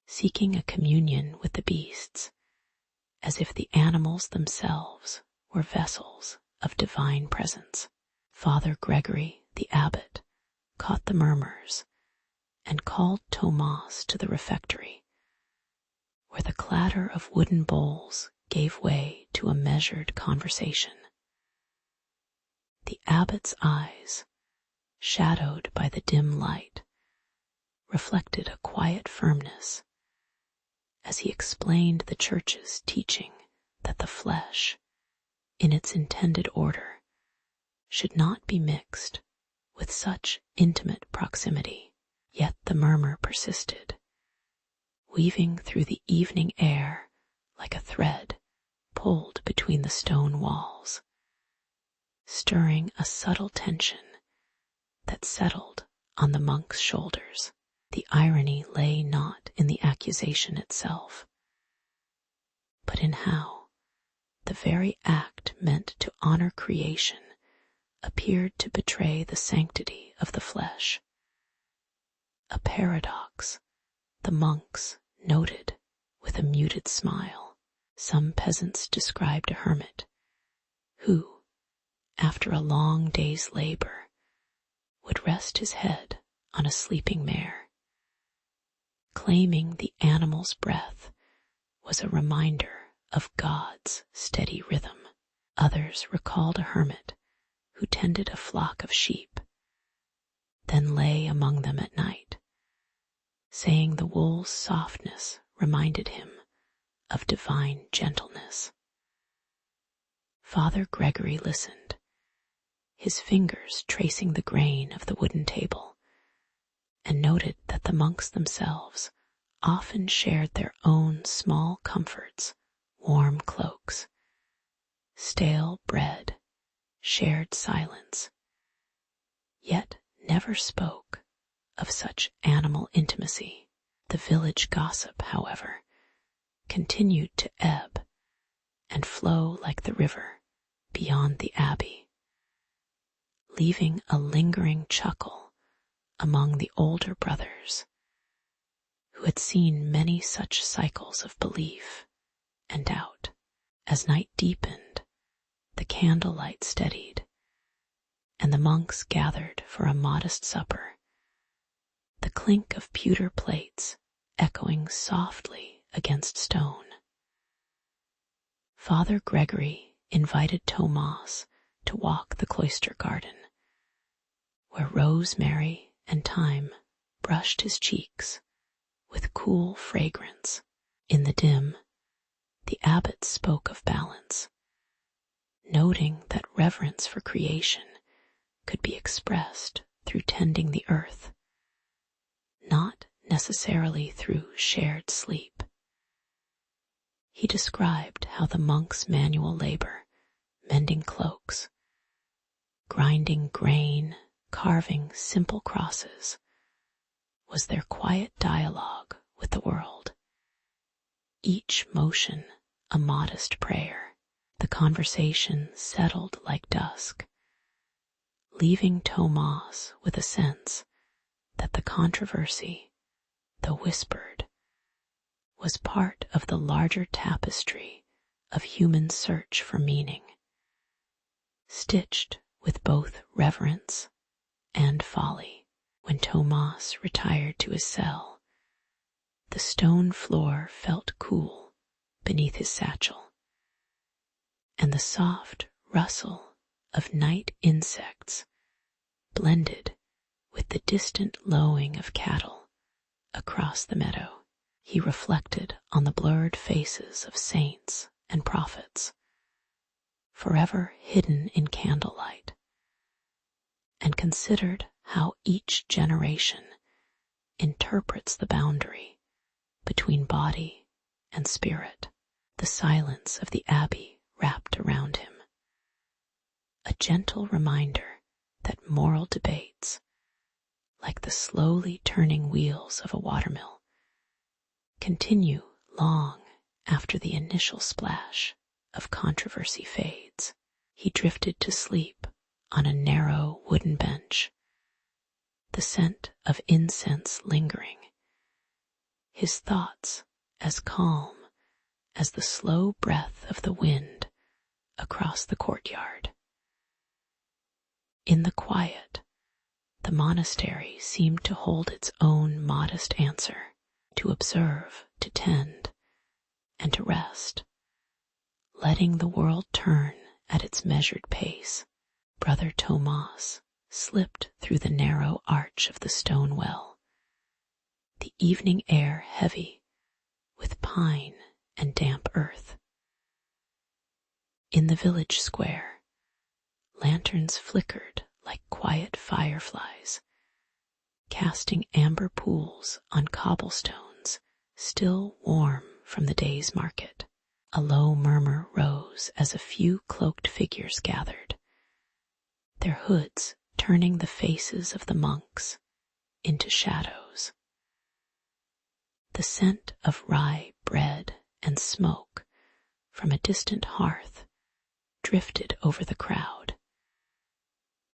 seeking a communion with the beasts, as if the animals themselves were vessels of divine presence. Father Gregory, the abbot, caught the murmurs and called Tomas to the refectory, where the clatter of wooden bowls gave way to a measured conversation. The abbot's eyes, shadowed by the dim light, reflected a quiet firmness as he explained the Church's teaching that the flesh, in its intended order, should not be mixed with such intimate proximity. Yet the murmur persisted, weaving through the evening air like a thread pulled between the stone walls, stirring a subtle tension that settled on the monk's shoulders. The irony lay not in the accusation itself, but in how the very act meant to honor creation appeared to betray the sanctity of the flesh. A paradox the monks noted with a muted smile. Some peasants described a hermit who, after a long day's labor, would rest his head on a sleeping mare, claiming the animal's breath was a reminder of God's steady rhythm. Others recalled a hermit who tended a flock of sheep, then lay among them at night, saying the wool's softness reminded him of divine gentleness. Father Gregory listened, his fingers tracing the grain of the wooden table, and noted that the monks themselves often shared their own small comforts, warm cloaks, stale bread, shared silence, yet never spoke of such animal intimacy. The village gossip, however, continued to ebb and flow like the river beyond the abbey, leaving a lingering chuckle among the older brothers who had seen many such cycles of belief and doubt. As night deepened, the candlelight steadied, and the monks gathered for a modest supper, the clink of pewter plates echoing softly against stone. Father Gregory invited Tomas to walk the cloister garden, where rosemary and thyme brushed his cheeks with cool fragrance. In the dim, the abbot spoke of balance, noting that reverence for creation could be expressed through tending the earth, not necessarily through shared sleep. He described how the monks' manual labor, mending cloaks, grinding grain, carving simple crosses, was their quiet dialogue with the world, each motion a modest prayer. The conversation settled like dusk, leaving Tomas with a sense that the controversy, though whispered, was part of the larger tapestry of human search for meaning, stitched with both reverence and folly. When Tomas retired to his cell, the stone floor felt cool beneath his satchel, and the soft rustle of night insects blended with the distant lowing of cattle across the meadow. He reflected on the blurred faces of saints and prophets, forever hidden in candlelight, and considered how each generation interprets the boundary between body and spirit. The silence of the abbey wrapped around him, a gentle reminder that moral debates, like the slowly turning wheels of a watermill, continue long after the initial splash of controversy fades. He drifted to sleep on a narrow wooden bench, the scent of incense lingering, his thoughts as calm as the slow breath of the wind across the courtyard. In the quiet, the monastery seemed to hold its own modest answer, to observe, to tend, and to rest, letting the world turn at its measured pace. Brother Tomas slipped through the narrow arch of the stone well, the evening air heavy with pine and damp earth. In the village square, lanterns flickered like quiet fireflies, casting amber pools on cobblestones still warm from the day's market. A low murmur rose as a few cloaked figures gathered, their hoods turning the faces of the monks into shadows. The scent of rye bread and smoke from a distant hearth drifted over the crowd,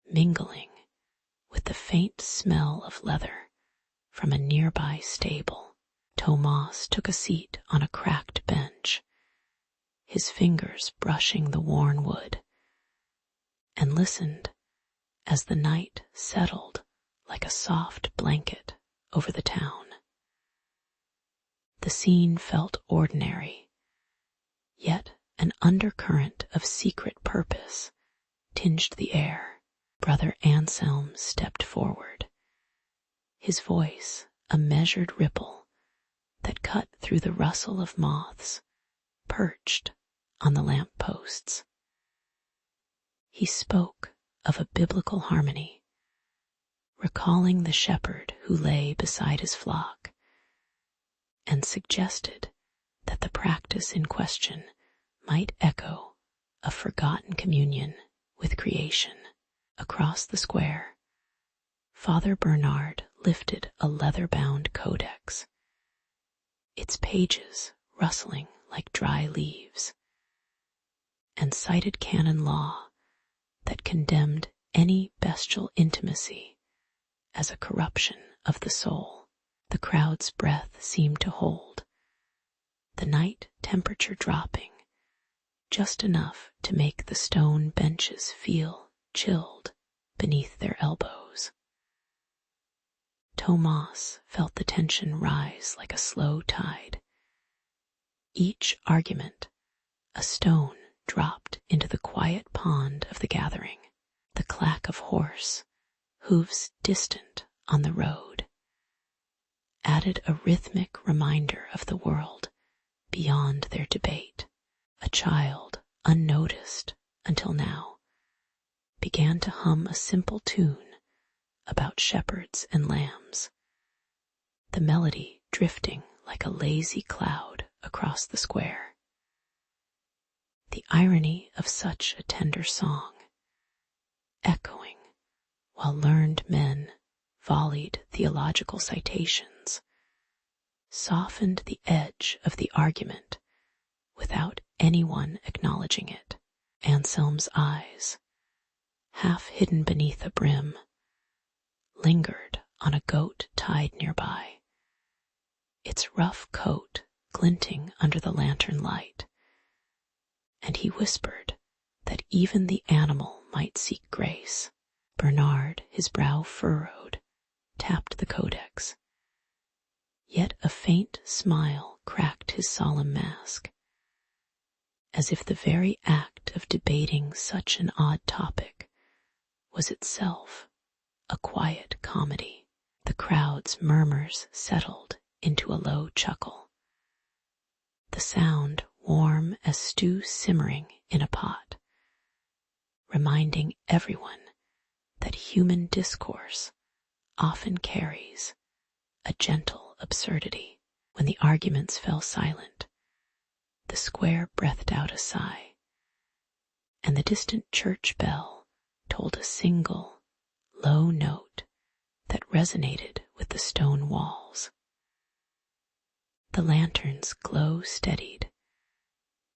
mingling with the faint smell of leather from a nearby stable. Tomas took a seat on a cracked bench, his fingers brushing the worn wood, and listened as the night settled like a soft blanket over the town. The scene felt ordinary, yet an undercurrent of secret purpose tinged the air. Brother Anselm stepped forward, his voice a measured ripple that cut through the rustle of moths perched on the lamp posts. He spoke of a biblical harmony, recalling the shepherd who lay beside his flock, and suggested that the practice in question might echo a forgotten communion with creation. Across the square, Father Bernard lifted a leather-bound codex, its pages rustling like dry leaves, and cited canon law that condemned any bestial intimacy as a corruption of the soul. The crowd's breath seemed to hold, the night temperature dropping just enough to make the stone benches feel chilled beneath their elbows. Tomas felt the tension rise like a slow tide. Each argument, a stone dropped into the quiet pond of the gathering, the clack of horse, hooves distant on the road, added a rhythmic reminder of the world beyond their debate. A child, unnoticed until now, began to hum a simple tune about shepherds and lambs, the melody drifting like a lazy cloud across the square. The irony of such a tender song, echoing while learned men volleyed theological citations, softened the edge of the argument without anyone acknowledging it. Anselm's eyes, half hidden beneath a brim, lingered on a goat tied nearby, its rough coat glinting under the lantern light, and he whispered that even the animal might seek grace. Bernard, his brow furrowed, tapped the codex, yet a faint smile cracked his solemn mask, as if the very act of debating such an odd topic was itself a quiet comedy. The crowd's murmurs settled into a low chuckle, the sound warm as stew simmering in a pot, reminding everyone that human discourse often carries a gentle absurdity. When the arguments fell silent, the square breathed out a sigh, and the distant church bell told a single, low note that resonated with the stone walls. The lantern's glow steadied,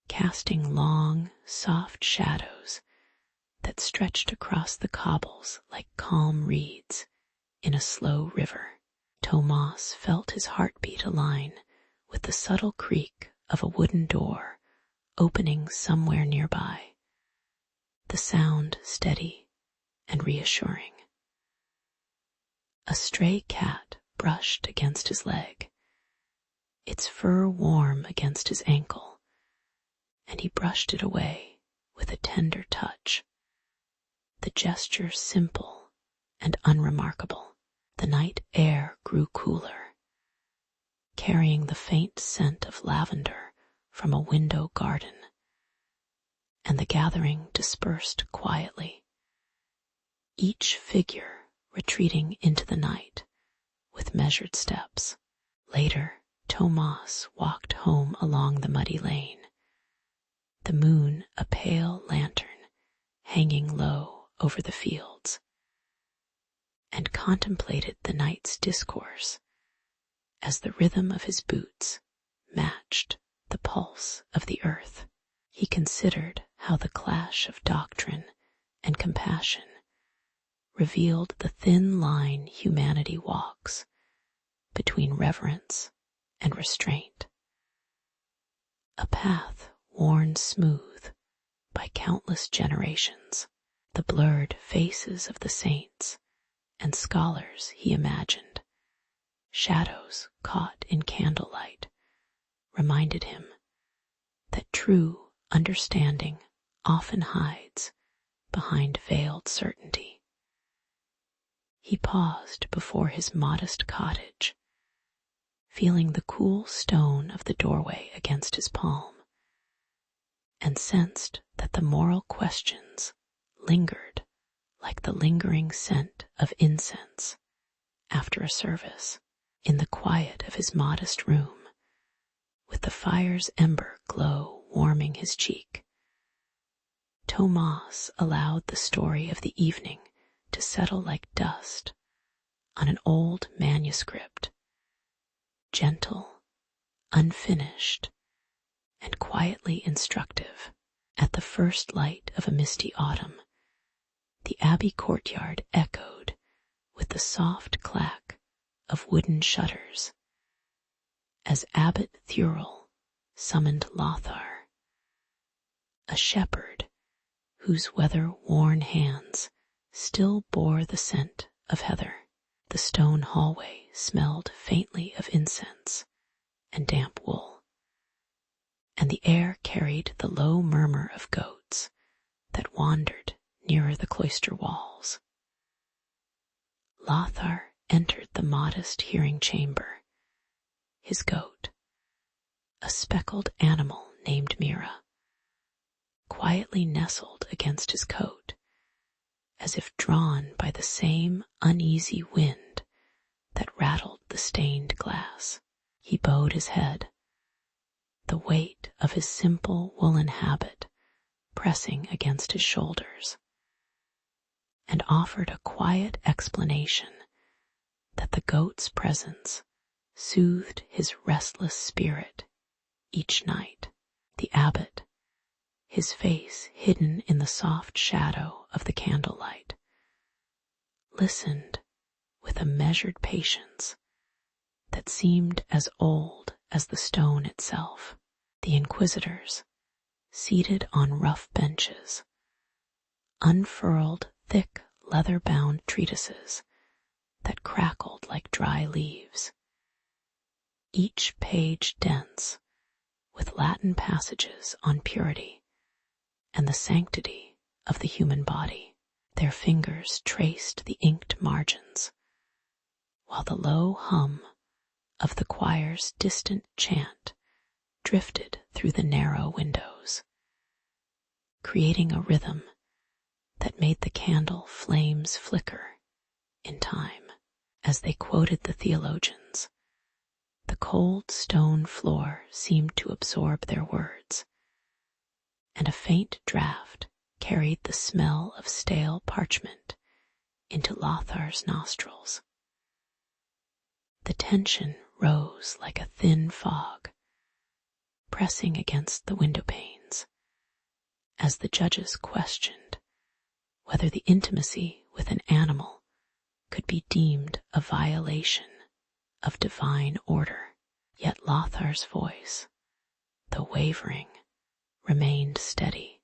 casting long, soft shadows that stretched across the cobbles like calm reeds in a slow river. Tomas felt his heartbeat align with the subtle creak of a wooden door opening somewhere nearby, the sound steady and reassuring. A stray cat brushed against his leg, its fur warm against his ankle, and he brushed it away with a tender touch, the gesture simple and unremarkable. The night air grew cooler, carrying the faint scent of lavender from a window garden, and the gathering dispersed quietly, each figure retreating into the night with measured steps. Later, Tomas walked home along the muddy lane, the moon a pale lantern hanging low over the fields, and contemplated the night's discourse as the rhythm of his boots matched the pulse of the earth. He considered how the clash of doctrine and compassion revealed the thin line humanity walks between reverence and restraint, a path worn smooth by countless generations. The blurred faces of the saints and scholars he imagined, shadows caught in candlelight, reminded him that true understanding often hides behind veiled certainty. He paused before his modest cottage, feeling the cool stone of the doorway against his palm, and sensed that the moral questions lingered like the lingering scent of incense after a service. In the quiet of his modest room, with the fire's ember glow warming his cheek, Tomas allowed the story of the evening to settle like dust on an old manuscript, gentle, unfinished, and quietly instructive. At the first light of a misty autumn, the abbey courtyard echoed with the soft clack of wooden shutters as Abbot Thurl summoned Lothar, a shepherd whose weather-worn hands still bore the scent of heather. The stone hallway smelled faintly of incense and damp wool, and the air carried the low murmur of goats that wandered nearer the cloister walls. Lothar entered the modest hearing chamber. His goat, a speckled animal named Mira, quietly nestled against his coat, as if drawn by the same uneasy wind that rattled the stained glass. He bowed his head, the weight of his simple woolen habit pressing against his shoulders, and offered a quiet explanation that the goat's presence soothed his restless spirit each night. The abbot, his face hidden in the soft shadow of the candlelight, listened with a measured patience that seemed as old as the stone itself. The inquisitors, seated on rough benches, unfurled thick leather-bound treatises that crackled like dry leaves, each page dense with Latin passages on purity and the sanctity of the human body. Their fingers traced the inked margins, while the low hum of the choir's distant chant drifted through the narrow windows, creating a rhythm that made the candle flames flicker in time. As they quoted the theologians, the cold stone floor seemed to absorb their words, and a faint draught carried the smell of stale parchment into Lothar's nostrils. The tension rose like a thin fog, pressing against the window panes, as the judges questioned whether the intimacy with an animal could be deemed a violation of divine order. Yet Lothar's voice, though wavering, remained steady,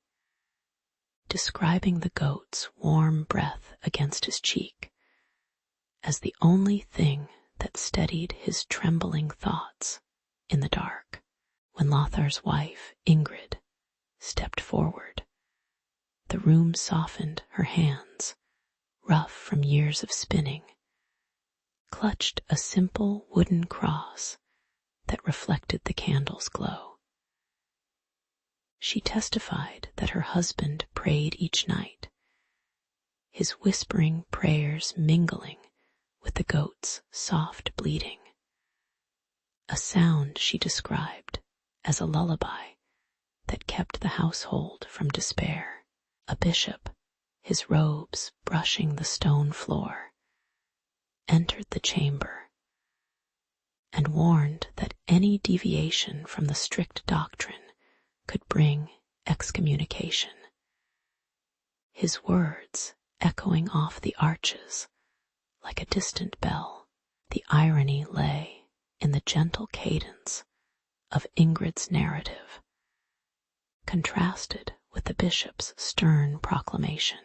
describing the goat's warm breath against his cheek as the only thing that steadied his trembling thoughts in the dark. When Lothar's wife, Ingrid, stepped forward, the room softened. Her hands, rough from years of spinning, clutched a simple wooden cross that reflected the candle's glow. She testified that her husband prayed each night, his whispering prayers mingling with the goat's soft bleating, a sound she described as a lullaby that kept the household from despair. A bishop, his robes brushing the stone floor, entered the chamber and warned that any deviation from the strict doctrine could bring excommunication. His words echoing off the arches like a distant bell. The irony lay in the gentle cadence of Ingrid's narrative, contrasted with the bishop's stern proclamation,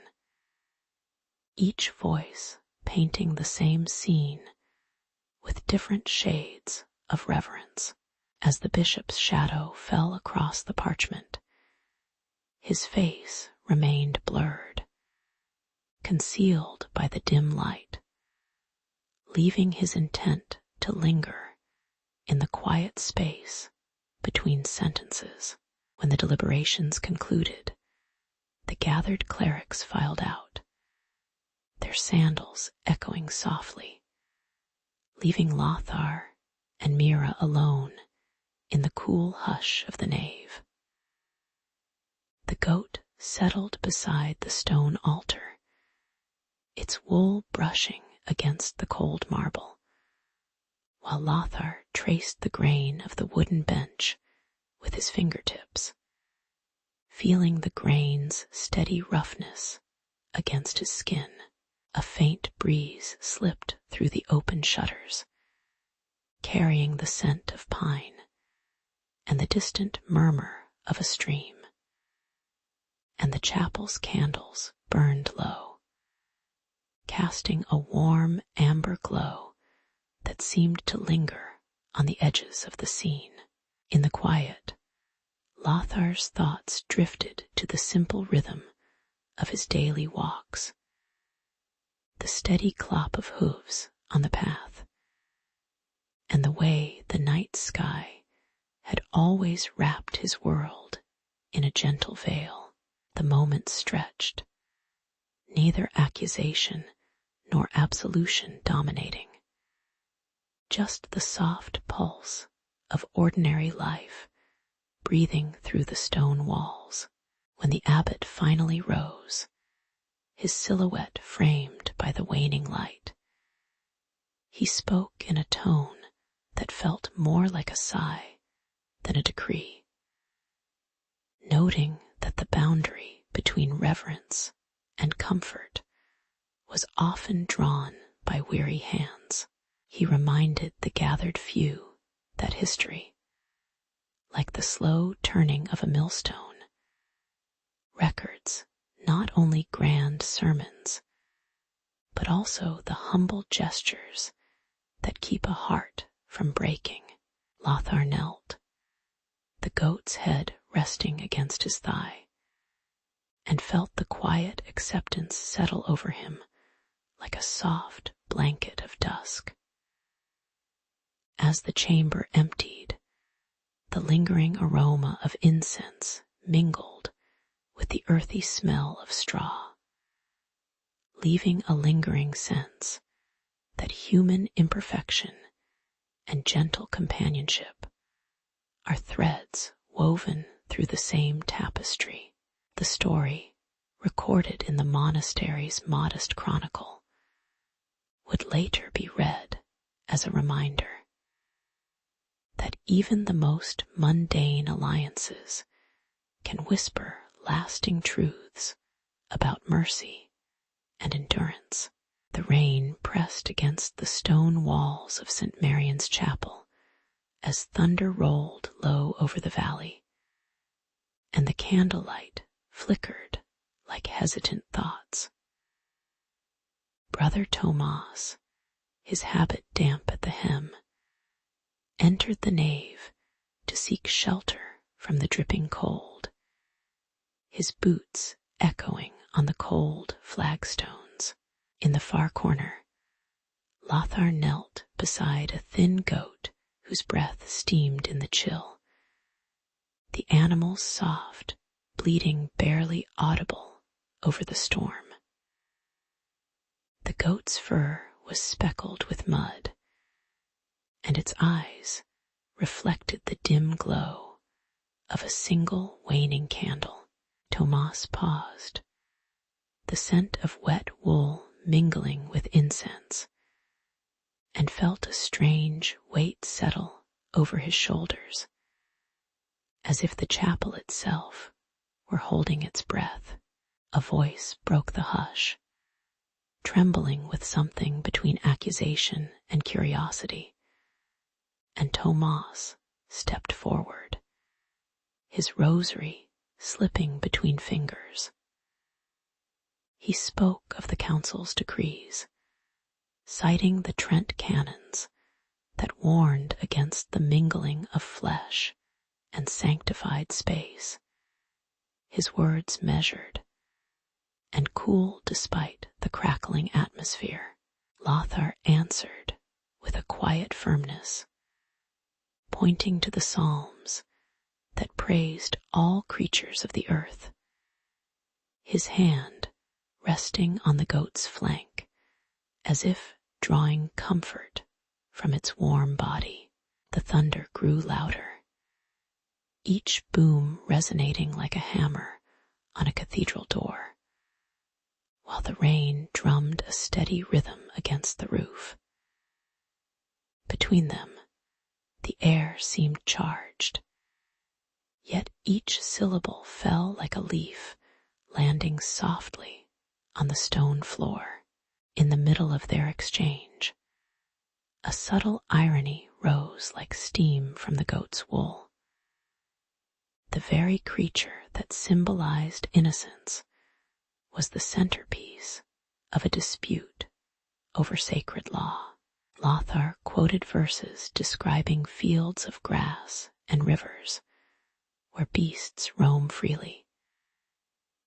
each voice painting the same scene with different shades of reverence. As the bishop's shadow fell across the parchment, his face remained blurred, concealed by the dim light, leaving his intent to linger in the quiet space between sentences. When the deliberations concluded, The gathered clerics filed out, their sandals echoing softly, leaving Lothar and Mira alone in the cool hush of the nave. The goat settled beside the stone altar, its wool brushing against the cold marble, while Lothar traced the grain of the wooden bench with his fingertips, feeling the grain's steady roughness against his skin. A faint breeze slipped through the open shutters, carrying the scent of pine and the distant murmur of a stream. And the chapel's candles burned low, casting a warm amber glow that seemed to linger on the edges of the scene. In the quiet, Lothar's thoughts drifted to the simple rhythm of his daily walks, the steady clop of hooves on the path, and the way the night sky had always wrapped his world in a gentle veil. The moments stretched, neither accusation nor absolution dominating, just the soft pulse of ordinary life breathing through the stone walls. When the abbot finally rose, his silhouette framed by the waning light, he spoke in a tone that felt more like a sigh than a decree, noting that the boundary between reverence and comfort was often drawn by weary hands. He reminded the gathered few that history, like the slow turning of a millstone, records not only grand sermons, but also the humble gestures that keep a heart from breaking. Lothar knelt, the goat's head resting against his thigh, and felt the quiet acceptance settle over him like a soft blanket of dusk. As the chamber emptied, the lingering aroma of incense mingled with the earthy smell of straw, leaving a lingering sense that human imperfection and gentle companionship are threads woven through the same tapestry. The story, recorded in the monastery's modest chronicle, would later be read as a reminder that even the most mundane alliances can whisper lasting truths about mercy and endurance. The rain pressed against the stone walls of St. Marian's Chapel as thunder rolled low over the valley, and the candlelight flickered like hesitant thoughts. Brother Tomas, his habit damp at the hem, entered the nave to seek shelter from the dripping cold, his boots echoing on the cold flagstones. In the far corner, Lothar knelt beside a thin goat whose breath steamed in the chill, the animal's soft, bleating barely audible over the storm. The goat's fur was speckled with mud, and its eyes reflected the dim glow of a single waning candle. Tomas paused, the scent of wet wool mingling with incense, and felt a strange weight settle over his shoulders, as if the chapel itself were holding its breath. A voice broke the hush, trembling with something between accusation and curiosity, and Tomas stepped forward, his rosary slipping between fingers. He spoke of the council's decrees, citing the Trent canons that warned against the mingling of flesh and sanctified space, his words measured and cool despite the crackling atmosphere. Lothar answered with a quiet firmness, pointing to the Psalms that praised all creatures of the earth. his hand resting on the goat's flank, as if drawing comfort from its warm body. The thunder grew louder, each boom resonating like a hammer on a cathedral door, while the rain drummed a steady rhythm against the roof. Between them, the air seemed charged, yet each syllable fell like a leaf landing softly on the stone floor. In the middle of their exchange, a subtle irony rose like steam from the goat's wool. The very creature that symbolized innocence was the centerpiece of a dispute over sacred law. Lothar quoted verses describing fields of grass and rivers where beasts roam freely.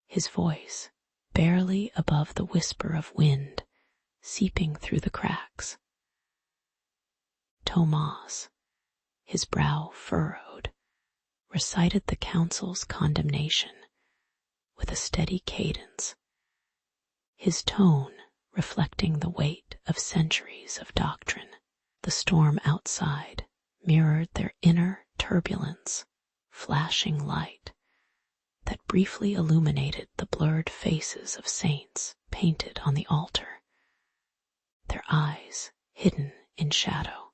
His voice, barely above the whisper of wind seeping through the cracks. Tomas, his brow furrowed, recited the council's condemnation with a steady cadence, his tone reflecting the weight of centuries of doctrine. The storm outside mirrored their inner turbulence, flashing light that briefly illuminated the blurred faces of saints painted on the altar, their eyes hidden in shadow.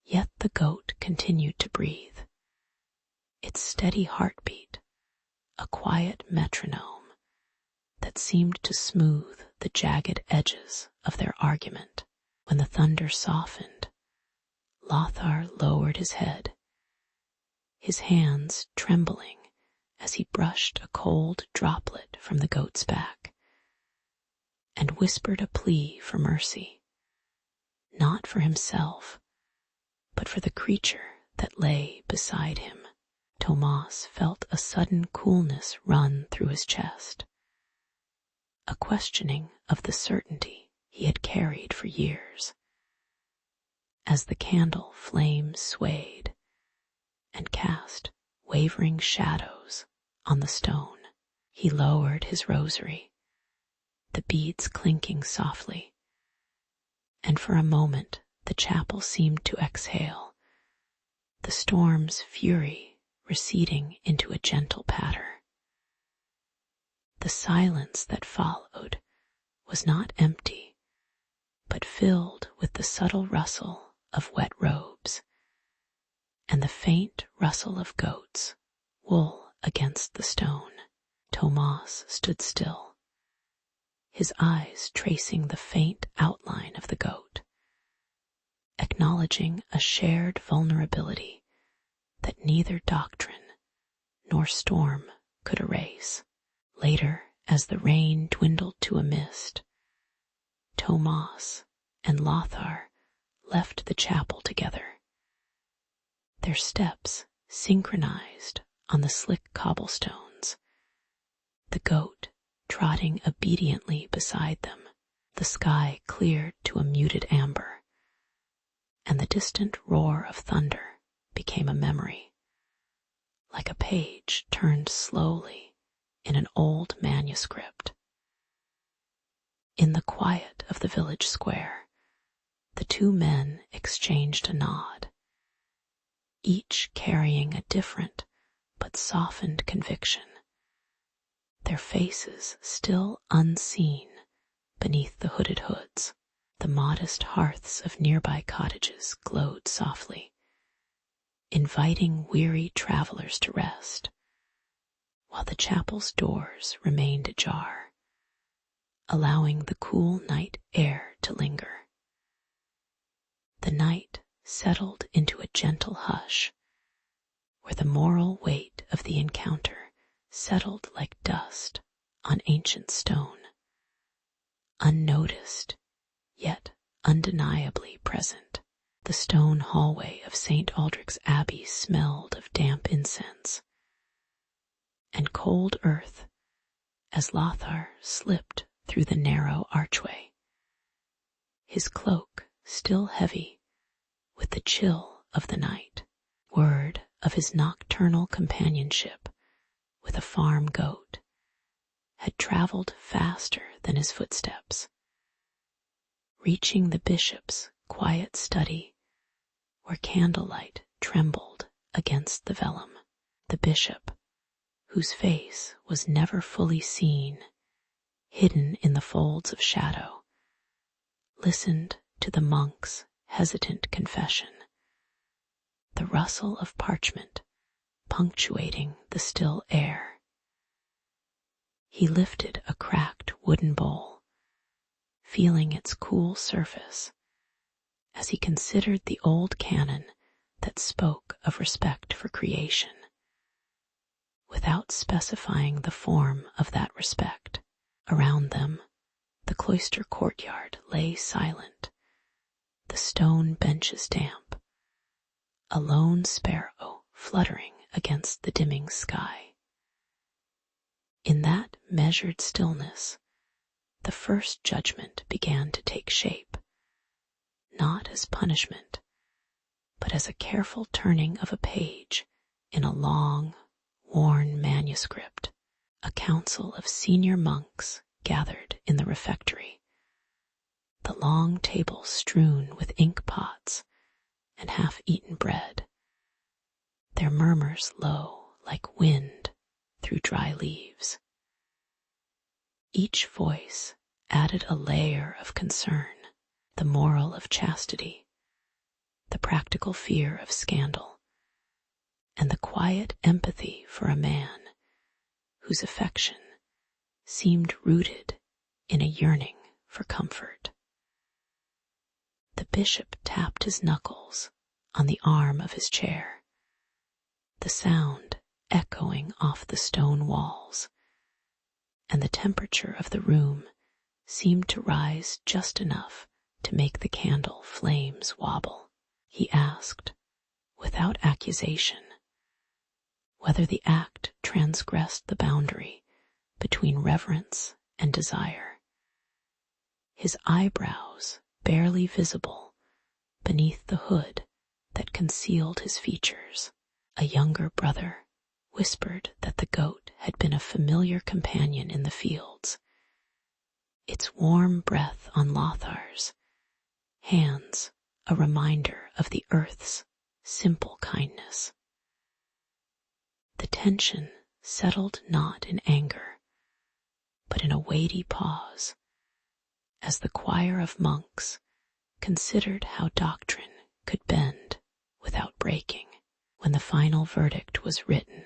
Yet the goat continued to breathe, its steady heartbeat a quiet metronome that seemed to smooth the jagged edges of their argument. When the thunder softened, Lothar lowered his head, his hands trembling as he brushed a cold droplet from the goat's back, and whispered a plea for mercy, not for himself, but for the creature that lay beside him. Tomas felt a sudden coolness run through his chest, a questioning of the certainty he had carried for years. As the candle flame swayed and cast wavering shadows on the stone, he lowered his rosary, the beads clinking softly, and for a moment the chapel seemed to exhale, the storm's fury receding into a gentle patter. The silence that followed was not empty, but filled with the subtle rustle of wet robes and the faint rustle of goats' wool against the stone. Tomas stood still, his eyes tracing the faint outline of the goat, acknowledging a shared vulnerability that neither doctrine nor storm could erase. Later, as the rain dwindled to a mist, Tomas and Lothar left the chapel together, their steps synchronized on the slick cobblestones, the goat trotting obediently beside them. The sky cleared to a muted amber, and the distant roar of thunder became a memory, like a page turned slowly in an old manuscript. In the quiet of the village square, the two men exchanged a nod, each carrying a different but softened conviction, their faces still unseen beneath the hooded hoods. The modest hearths of nearby cottages glowed softly, inviting weary travelers to rest, while the chapel's doors remained ajar, allowing the cool night air to linger. The night settled into a gentle hush, where the moral weight of the encounter settled like dust on ancient stone, unnoticed, yet undeniably present. The stone hallway of St. Aldrich's Abbey smelled of damp incense and cold earth as Lothar slipped through the narrow archway, his cloak still heavy with the chill of the night. Word of his nocturnal companionship with a farm goat had traveled faster than his footsteps, reaching the bishop's quiet study where candlelight trembled against the vellum. The bishop, whose face was never fully seen, hidden in the folds of shadow, listened to the monk's hesitant confession, the rustle of parchment punctuating the still air. He lifted a cracked wooden bowl, feeling its cool surface as he considered the old canon that spoke of respect for creation, without specifying the form of that respect. Around them, the cloister courtyard lay silent, the stone benches damp, a lone sparrow fluttering against the dimming sky. In that measured stillness, the first judgment began to take shape, not as punishment, but as a careful turning of a page in a long, worn manuscript. A council of senior monks gathered in the refectory, the long table strewn with ink pots and half-eaten bread, their murmurs low like wind through dry leaves. Each voice added a layer of concern, the moral of chastity, the practical fear of scandal, and the quiet empathy for a man whose affection seemed rooted in a yearning for comfort. The bishop tapped his knuckles on the arm of his chair, the sound echoing off the stone walls, and the temperature of the room seemed to rise just enough to make the candle flames wobble. He asked, without accusation, whether the act transgressed the boundary between reverence and desire, his eyebrows barely visible beneath the hood that concealed his features. A younger brother whispered that the goat had been a familiar companion in the fields, its warm breath on Lothar's hands a reminder of the earth's simple kindness. The tension settled not in anger, but in a weighty pause, as the choir of monks considered how doctrine could bend without breaking. When the final verdict was written,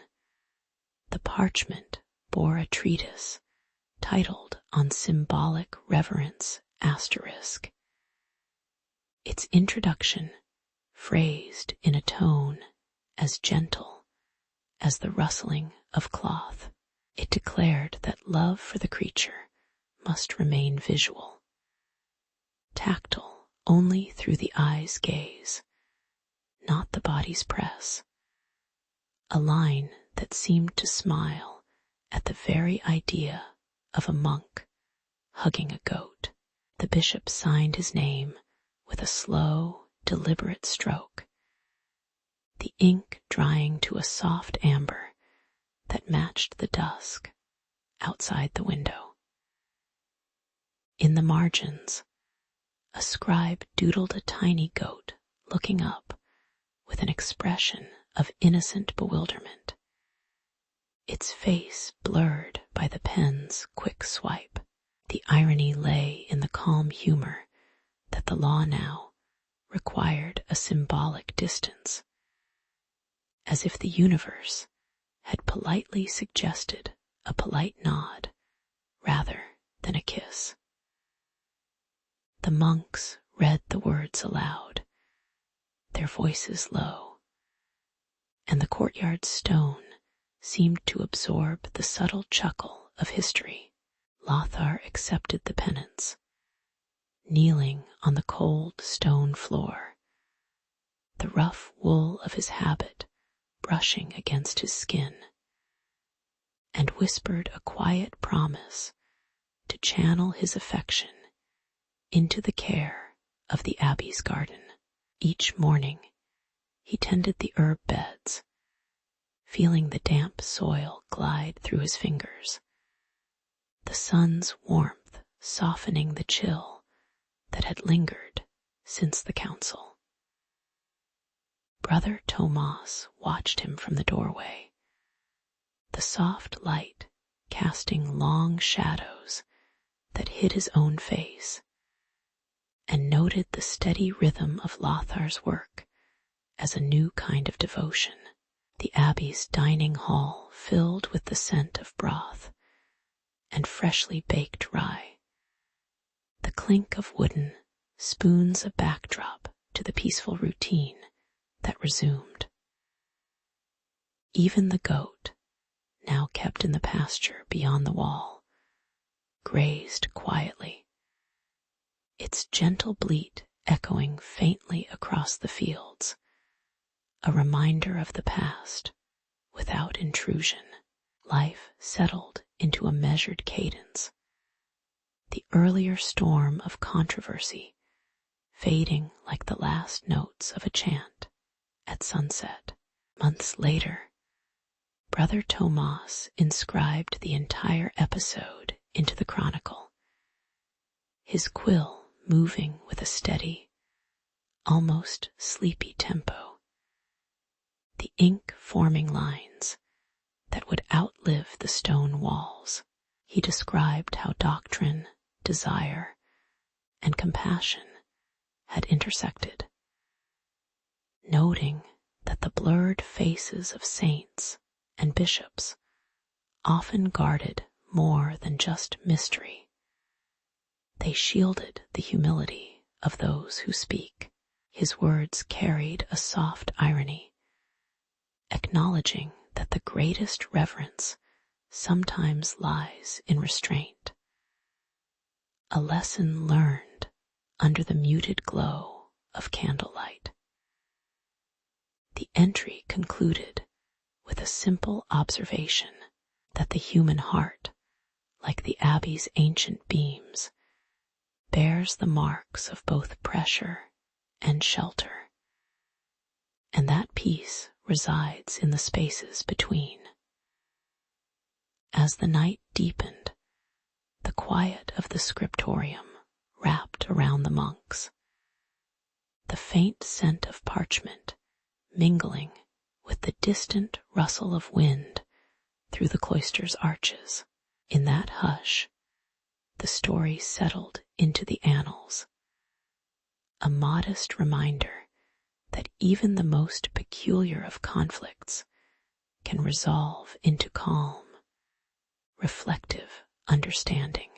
the parchment bore a treatise titled On Symbolic Reverence*. Its introduction, phrased in a tone as gentle as the rustling of cloth, it declared that love for the creature must remain visual, tactile only through the eye's gaze, not the body's press, a line that seemed to smile at the very idea of a monk hugging a goat. The bishop signed his name with a slow, deliberate stroke, the ink drying to a soft amber that matched the dusk outside the window. In the margins, a scribe doodled a tiny goat looking up with an expression of innocent bewilderment, its face blurred by the pen's quick swipe. The irony lay in the calm humor that the law now required a symbolic distance, as if the universe had politely suggested a polite nod rather than a kiss. The monks read the words aloud, their voices low, and the courtyard stone seemed to absorb the subtle chuckle of history. Lothar accepted the penance, kneeling on the cold stone floor, the rough wool of his habit brushing against his skin, and whispered a quiet promise to channel his affection into the care of the abbey's garden. Each morning he tended the herb beds, feeling the damp soil glide through his fingers, the sun's warmth softening the chill that had lingered since the council. Brother Tomas watched him from the doorway, the soft light casting long shadows that hid his own face, and noted the steady rhythm of Lothar's work as a new kind of devotion. The abbey's dining hall filled with the scent of broth and freshly baked rye. The clink of wooden spoons a backdrop to the peaceful routine that resumed. Even the goat, now kept in the pasture beyond the wall, grazed quietly, its gentle bleat echoing faintly across the fields, a reminder of the past without intrusion. Life settled into a measured cadence, the earlier storm of controversy fading like the last notes of a chant at sunset. Months later, Brother Tomas inscribed the entire episode into the chronicle, his quill moving with a steady, almost sleepy tempo, the ink forming lines that would outlive the stone walls. He described how doctrine, desire, and compassion had intersected, noting that the blurred faces of saints and bishops often guarded more than just mystery. They shielded the humility of those who speak. His words carried a soft irony, acknowledging that the greatest reverence sometimes lies in restraint, a lesson learned under the muted glow of candlelight. The entry concluded with a simple observation that the human heart, like the abbey's ancient beams, bears the marks of both pressure and shelter, and that peace resides in the spaces between. As the night deepened, the quiet of the scriptorium wrapped around the monks, the faint scent of parchment mingling with the distant rustle of wind through the cloister's arches. In that hush, the story settled into the annals, a modest reminder that even the most peculiar of conflicts can resolve into calm, reflective understanding.